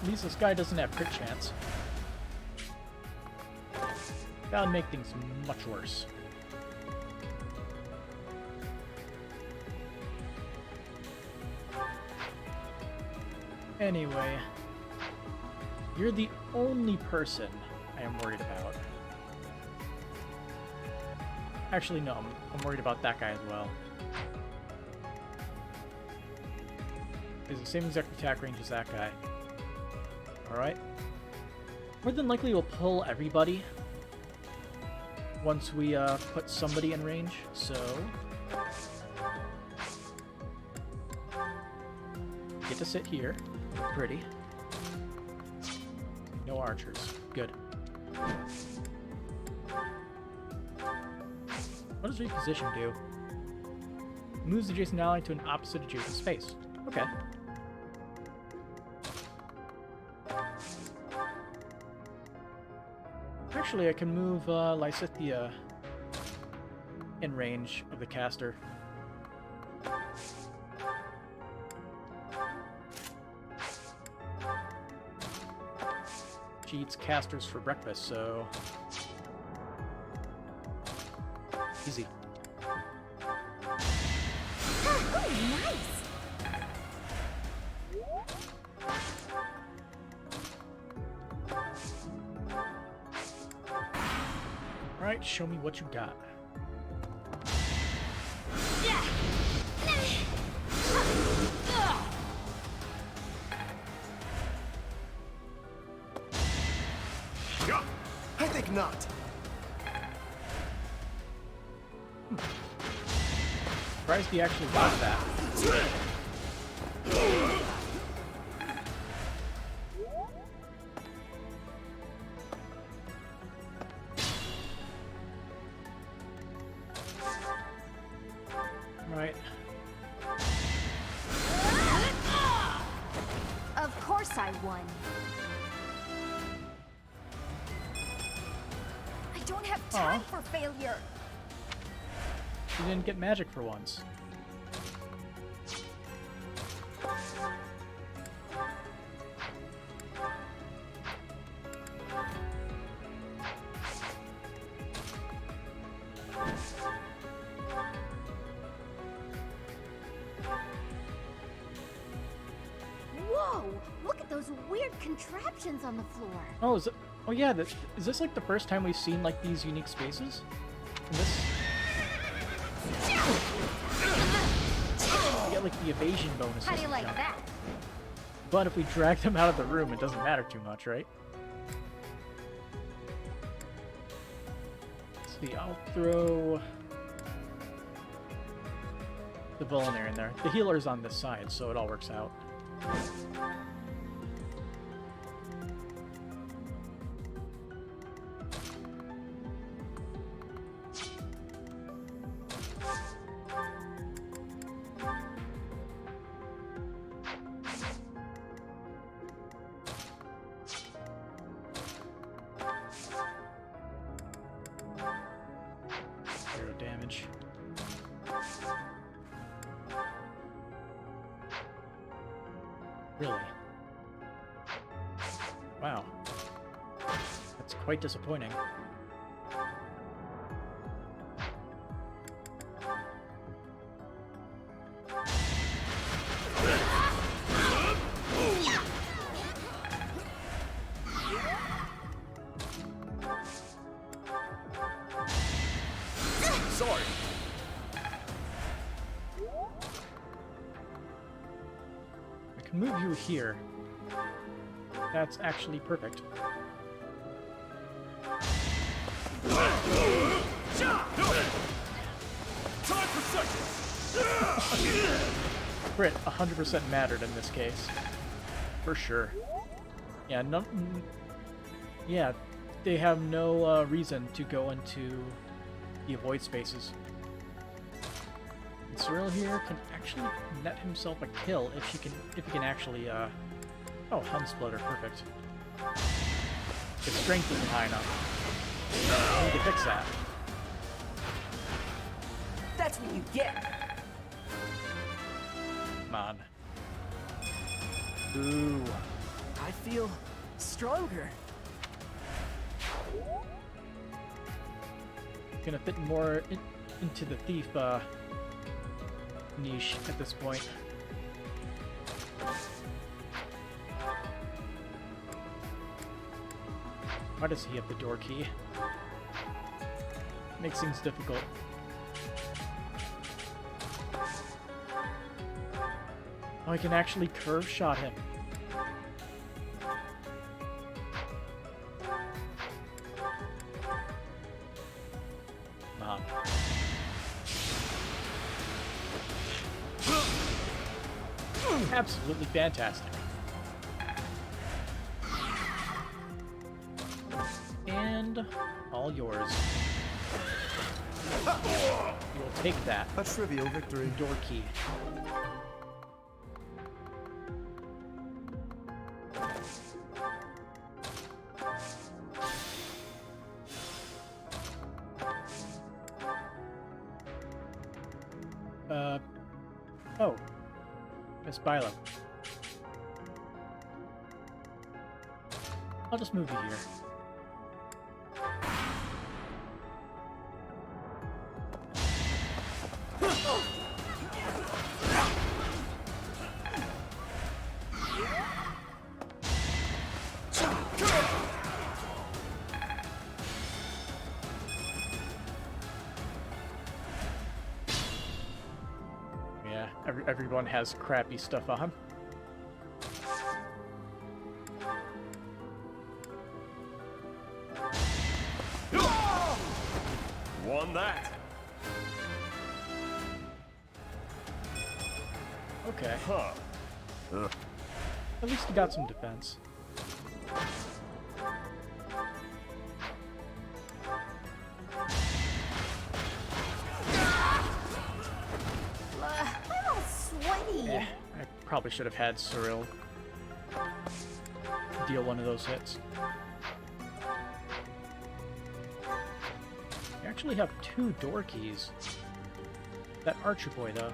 At least this guy doesn't have crit chance. That would make things much worse. Anyway, you're the only person I am worried about. Actually, no, I'm worried about that guy as well. He's the same exact attack range as that guy. Alright. More than likely we'll pull everybody once we put somebody in range, so... Get to sit here. Pretty. No archers. Good. What does reposition do? Moves the adjacent ally to an opposite adjacent space. Okay. Actually, I can move Lysithia in range of the caster. She eats casters for breakfast, so... Easy. Oh, nice! Alright, show me what you got. I think not. Surprised he actually got that. Right. Of course I won. I don't have time for failure. You didn't get magic for once. those weird contraptions on the floor. Oh, is it? Oh yeah, is this like the first time we've seen like these unique spaces? In this? We get like the evasion bonuses. How do you like jump. that? But if we drag them out of the room, it doesn't matter too much, right? Let's see, I'll throw the Vulner in there. The healer's on this side, so it all works out. Zero damage. Really? Wow. That's quite disappointing. Sorry. I can move you here. That's actually perfect. Time for seconds. Crit 100% mattered in this case. For sure. Yeah, yeah, they have no reason to go into the avoid spaces. And Cyril here can actually net himself a kill if he can actually oh, Helm Splitter, perfect. His strength isn't high enough. I need to fix that. That's what you get. Come on. Ooh. I feel stronger. Gonna fit more into the thief niche at this point. Why does he have the door key? Makes things difficult. Oh, I can actually curve shot him. Absolutely fantastic. And all yours. You will take that. A trivial victory. Door key. Oh. Miss Bila. I'll just move you here. Yeah, everyone has crappy stuff on. Won that. Okay. Huh. At least you got some defense. I'm all sweaty. I probably should have had Cyril deal one of those hits. You actually have 2 door keys. That Archer boy, though.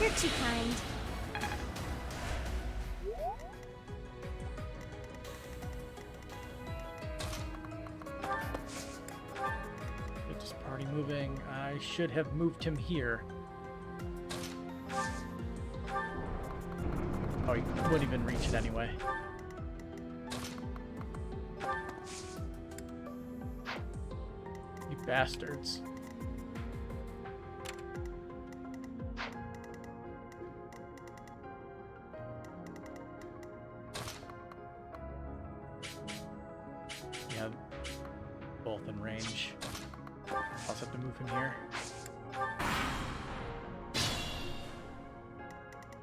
You're too kind. Get this party moving. I should have moved him here. Oh, he wouldn't even reach it anyway. You bastards. Yeah, both in range. Also have to move him here.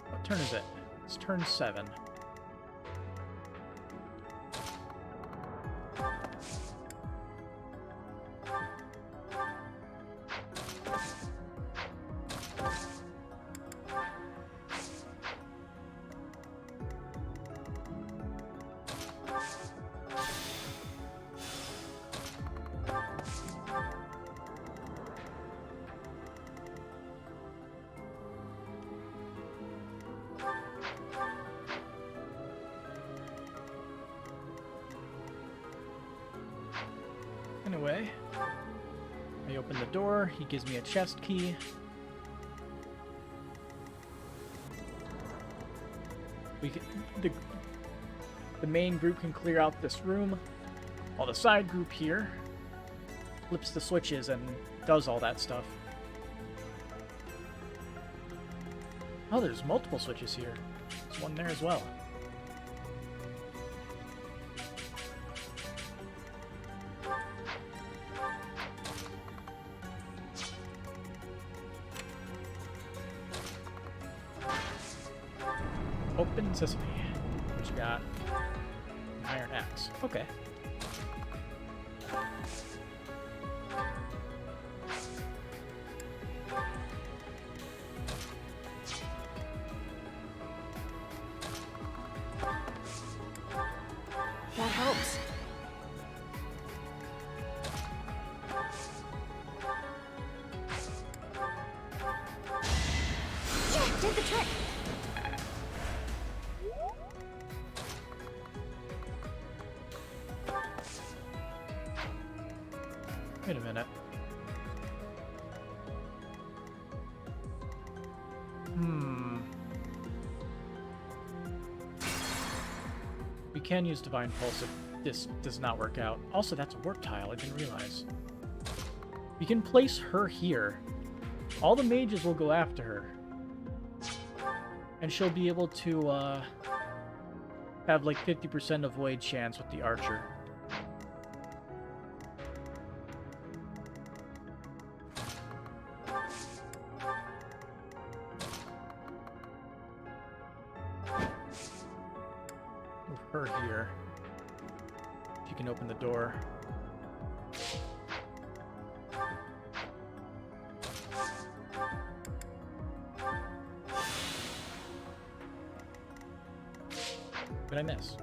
What turn is it? It's turn 7. Anyway, I open the door, he gives me a chest key. We can, the main group can clear out this room, while the side group here flips the switches and does all that stuff. Oh, there's multiple switches here. There's one there as well. Open sesame. What you got? An iron axe. Okay. That helps. Yeah, did the trick. Wait a minute. We can use Divine Pulse if this does not work out. Also, that's a work tile, I didn't realize. We can place her here. All the mages will go after her. And she'll be able to, have like 50% avoid chance with the archer. Move her here. She can open the door. What did I miss?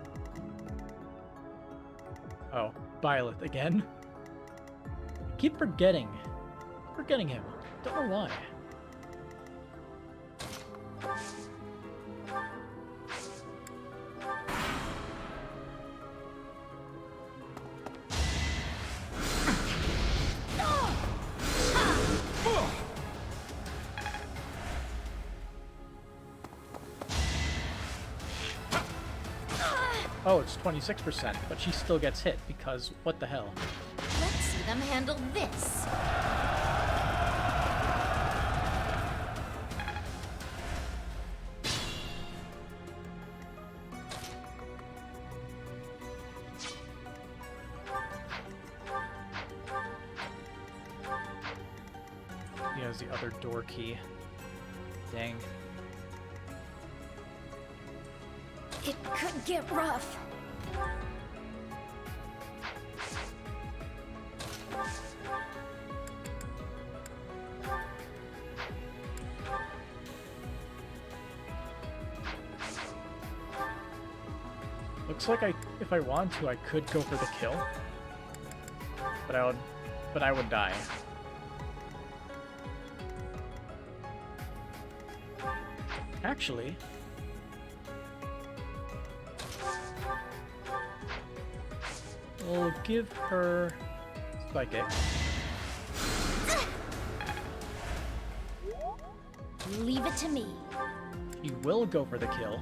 Oh, Violet again? I keep forgetting. Forgetting him. Don't know why. Oh, it's 26%, but she still gets hit because what the hell? Let's see them handle this. He has the other door key. Dang. It could get rough. Looks like if I want to, I could go for the kill. But I would die. Actually, we'll give her Psychic. Leave it to me. He will go for the kill.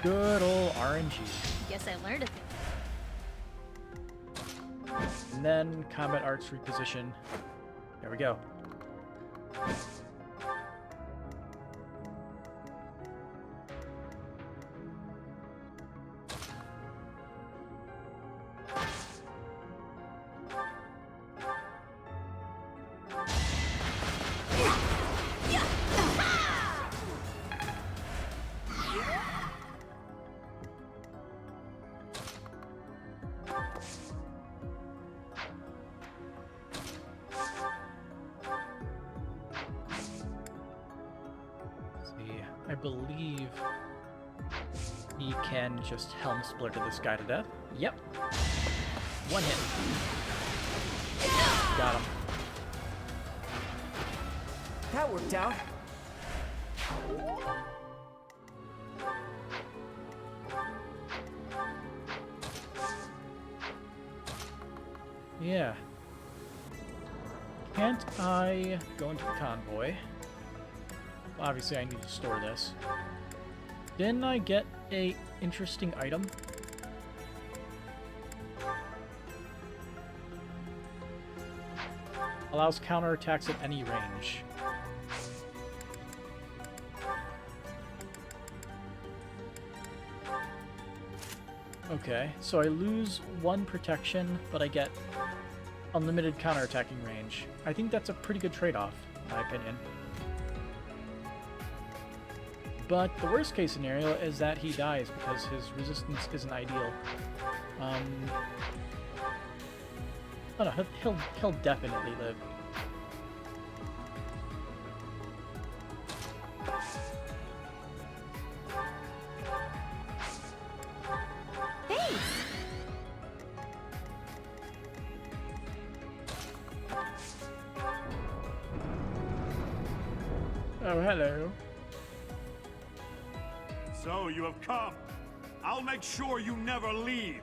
Good old RNG. Guess I learned a thing. And then combat arts reposition. There we go. I believe he can just Helm Splitter this guy to death. Yep. One hit. Got him. That worked out. Yeah. Can't I go into the convoy? Obviously, I need to store this. Didn't I get a interesting item? Allows counterattacks at any range. Okay, so I lose 1 protection, but I get unlimited counterattacking range. I think that's a pretty good trade-off, in my opinion. But the worst case scenario is that he dies because his resistance isn't ideal. Oh no, he'll definitely live. Thanks. Oh, hello. So you have come. I'll make sure you never leave.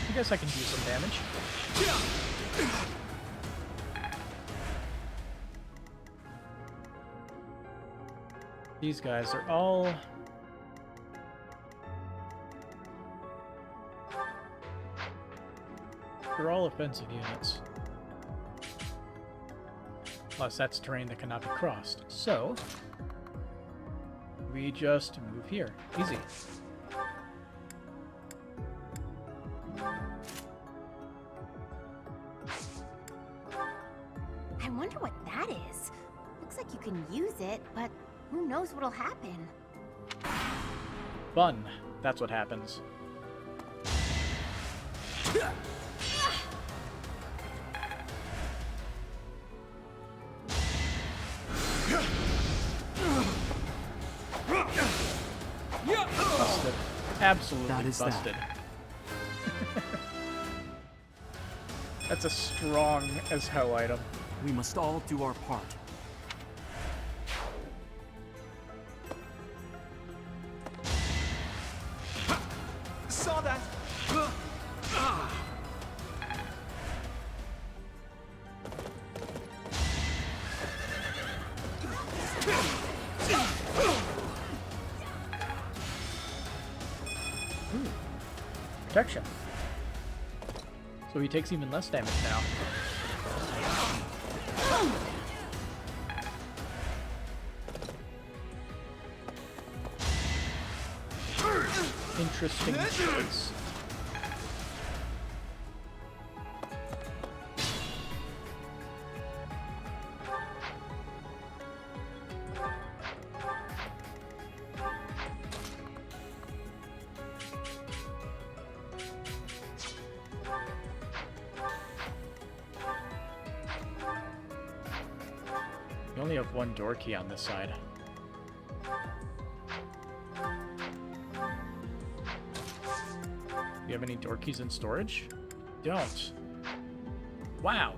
I guess I can do some damage. These guys are all... They're all offensive units. Plus, that's terrain that cannot be crossed. So, we just move here. Easy. I wonder what that is. Looks like you can use it, but who knows what'll happen? Fun. That's what happens. Busted. Absolutely busted. That's a strong as hell item. We must all do our part. Saw that! Protection. So he takes even less damage now. Interesting choice. only have one door key on this side. Do you have any door keys in storage? Don't. Wow.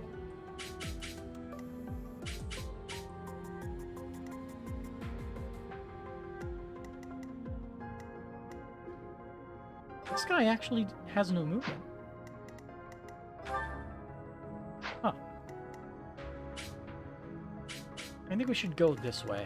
This guy actually has no movement. Huh. I think we should go this way.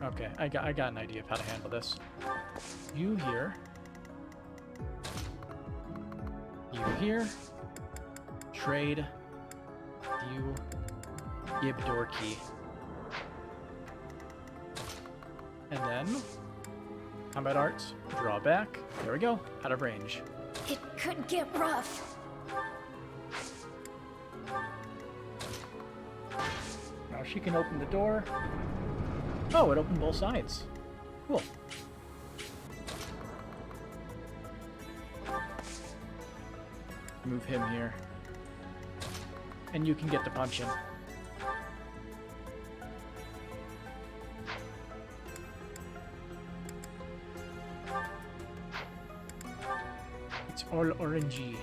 Okay, I got an idea of how to handle this. You here. You here. Trade. You. Give door key. And then combat arts. Draw back. There we go. Out of range. It could get rough. Now she can open the door. Oh, it opened both sides. Cool. Move him here. And you can get to punch him. It's all orangey.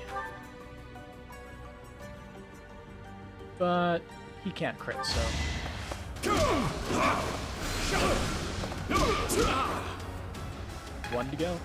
But he can't crit, so... One to go.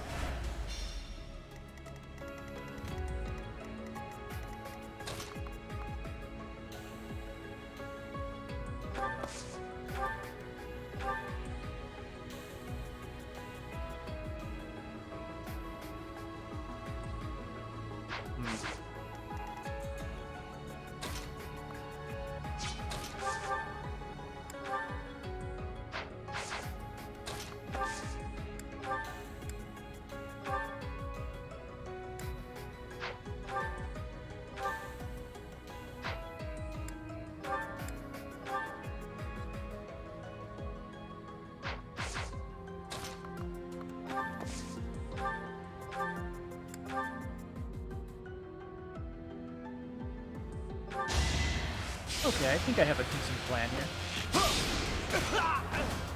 Okay, I think I have a decent plan here.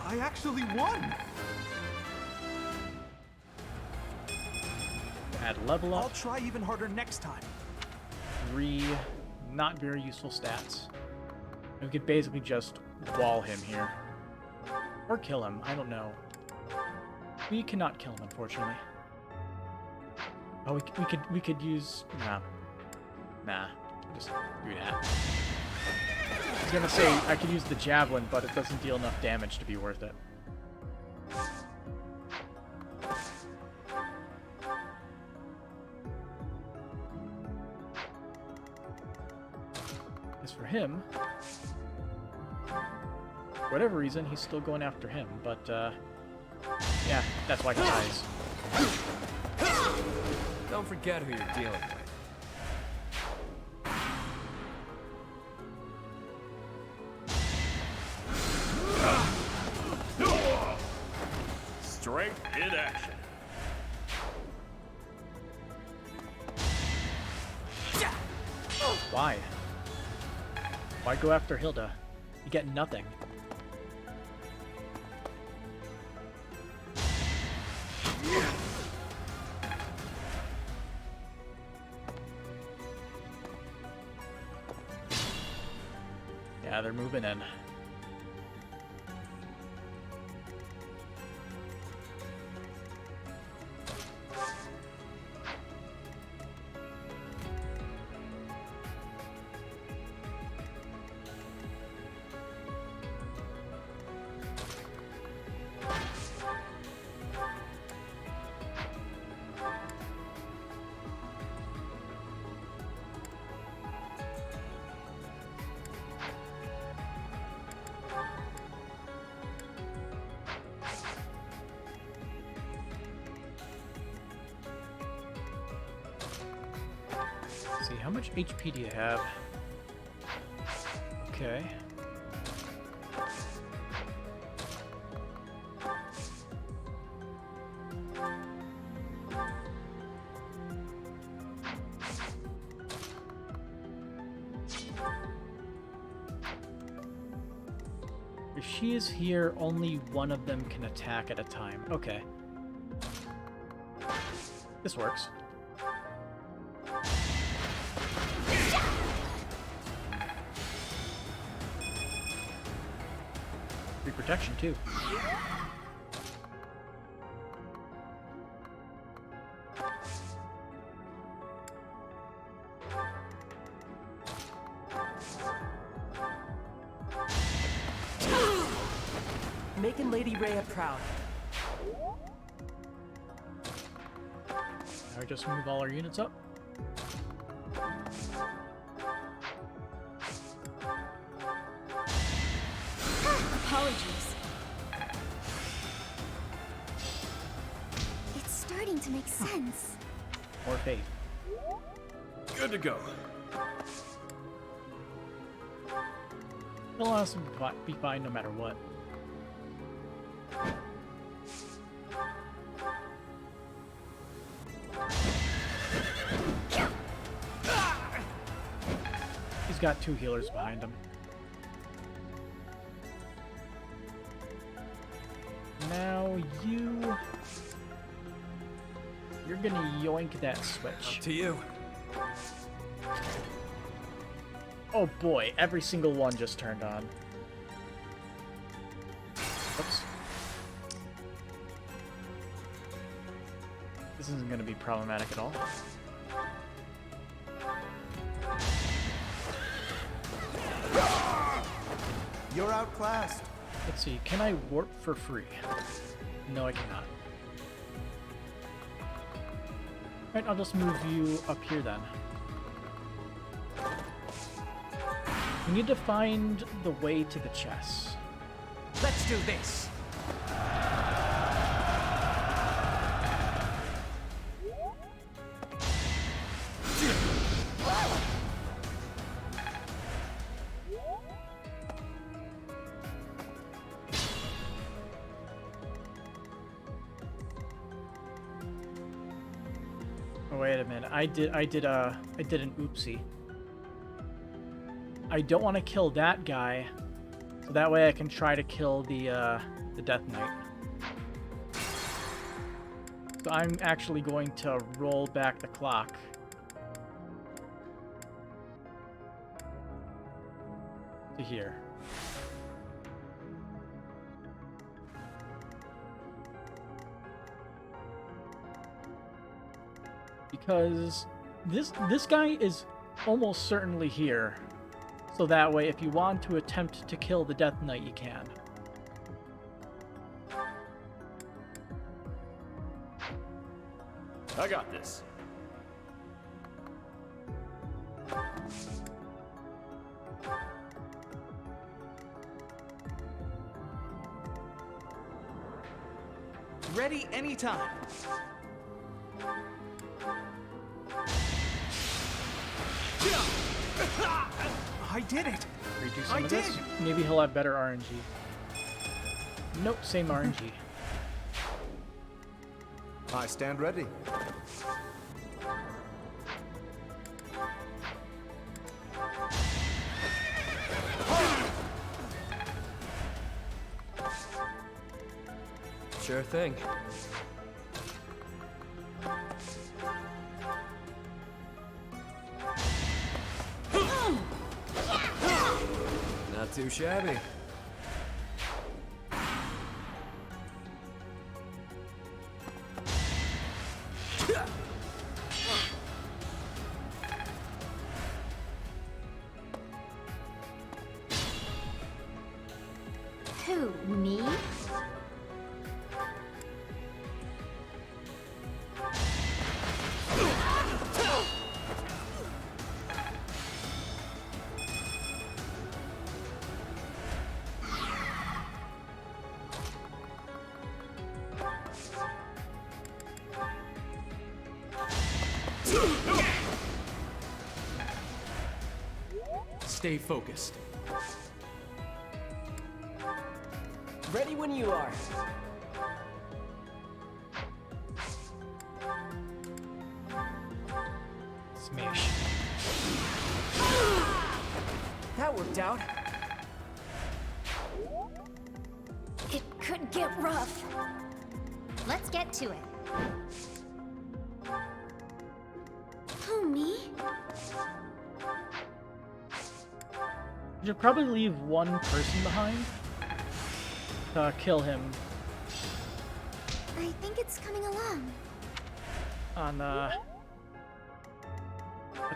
I actually won! Add level up. I'll try even harder next time. 3 not very useful stats. We could basically just wall him here. Or kill him, I don't know. We cannot kill him, unfortunately. Oh, we could use... Nah. Just do that. I was gonna say, I could use the javelin, but it doesn't deal enough damage to be worth it. As for him, for whatever reason, he's still going after him, but, yeah, that's why he dies. Don't forget who you're dealing with. Strength in action. Why? Why go after Hilda? You get nothing. Yeah, they're moving in. See, how much HP do you have? Okay. If she is here, only one of them can attack at a time. Okay. This works. Free protection, too. Making Lady Rhea proud. Now we just move all our units up. Apologies. It's starting to make sense. More faith. Good to go. They'll honestly be fine no matter what. He's got 2 healers behind him. Now you're gonna yoink that switch. Up to you. Oh boy, every single one just turned on. Oops. This isn't gonna be problematic at all. You're outclassed. Let's see, can I warp for free? No, I cannot. Alright, I'll just move you up here then. We need to find the way to the chest. Let's do this. Oh, wait a minute. I did an oopsie. I don't want to kill that guy, so that way I can try to kill the Death Knight. So I'm actually going to roll back the clock. To here. Because this guy is almost certainly here. So that way, if you want to attempt to kill the Death Knight, you can. I got this. Ready anytime. I did it! Redo some of this. Maybe he'll have better RNG. Nope, same RNG. I stand ready. Sure thing. Not too shabby. Who, me? Stay focused. Ready when you are. Smash. That worked out. Couldn't get rough. Let's get to it. Who, me? You should probably leave one person behind to kill him I think it's coming along. on a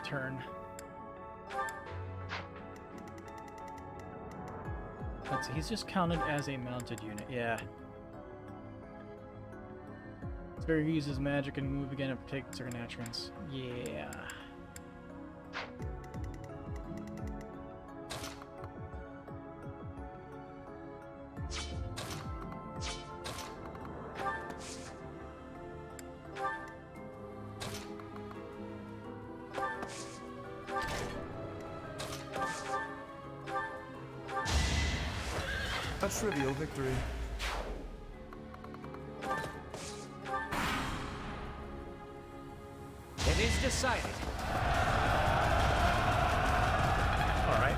turn. Let's see, he's just counted as a mounted unit, yeah. It's where he uses magic and move again and take certain actions. Yeah. A trivial victory. It is decided. Alright.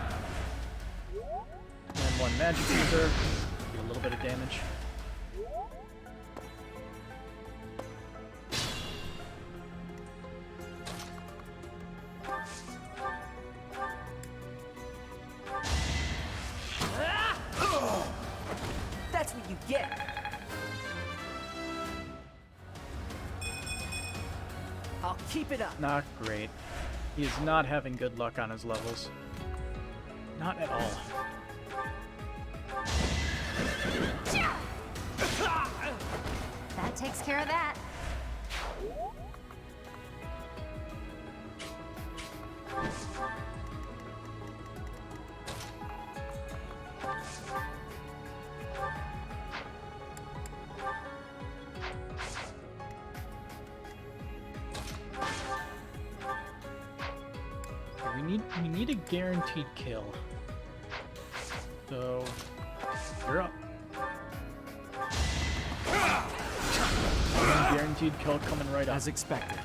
And one magic user. Do a little bit of damage. That's what you get. I'll keep it up. Not great. He is not having good luck on his levels. Not at all. That takes care of that. We need a guaranteed kill. So you're up. Guaranteed kill coming right up. As expected.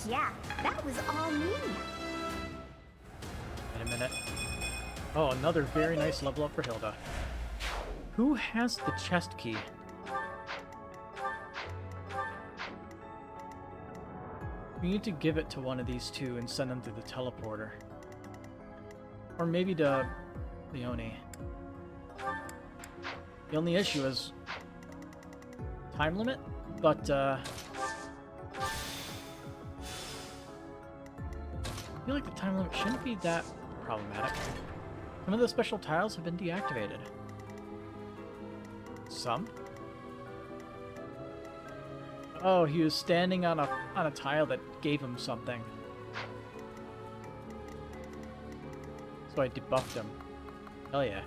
Yeah, that was all me. Wait a minute. Oh, another very nice level up for Hilda. Who has the chest key? We need to give it to one of these two and send them to the teleporter. Or maybe to Leone. The only issue is time limit, but I feel like the time limit shouldn't be that problematic. Some of the special tiles have been deactivated. Some? Oh, he was standing on a tile that gave him something. So I debuffed him. Hell yeah.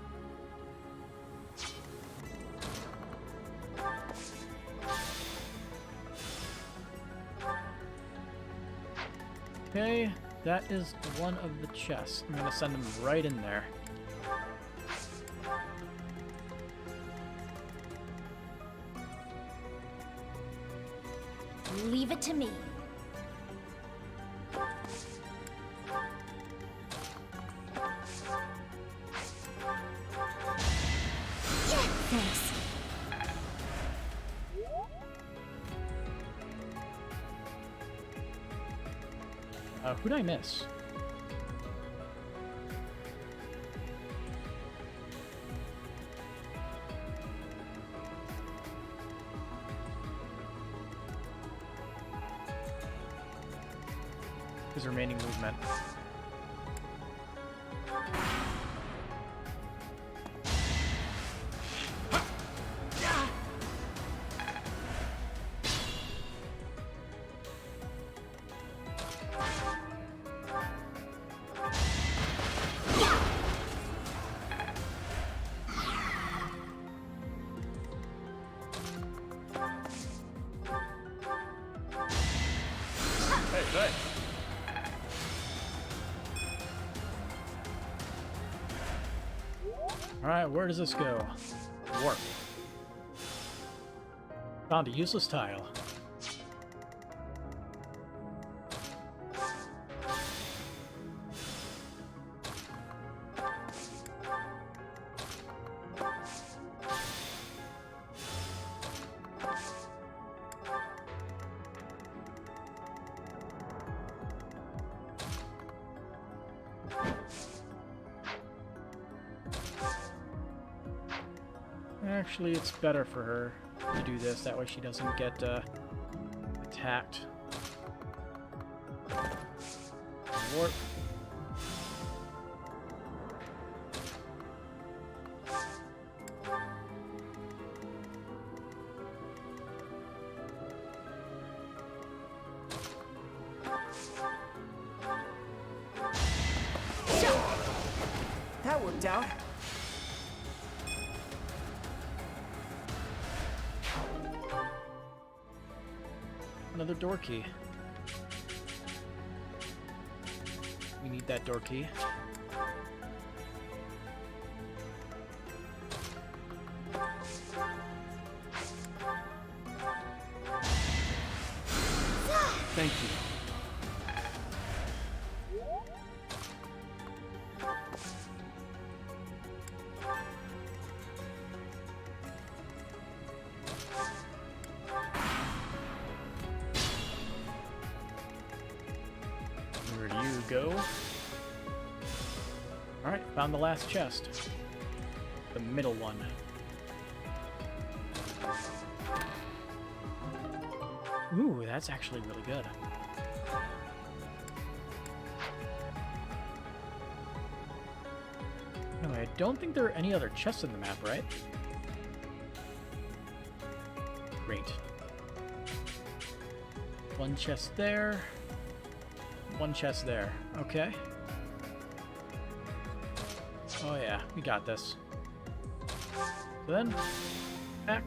Okay, that is one of the chests. I'm gonna send him right in there. Leave it to me. Yeah, thanks. Who'd I miss? His remaining movement. Alright, where does this go? Warp. Found a useless tile. Actually, it's better for her to do this. That way she doesn't get attacked. Warp. That worked out. Another door key. We need that door key. Thank you. Where do you go? Alright, found the last chest. The middle one. Ooh, that's actually really good. Anyway, I don't think there are any other chests in the map, right? Great. One chest there. One chest there. Okay. Oh yeah, we got this. So then, back.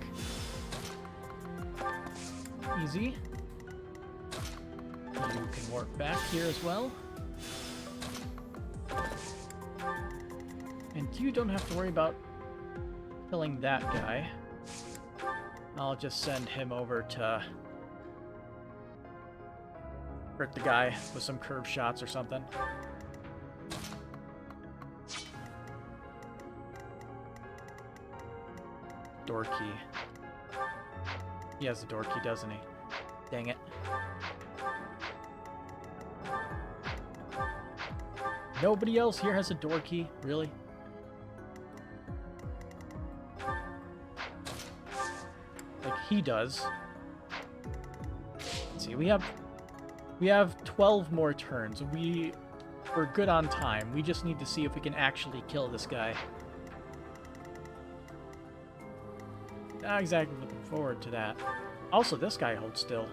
Easy. You can warp back here as well. And you don't have to worry about killing that guy. I'll just send him over to hurt the guy with some curve shots or something. Door key. He has a door key, doesn't he? Dang it. Nobody else here has a door key? Really? Like, he does. Let's see, we have 12 more turns. We're good on time. We just need to see if we can actually kill this guy. Not exactly looking forward to that. Also, this guy holds still.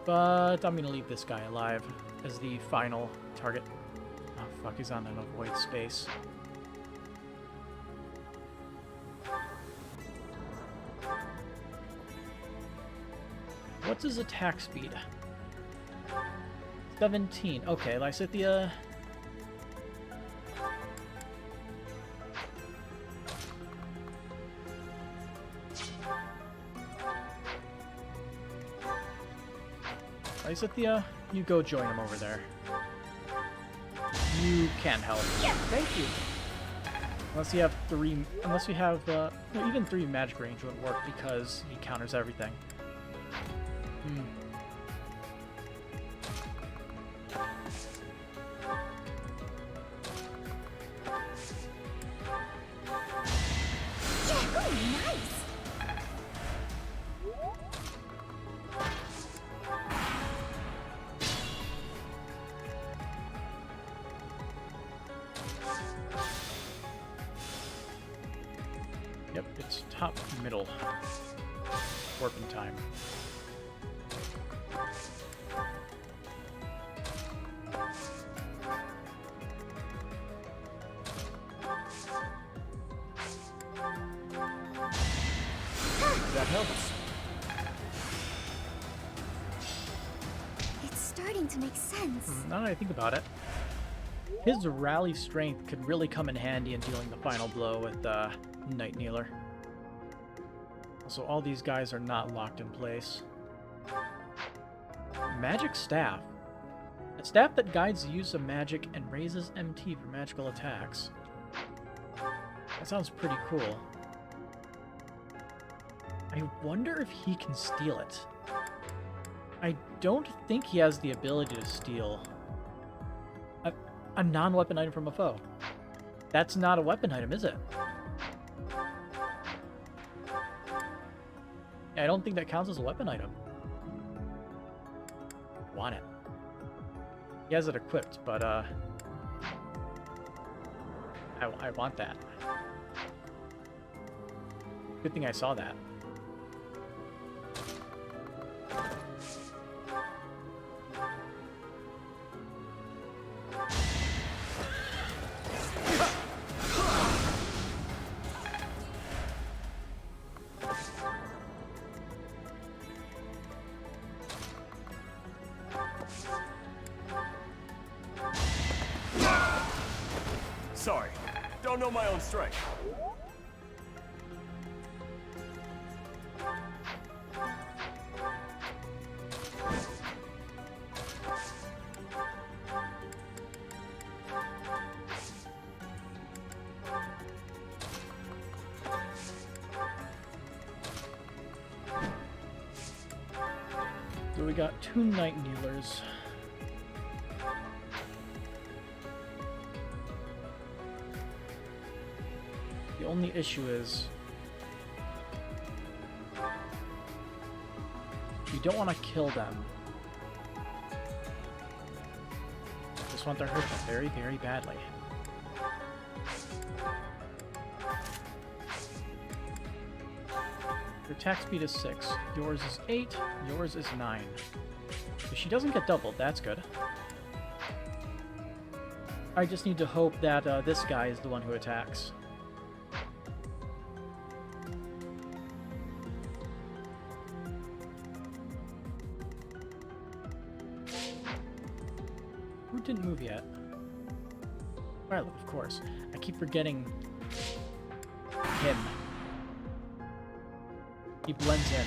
But I'm gonna leave this guy alive as the final target. Oh fuck, he's on an avoid space. What's his attack speed? 17. Okay, Lysithia. Lysithia, you go join him over there. You can help. Yeah, thank you. Unless you have no, even 3 magic range wouldn't work because he counters everything. Yep, it's top middle. Warping time. That helps. It's starting to make sense. Now that I think about it. His rally strength could really come in handy in dealing the final blow with Night Kneeler. Also, all these guys are not locked in place. Magic Staff. A staff that guides the use of magic and raises MT for magical attacks. That sounds pretty cool. I wonder if he can steal it. I don't think he has the ability to steal a non-weapon item from a foe. That's not a weapon item, is it? I don't think that counts as a weapon item. Want it. He has it equipped, but I want that. Good thing I saw that. Sorry, don't know my own strength. So we got 2 Night Kneelers. The only issue is you don't want to kill them. Just want to hurt them very, very badly. Your attack speed is 6. Yours is 8. Yours is 9. If she doesn't get doubled, that's good. I just need to hope that this guy is the one who attacks. Who didn't move yet? Violet, of course. I keep forgetting him. He blends in.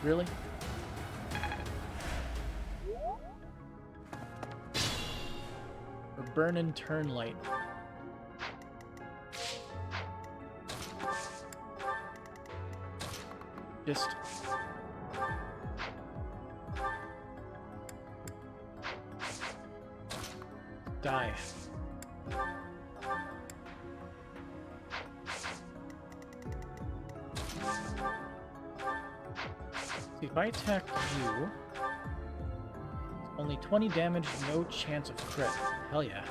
Really? Or burn and turn light. Just die. If I attack you, only 20 damage, no chance of crit. Hell yeah.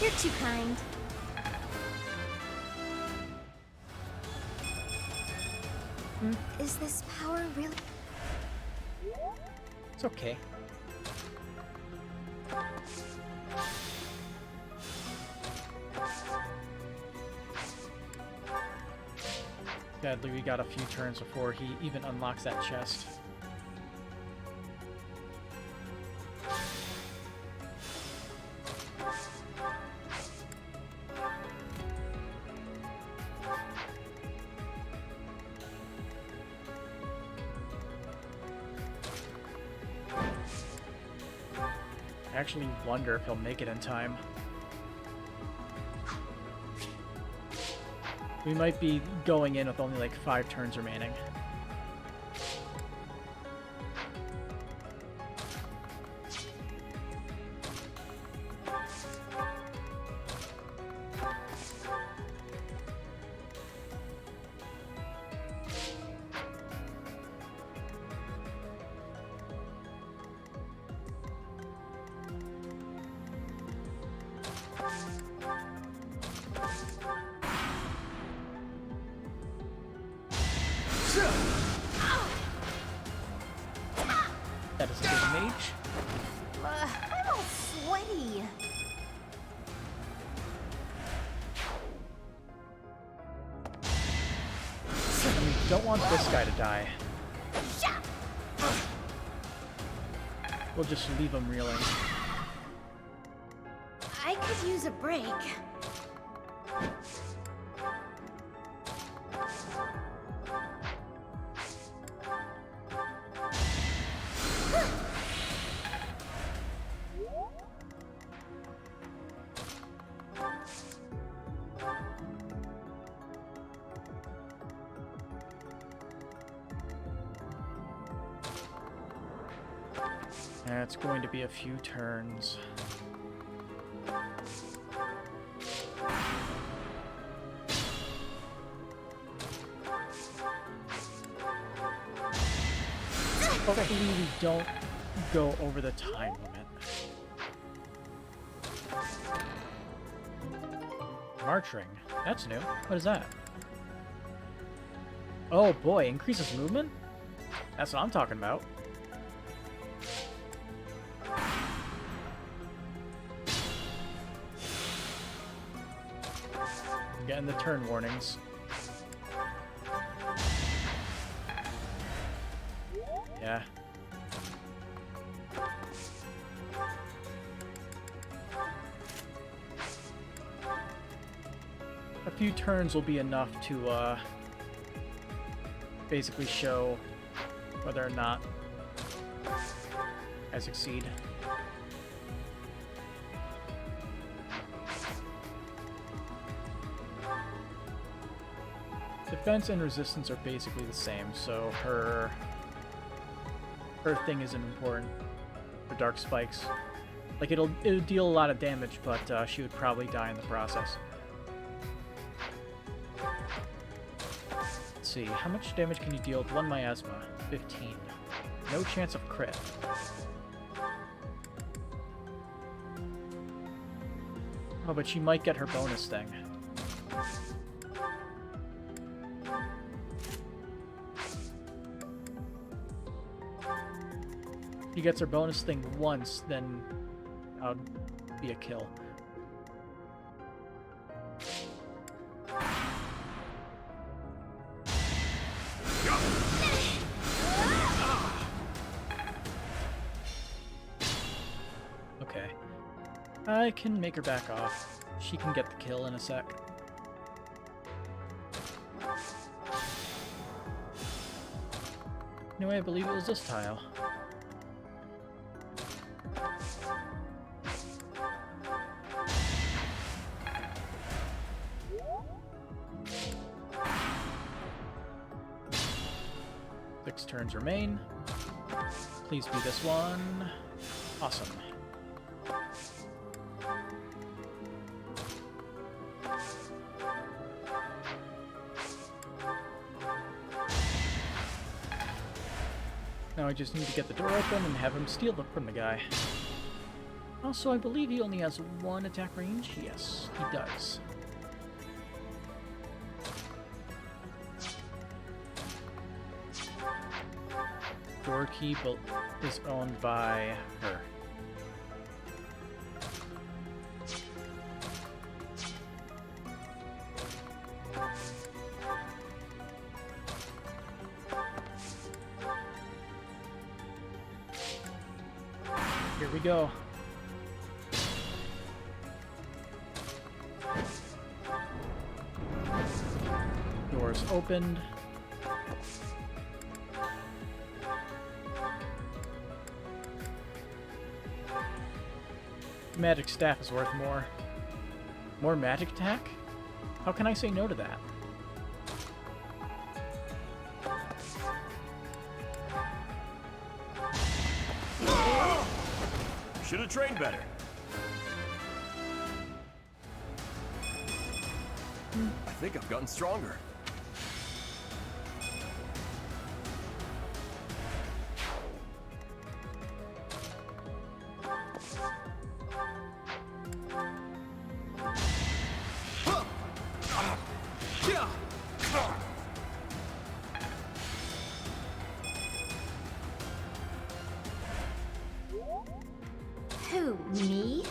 You're too kind. Is this power really? It's okay. Sadly, we got a few turns before he even unlocks that chest. I actually wonder if he'll make it in time. We might be going in with only like 5 turns remaining. don't want this guy to die. We'll just leave him reeling. I could use a break. It's going to be a few turns. Hopefully we don't go over the time limit. March ring. That's new. What is that? Oh boy, increases movement? That's what I'm talking about. Getting the turn warnings. Yeah. A few turns will be enough to basically show whether or not I succeed. Defense and resistance are basically the same, so her thing isn't important for dark spikes. Like it'll deal a lot of damage, but she would probably die in the process. Let's see, how much damage can you deal with one miasma? 15. No chance of crit. Oh, but she might get her bonus thing. If she gets her bonus thing once, then that would be a kill. Okay. I can make her back off. She can get the kill in a sec. Anyway, I believe it was this tile. Six turns remain. Please be this one. Awesome. Now I just need to get the door open and have him steal them from the guy. Also, I believe he only has one attack range. Yes, he does. Door key is owned by her. Here we go. Doors opened. Magic staff is worth more. More magic attack? How can I say no to that? Should have trained better. I think I've gotten stronger. Who, me?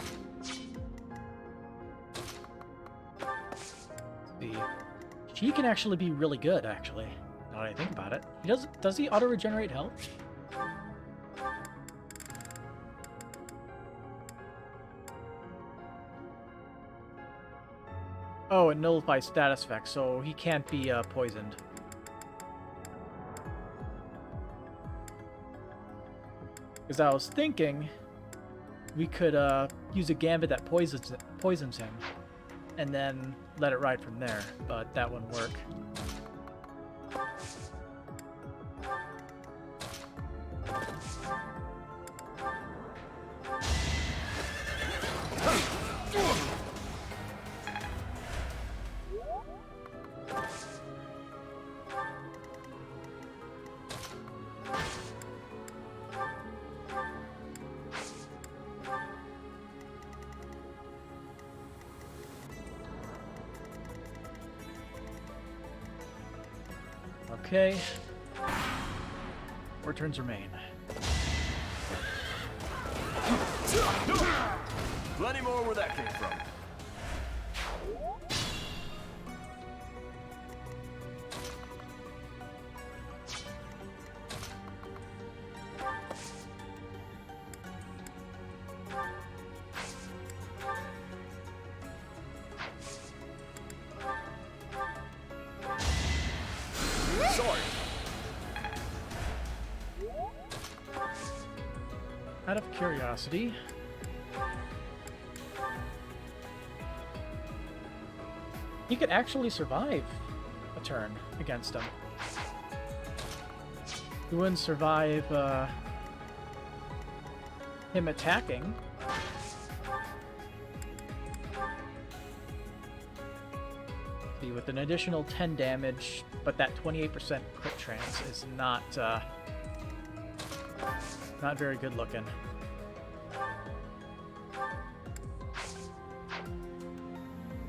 She can actually be really good, actually. Now that I think about it. Does he auto-regenerate health? Oh, it nullifies status effects, so he can't be poisoned. Because I was thinking we could use a gambit that poisons him, and then let it ride from there, but that wouldn't work. Okay. 4 turns remain. Plenty more where that came from. Out of curiosity, he could actually survive a turn against him. He wouldn't survive him attacking. See, with an additional 10 damage, but that 28% crit chance is not very good looking.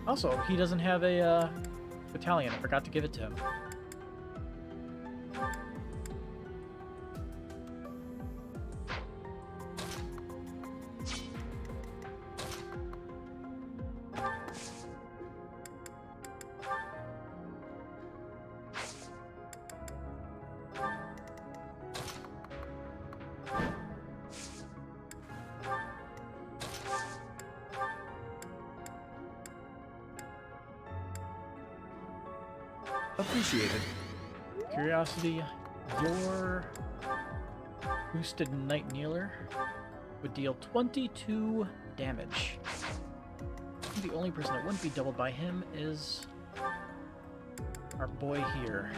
Also, he doesn't have a battalion. I forgot to give it to him. Appreciated. Curiosity, your boosted Night Kneeler would deal 22 damage. The only person that wouldn't be doubled by him is our boy here.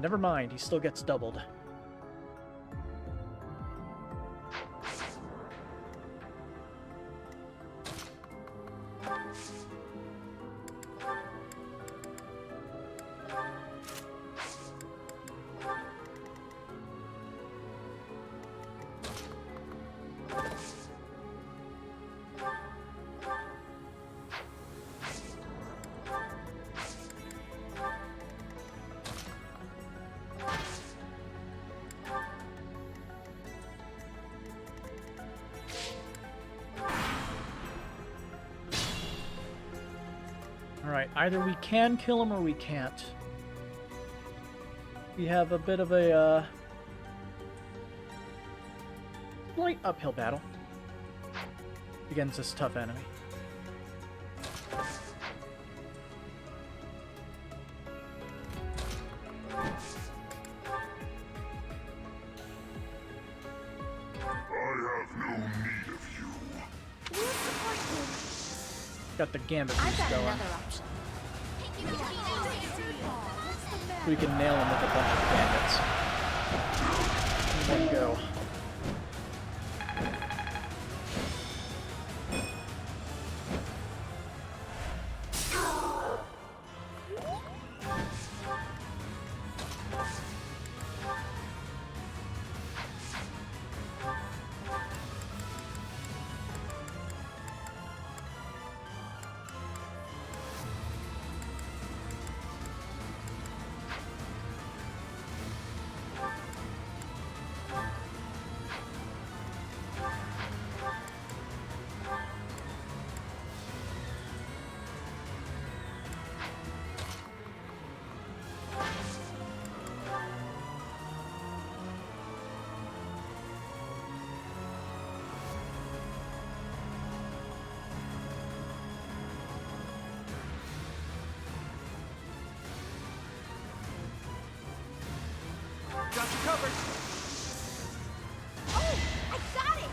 Never mind, he still gets doubled. Alright, either we can kill him or we can't. We have a bit of a slight uphill battle against this tough enemy. Got the gambit boost going. option. We can nail him with a bunch of gambits. In one go. Got you covered. Oh, I got it!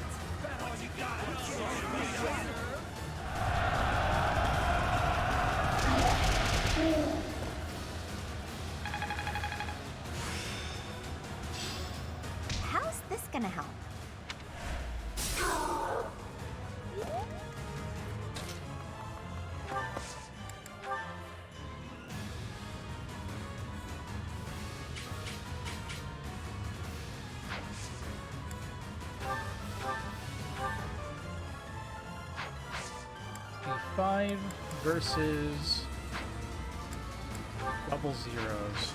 How's this gonna help? D5 versus double zeros.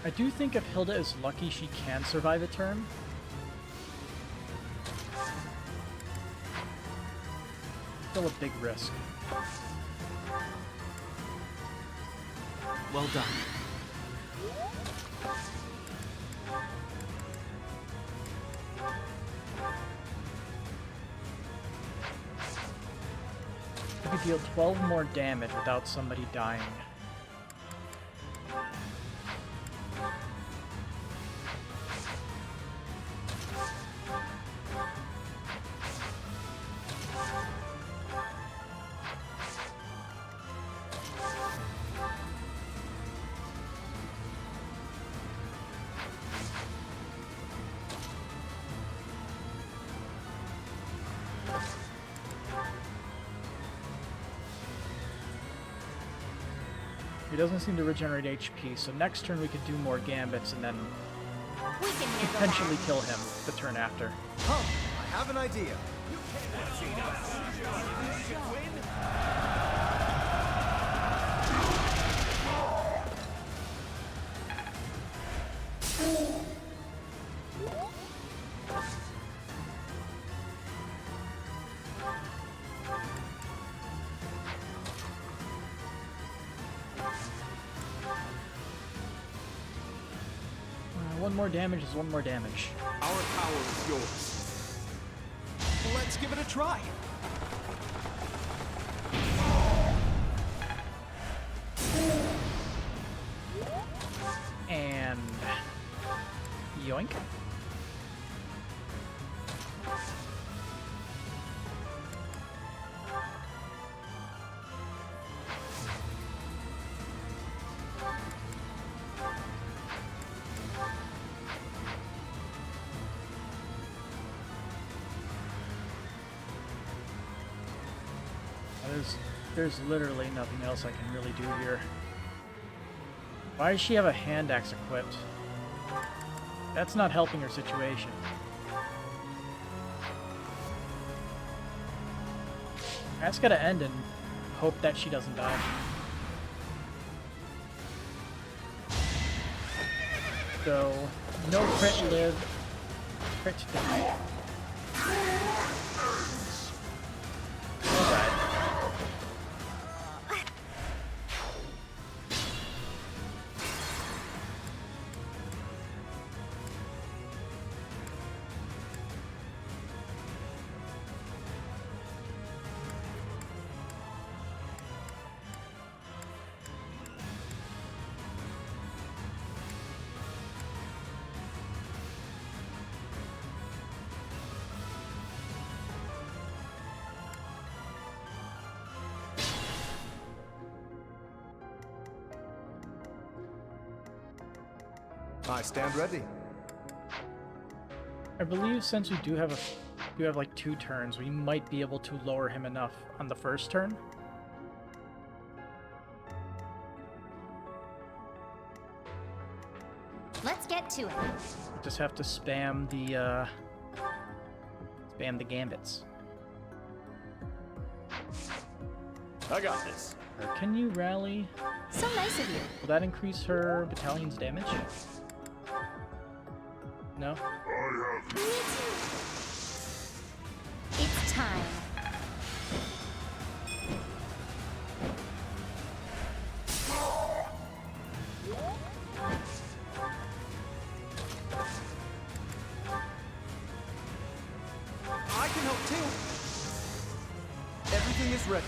I do think if Hilda is lucky, she can survive a turn. Still a big risk. Well done. You could deal 12 more damage without somebody dying. He doesn't seem to regenerate HP, so next turn we could do more gambits and then potentially kill him the turn after. Huh, I have an idea. One more damage is one more damage. Our power is yours. Let's give it a try. And yoink. There's literally nothing else I can really do here. Why does she have a hand axe equipped? That's not helping her situation. That's gotta end and hope that she doesn't die. So, no crit live, crit die. I stand ready. I believe since we do have like 2 turns, we might be able to lower him enough on the first turn. Let's get to it. We just have to spam the gambits. I got this. Can you rally? So nice of you. Will that increase her battalion's damage? No? have... Me too. It's time. I can help too. Everything is ready.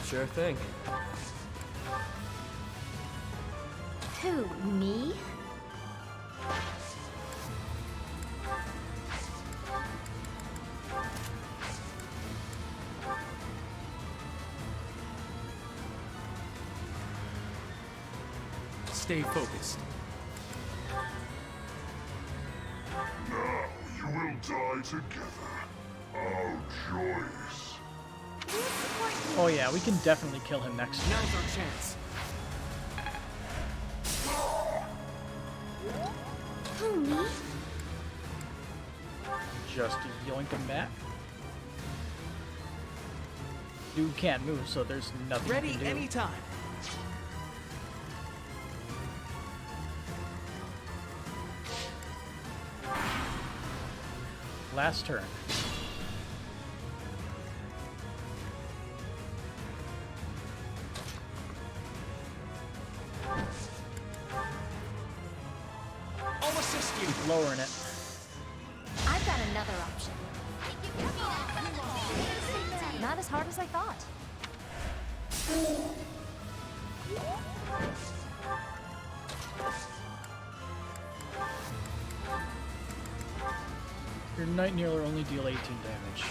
Sure thing. Who, me? Stay focused. Now you will die together. How joyous. Oh yeah, we can definitely kill him next turn. Now's our chance. Who, me? Just yoink him back. Dude can't move, so there's nothing Ready you can do. anytime. Last turn. I'll assist you. Keep lowering it. I've got another option. Not as hard as I thought. Your Night Kneeler only deal 18 damage.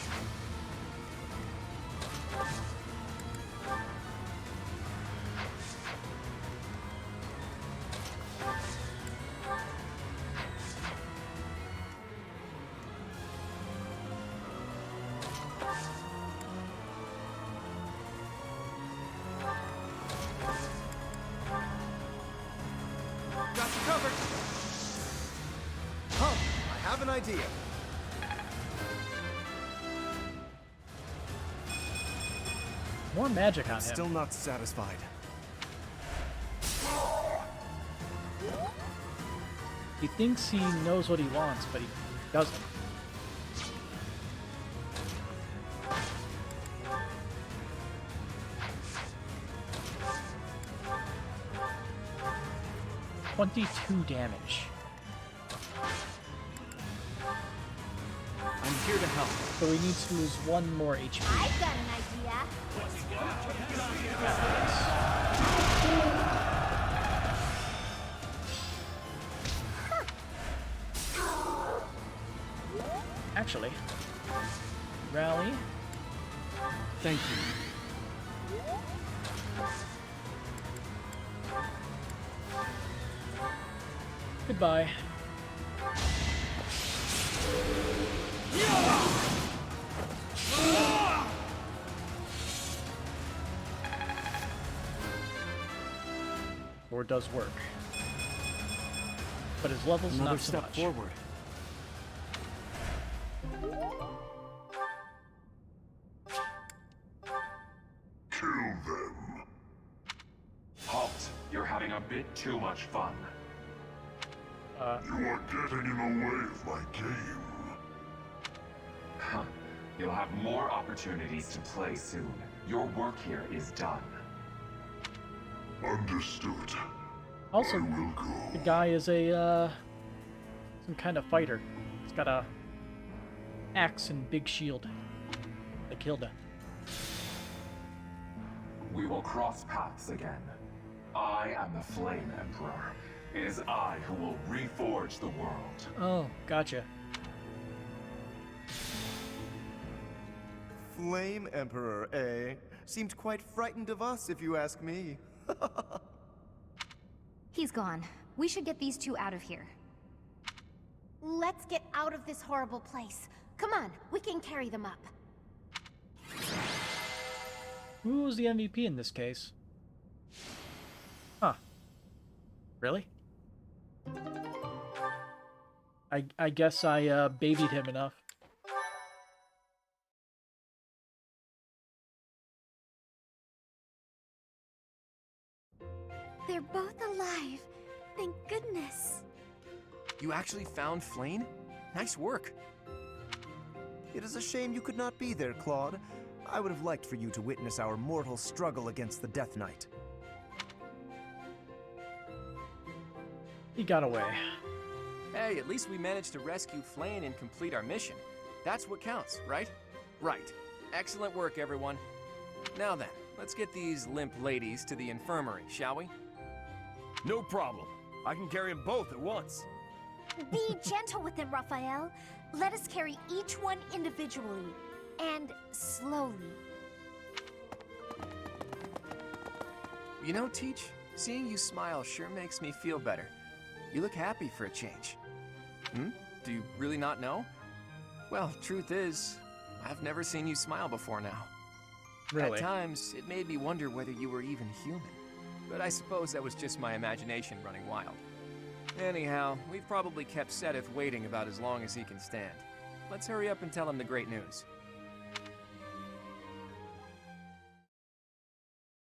Got you covered. Huh, I have an idea. More magic on him. Still not satisfied. He thinks he knows what he wants, but he doesn't. $22 damage. I'm here to help. So he needs to lose 1 more HP. I've got an idea. Actually, rally. Thank you. Goodbye. Or does work. But his level's Another not so step much. forward. Kill them. Halt! You're having a bit too much fun. You are getting in the way of my game. Huh. You'll have more opportunities to play soon. Your work here is done. Understood. Also, I will go. the guy is a, some kind of fighter. He's got a axe and big shield. Like Hilda. We will cross paths again. I am the Flame Emperor. It is I who will reforge the world. Oh, gotcha. Flame Emperor, eh? Seemed quite frightened of us, if you ask me. He's gone. We should get these two out of here. Let's get out of this horrible place. Come on, we can carry them up. Who was the MVP in this case? Huh. Really? I guess I babied him enough. They're both alive. Thank goodness. You actually found Flayn? Nice work. It is a shame you could not be there, Claude. I would have liked for you to witness our mortal struggle against the Death Knight. He got away. Hey, at least we managed to rescue Flayn and complete our mission. That's what counts, right? Right. Excellent work, everyone. Now then, let's get these limp ladies to the infirmary, shall we? No problem. I can carry them both at once. Be gentle with them, Raphael. Let us carry each one individually and slowly. You know, Teach, seeing you smile sure makes me feel better. You look happy for a change. Do you really not know? Well, truth is, I've never seen you smile before now. Really? At times, it made me wonder whether you were even human. But I suppose that was just my imagination running wild. Anyhow, we've probably kept Sedith waiting about as long as he can stand. Let's hurry up and tell him the great news.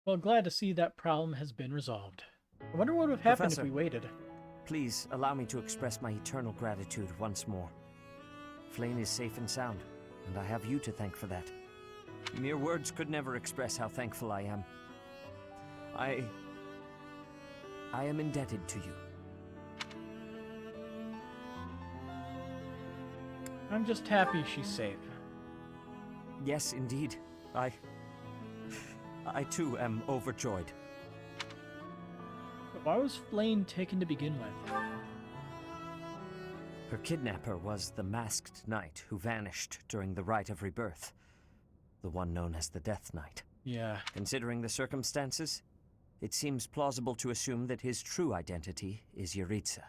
Well, glad to see that problem has been resolved. I wonder what would have happened Professor, if we waited. Please allow me to express my eternal gratitude once more. Flayn is safe and sound, and I have you to thank for that. Mere words could never express how thankful I am. I am indebted to you. I'm just happy she's safe. Yes, indeed. I too am overjoyed. But why was Flayn taken to begin with? Her kidnapper was the masked knight who vanished during the rite of rebirth. The one known as the Death Knight. Yeah. Considering the circumstances, it seems plausible to assume that his true identity is Yaritza.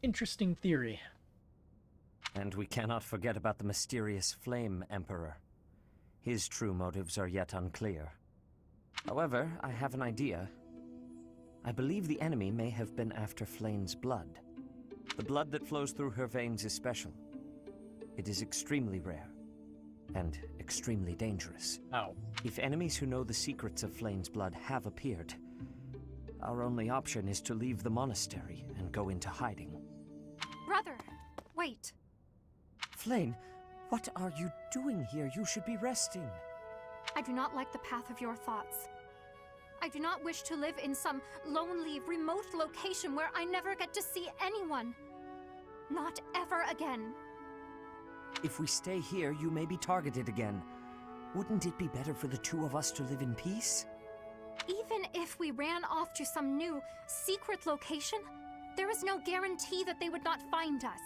Interesting theory. And we cannot forget about the mysterious Flame Emperor. His true motives are yet unclear. However, I have an idea. I believe the enemy may have been after Flayn's blood. The blood that flows through her veins is special. It is extremely rare. And extremely dangerous. Ow. If enemies who know the secrets of Flayn's blood have appeared, our only option is to leave the monastery and go into hiding. Brother, wait. Flayn, what are you doing here? You should be resting. I do not like the path of your thoughts. I do not wish to live in some lonely, remote location where I never get to see anyone. Not ever again. If we stay here, you may be targeted again. Wouldn't it be better for the two of us to live in peace? Even if we ran off to some new, secret location, there is no guarantee that they would not find us.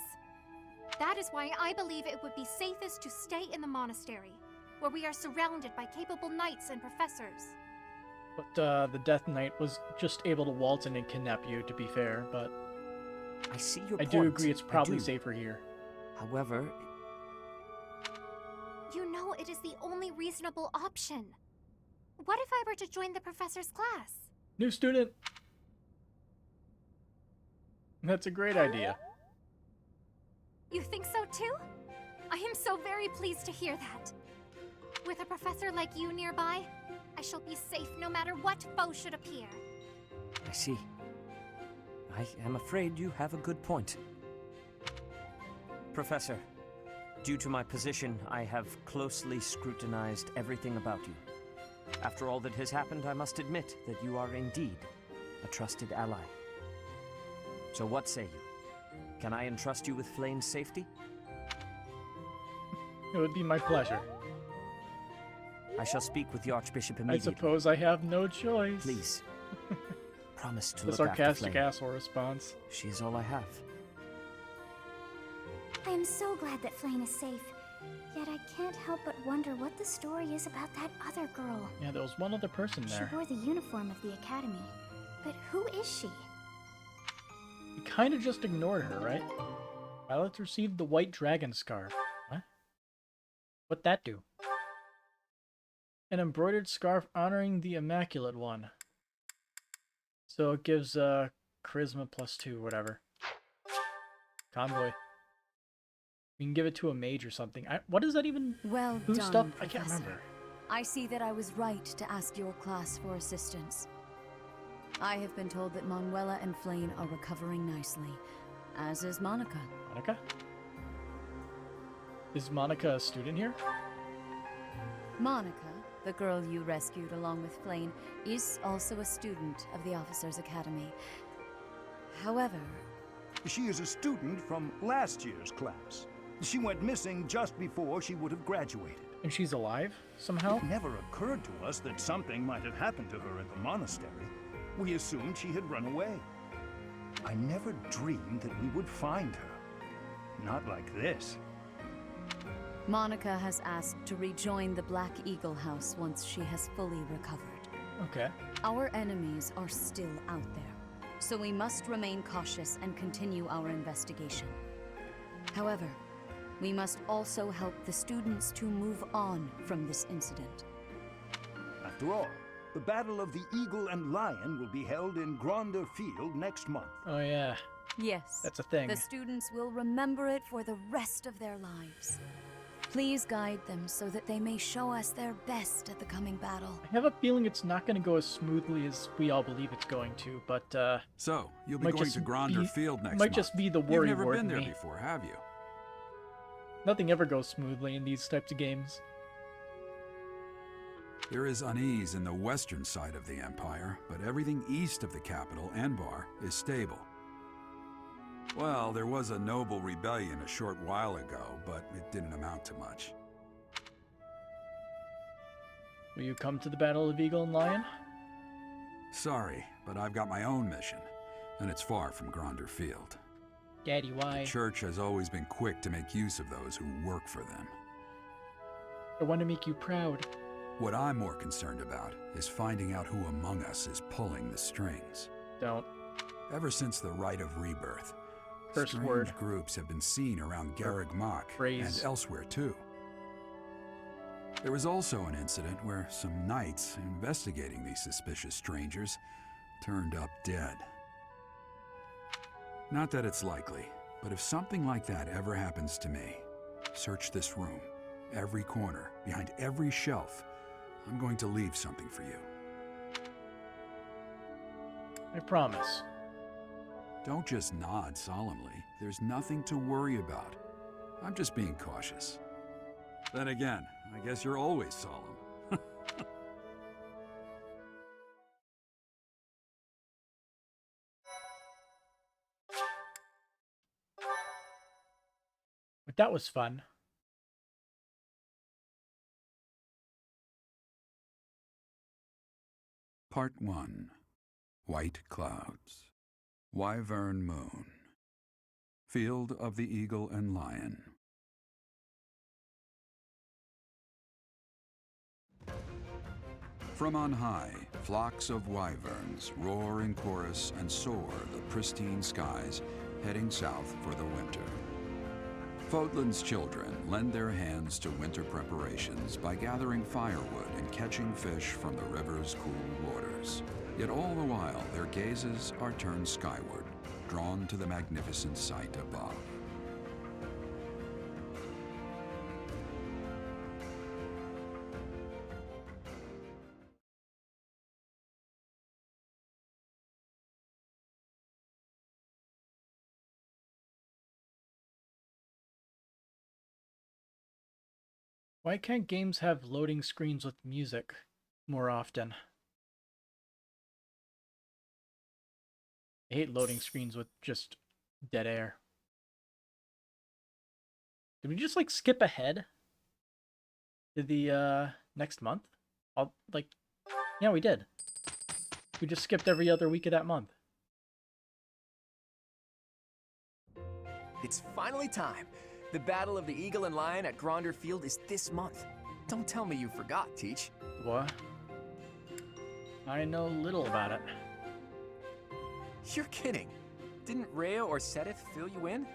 That is why I believe it would be safest to stay in the monastery, where we are surrounded by capable knights and professors. But the Death Knight was just able to waltz in and kidnap you, to be fair, but I see your I point. do agree it's probably safer here. However, you know it is the only reasonable option. What if I were to join the professor's class? New student! That's a great idea. You think so too? I am so very pleased to hear that. With a professor like you nearby, I shall be safe no matter what foe should appear. I see. I am afraid you have a good point. Professor, due to my position, I have closely scrutinized everything about you. After all that has happened, I must admit that you are indeed a trusted ally. So what say you? Can I entrust you with Flayn's safety? It would be my pleasure. I shall speak with the Archbishop I immediately. suppose I have no choice. Please, promise to The look after sarcastic Flayn. asshole response. She is all I have. I am so glad that Flayn is safe. Yet I can't help but wonder what the story is about that other girl. Yeah, there was one other person there. She wore the uniform of the academy. But who is she? You kind of just ignored her, right? Violet received the White Dragon Scarf. What? What'd that do? An embroidered scarf honoring the Immaculate One. So it gives charisma +2, whatever. Convoy. We can give it to a mage or something. What is that even? Well Who's done, stuff? I can't Professor. remember. I see that I was right to ask your class for assistance. I have been told that Manuela and Flayn are recovering nicely, as is Monica. Monica? Is Monica a student here? Monica, the girl you rescued along with Flayn, is also a student of the Officers' Academy. However... She is a student from last year's class. She went missing just before she would have graduated. And she's alive, somehow? It never occurred to us that something might have happened to her at the monastery. We assumed she had run away. I never dreamed that we would find her. Not like this. Monica has asked to rejoin the Black Eagle House once she has fully recovered. Okay. Our enemies are still out there, so we must remain cautious and continue our investigation. However, we must also help the students to move on from this incident. After all, the Battle of the Eagle and Lion will be held in Gronder Field next month. Oh yeah. Yes. That's a thing. The students will remember it for the rest of their lives. Please guide them so that they may show us their best at the coming battle. I have a feeling it's not going to go as smoothly as we all believe it's going to, but So, you'll be going to Gronder Field next month. Might just be the worry You've never word been there me. before, have you? Nothing ever goes smoothly in these types of games. There is unease in the western side of the Empire, but everything east of the capital, Enbar, is stable. Well, there was a noble rebellion a short while ago, but it didn't amount to much. Will you come to the Battle of Eagle and Lion? Sorry, but I've got my own mission, and it's far from Gronder Field. Daddy, why? The Church has always been quick to make use of those who work for them. I want to make you proud. What I'm more concerned about is finding out who among us is pulling the strings. Don't. Ever since the Rite of Rebirth, First strange word. groups have been seen around Garreg Mach Phrase. and elsewhere too. There was also an incident where some knights investigating these suspicious strangers turned up dead. Not that it's likely, but if something like that ever happens to me, search this room, every corner, behind every shelf. I'm going to leave something for you. I promise. Don't just nod solemnly. There's nothing to worry about. I'm just being cautious. Then again, I guess you're always solemn. But that was fun. Part 1. White Clouds. Wyvern Moon. Field of the Eagle and Lion. From on high, flocks of wyverns roar in chorus and soar the pristine skies, heading south for the winter. Fodlan's children lend their hands to winter preparations by gathering firewood and catching fish from the river's cool waters. Yet all the while, their gazes are turned skyward, drawn to the magnificent sight above. Why can't games have loading screens with music more often? I hate loading screens with just dead air. Did we just like skip ahead to the next month? Yeah, we did. We just skipped every other week of that month. It's finally time. The Battle of the Eagle and Lion at Gronder Field is this month. Don't tell me you forgot, Teach. What? I know little about it. You're kidding. Didn't Rhea or Sedith fill you in?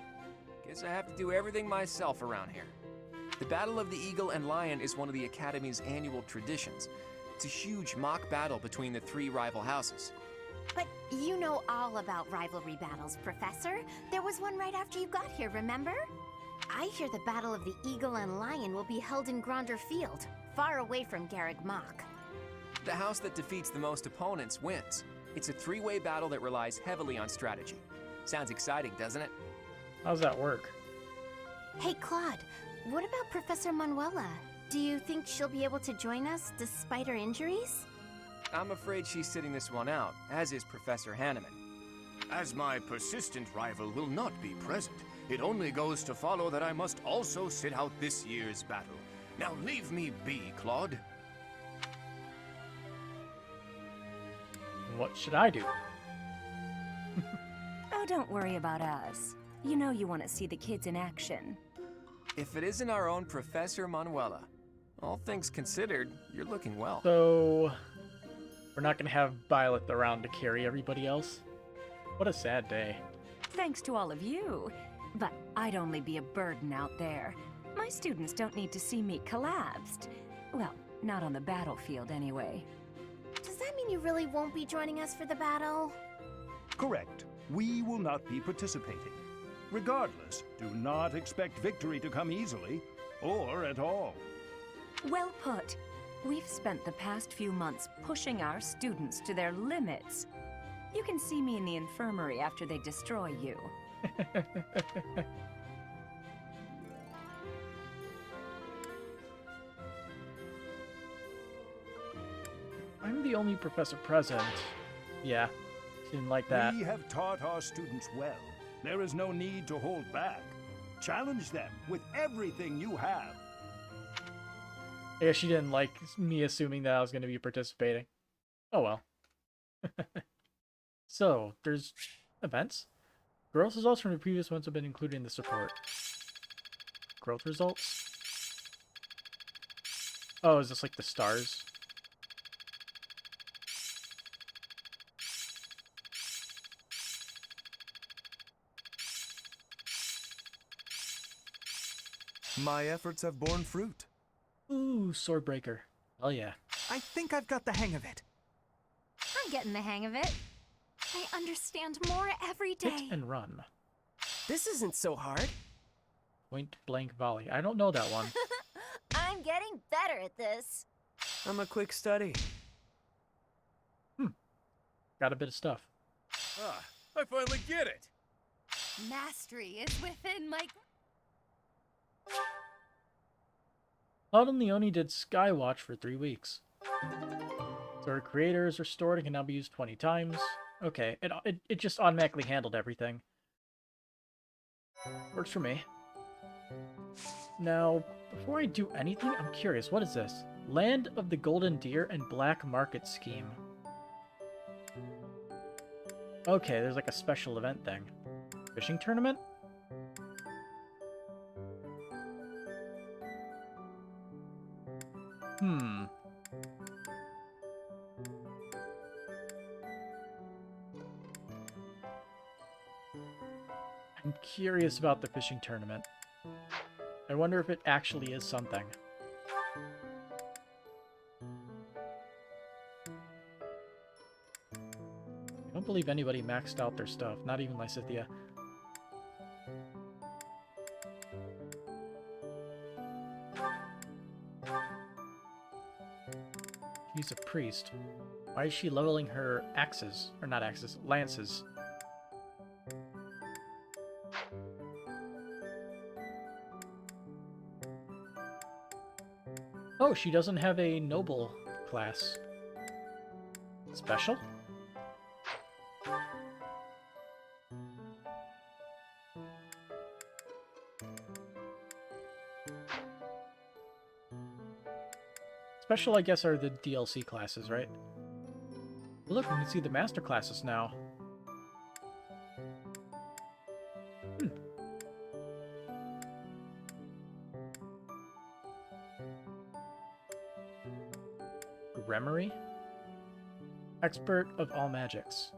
Guess I have to do everything myself around here. The Battle of the Eagle and Lion is one of the Academy's annual traditions. It's a huge mock battle between the three rival houses. But you know all about rivalry battles, Professor. There was one right after you got here, remember? I hear the Battle of the Eagle and Lion will be held in Gronder Field, far away from Garreg Mach. The house that defeats the most opponents wins. It's a three-way battle that relies heavily on strategy. Sounds exciting, doesn't it? How's that work? Hey, Claude, what about Professor Manuela? Do you think she'll be able to join us despite her injuries? I'm afraid she's sitting this one out, as is Professor Hanneman. As my persistent rival will not be present, it only goes to follow that I must also sit out this year's battle. Now leave me be, Claude. What should I do? Oh, don't worry about us. You know you want to see the kids in action. If it isn't our own Professor Manuela, all things considered, you're looking well. So, we're not gonna have Violet around to carry everybody else? What a sad day. Thanks to all of you. But I'd only be a burden out there. My students don't need to see me collapsed. Well, not on the battlefield anyway. Does that mean you really won't be joining us for the battle? Correct. We will not be participating. Regardless, do not expect victory to come easily, or at all. Well put. We've spent the past few months pushing our students to their limits. You can see me in the infirmary after they destroy you. I'm the only professor present. Yeah, didn't like that. We have taught our students well. There is no need to hold back. Challenge them with everything you have. I guess she didn't like me assuming that I was going to be participating. Oh well. So, there's events. Growth results from the previous ones have been included in the support. Growth results? Oh, is this like the stars? My efforts have borne fruit. Ooh, Swordbreaker. Oh yeah. I think I've got the hang of it. I'm getting the hang of it. I understand more every day. Hit and run. This isn't so hard. Point blank volley. I don't know that one. I'm getting better at this. I'm a quick study. Got a bit of stuff. Ah, I finally get it! Mastery is within my... Claude and Leone did Skywatch for 3 weeks. So her creator is restored and can now be used 20 times. Okay, it just automatically handled everything. Works for me. Now, before I do anything, I'm curious. What is this? Land of the Golden Deer and Black Market Scheme. Okay, there's like a special event thing. Fishing tournament? I'm curious about the fishing tournament. I wonder if it actually is something. I don't believe anybody maxed out their stuff, not even Lysithea. She's a priest. Why is she leveling her axes? Or not axes, lances. Oh, she doesn't have a noble class. Special? Special, I guess, are the DLC classes, right? Look, we can see the master classes now. Remery? Expert of all magics.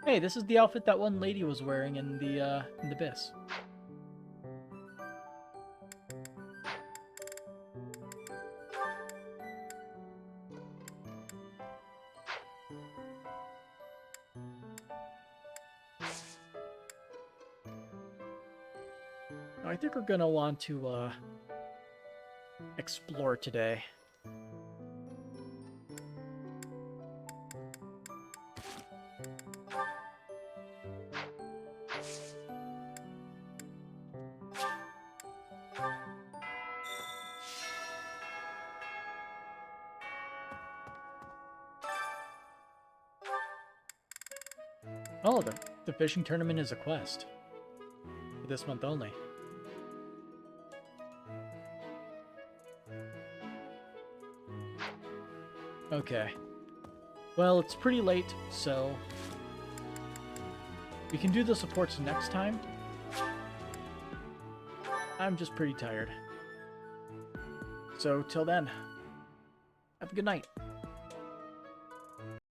Hey, this is the outfit that one lady was wearing in the Abyss. I think we're gonna want to explore today. Oh, the fishing tournament is a quest. For this month only. Okay. Well, it's pretty late, so we can do the supports next time. I'm just pretty tired. So, till then, have a good night.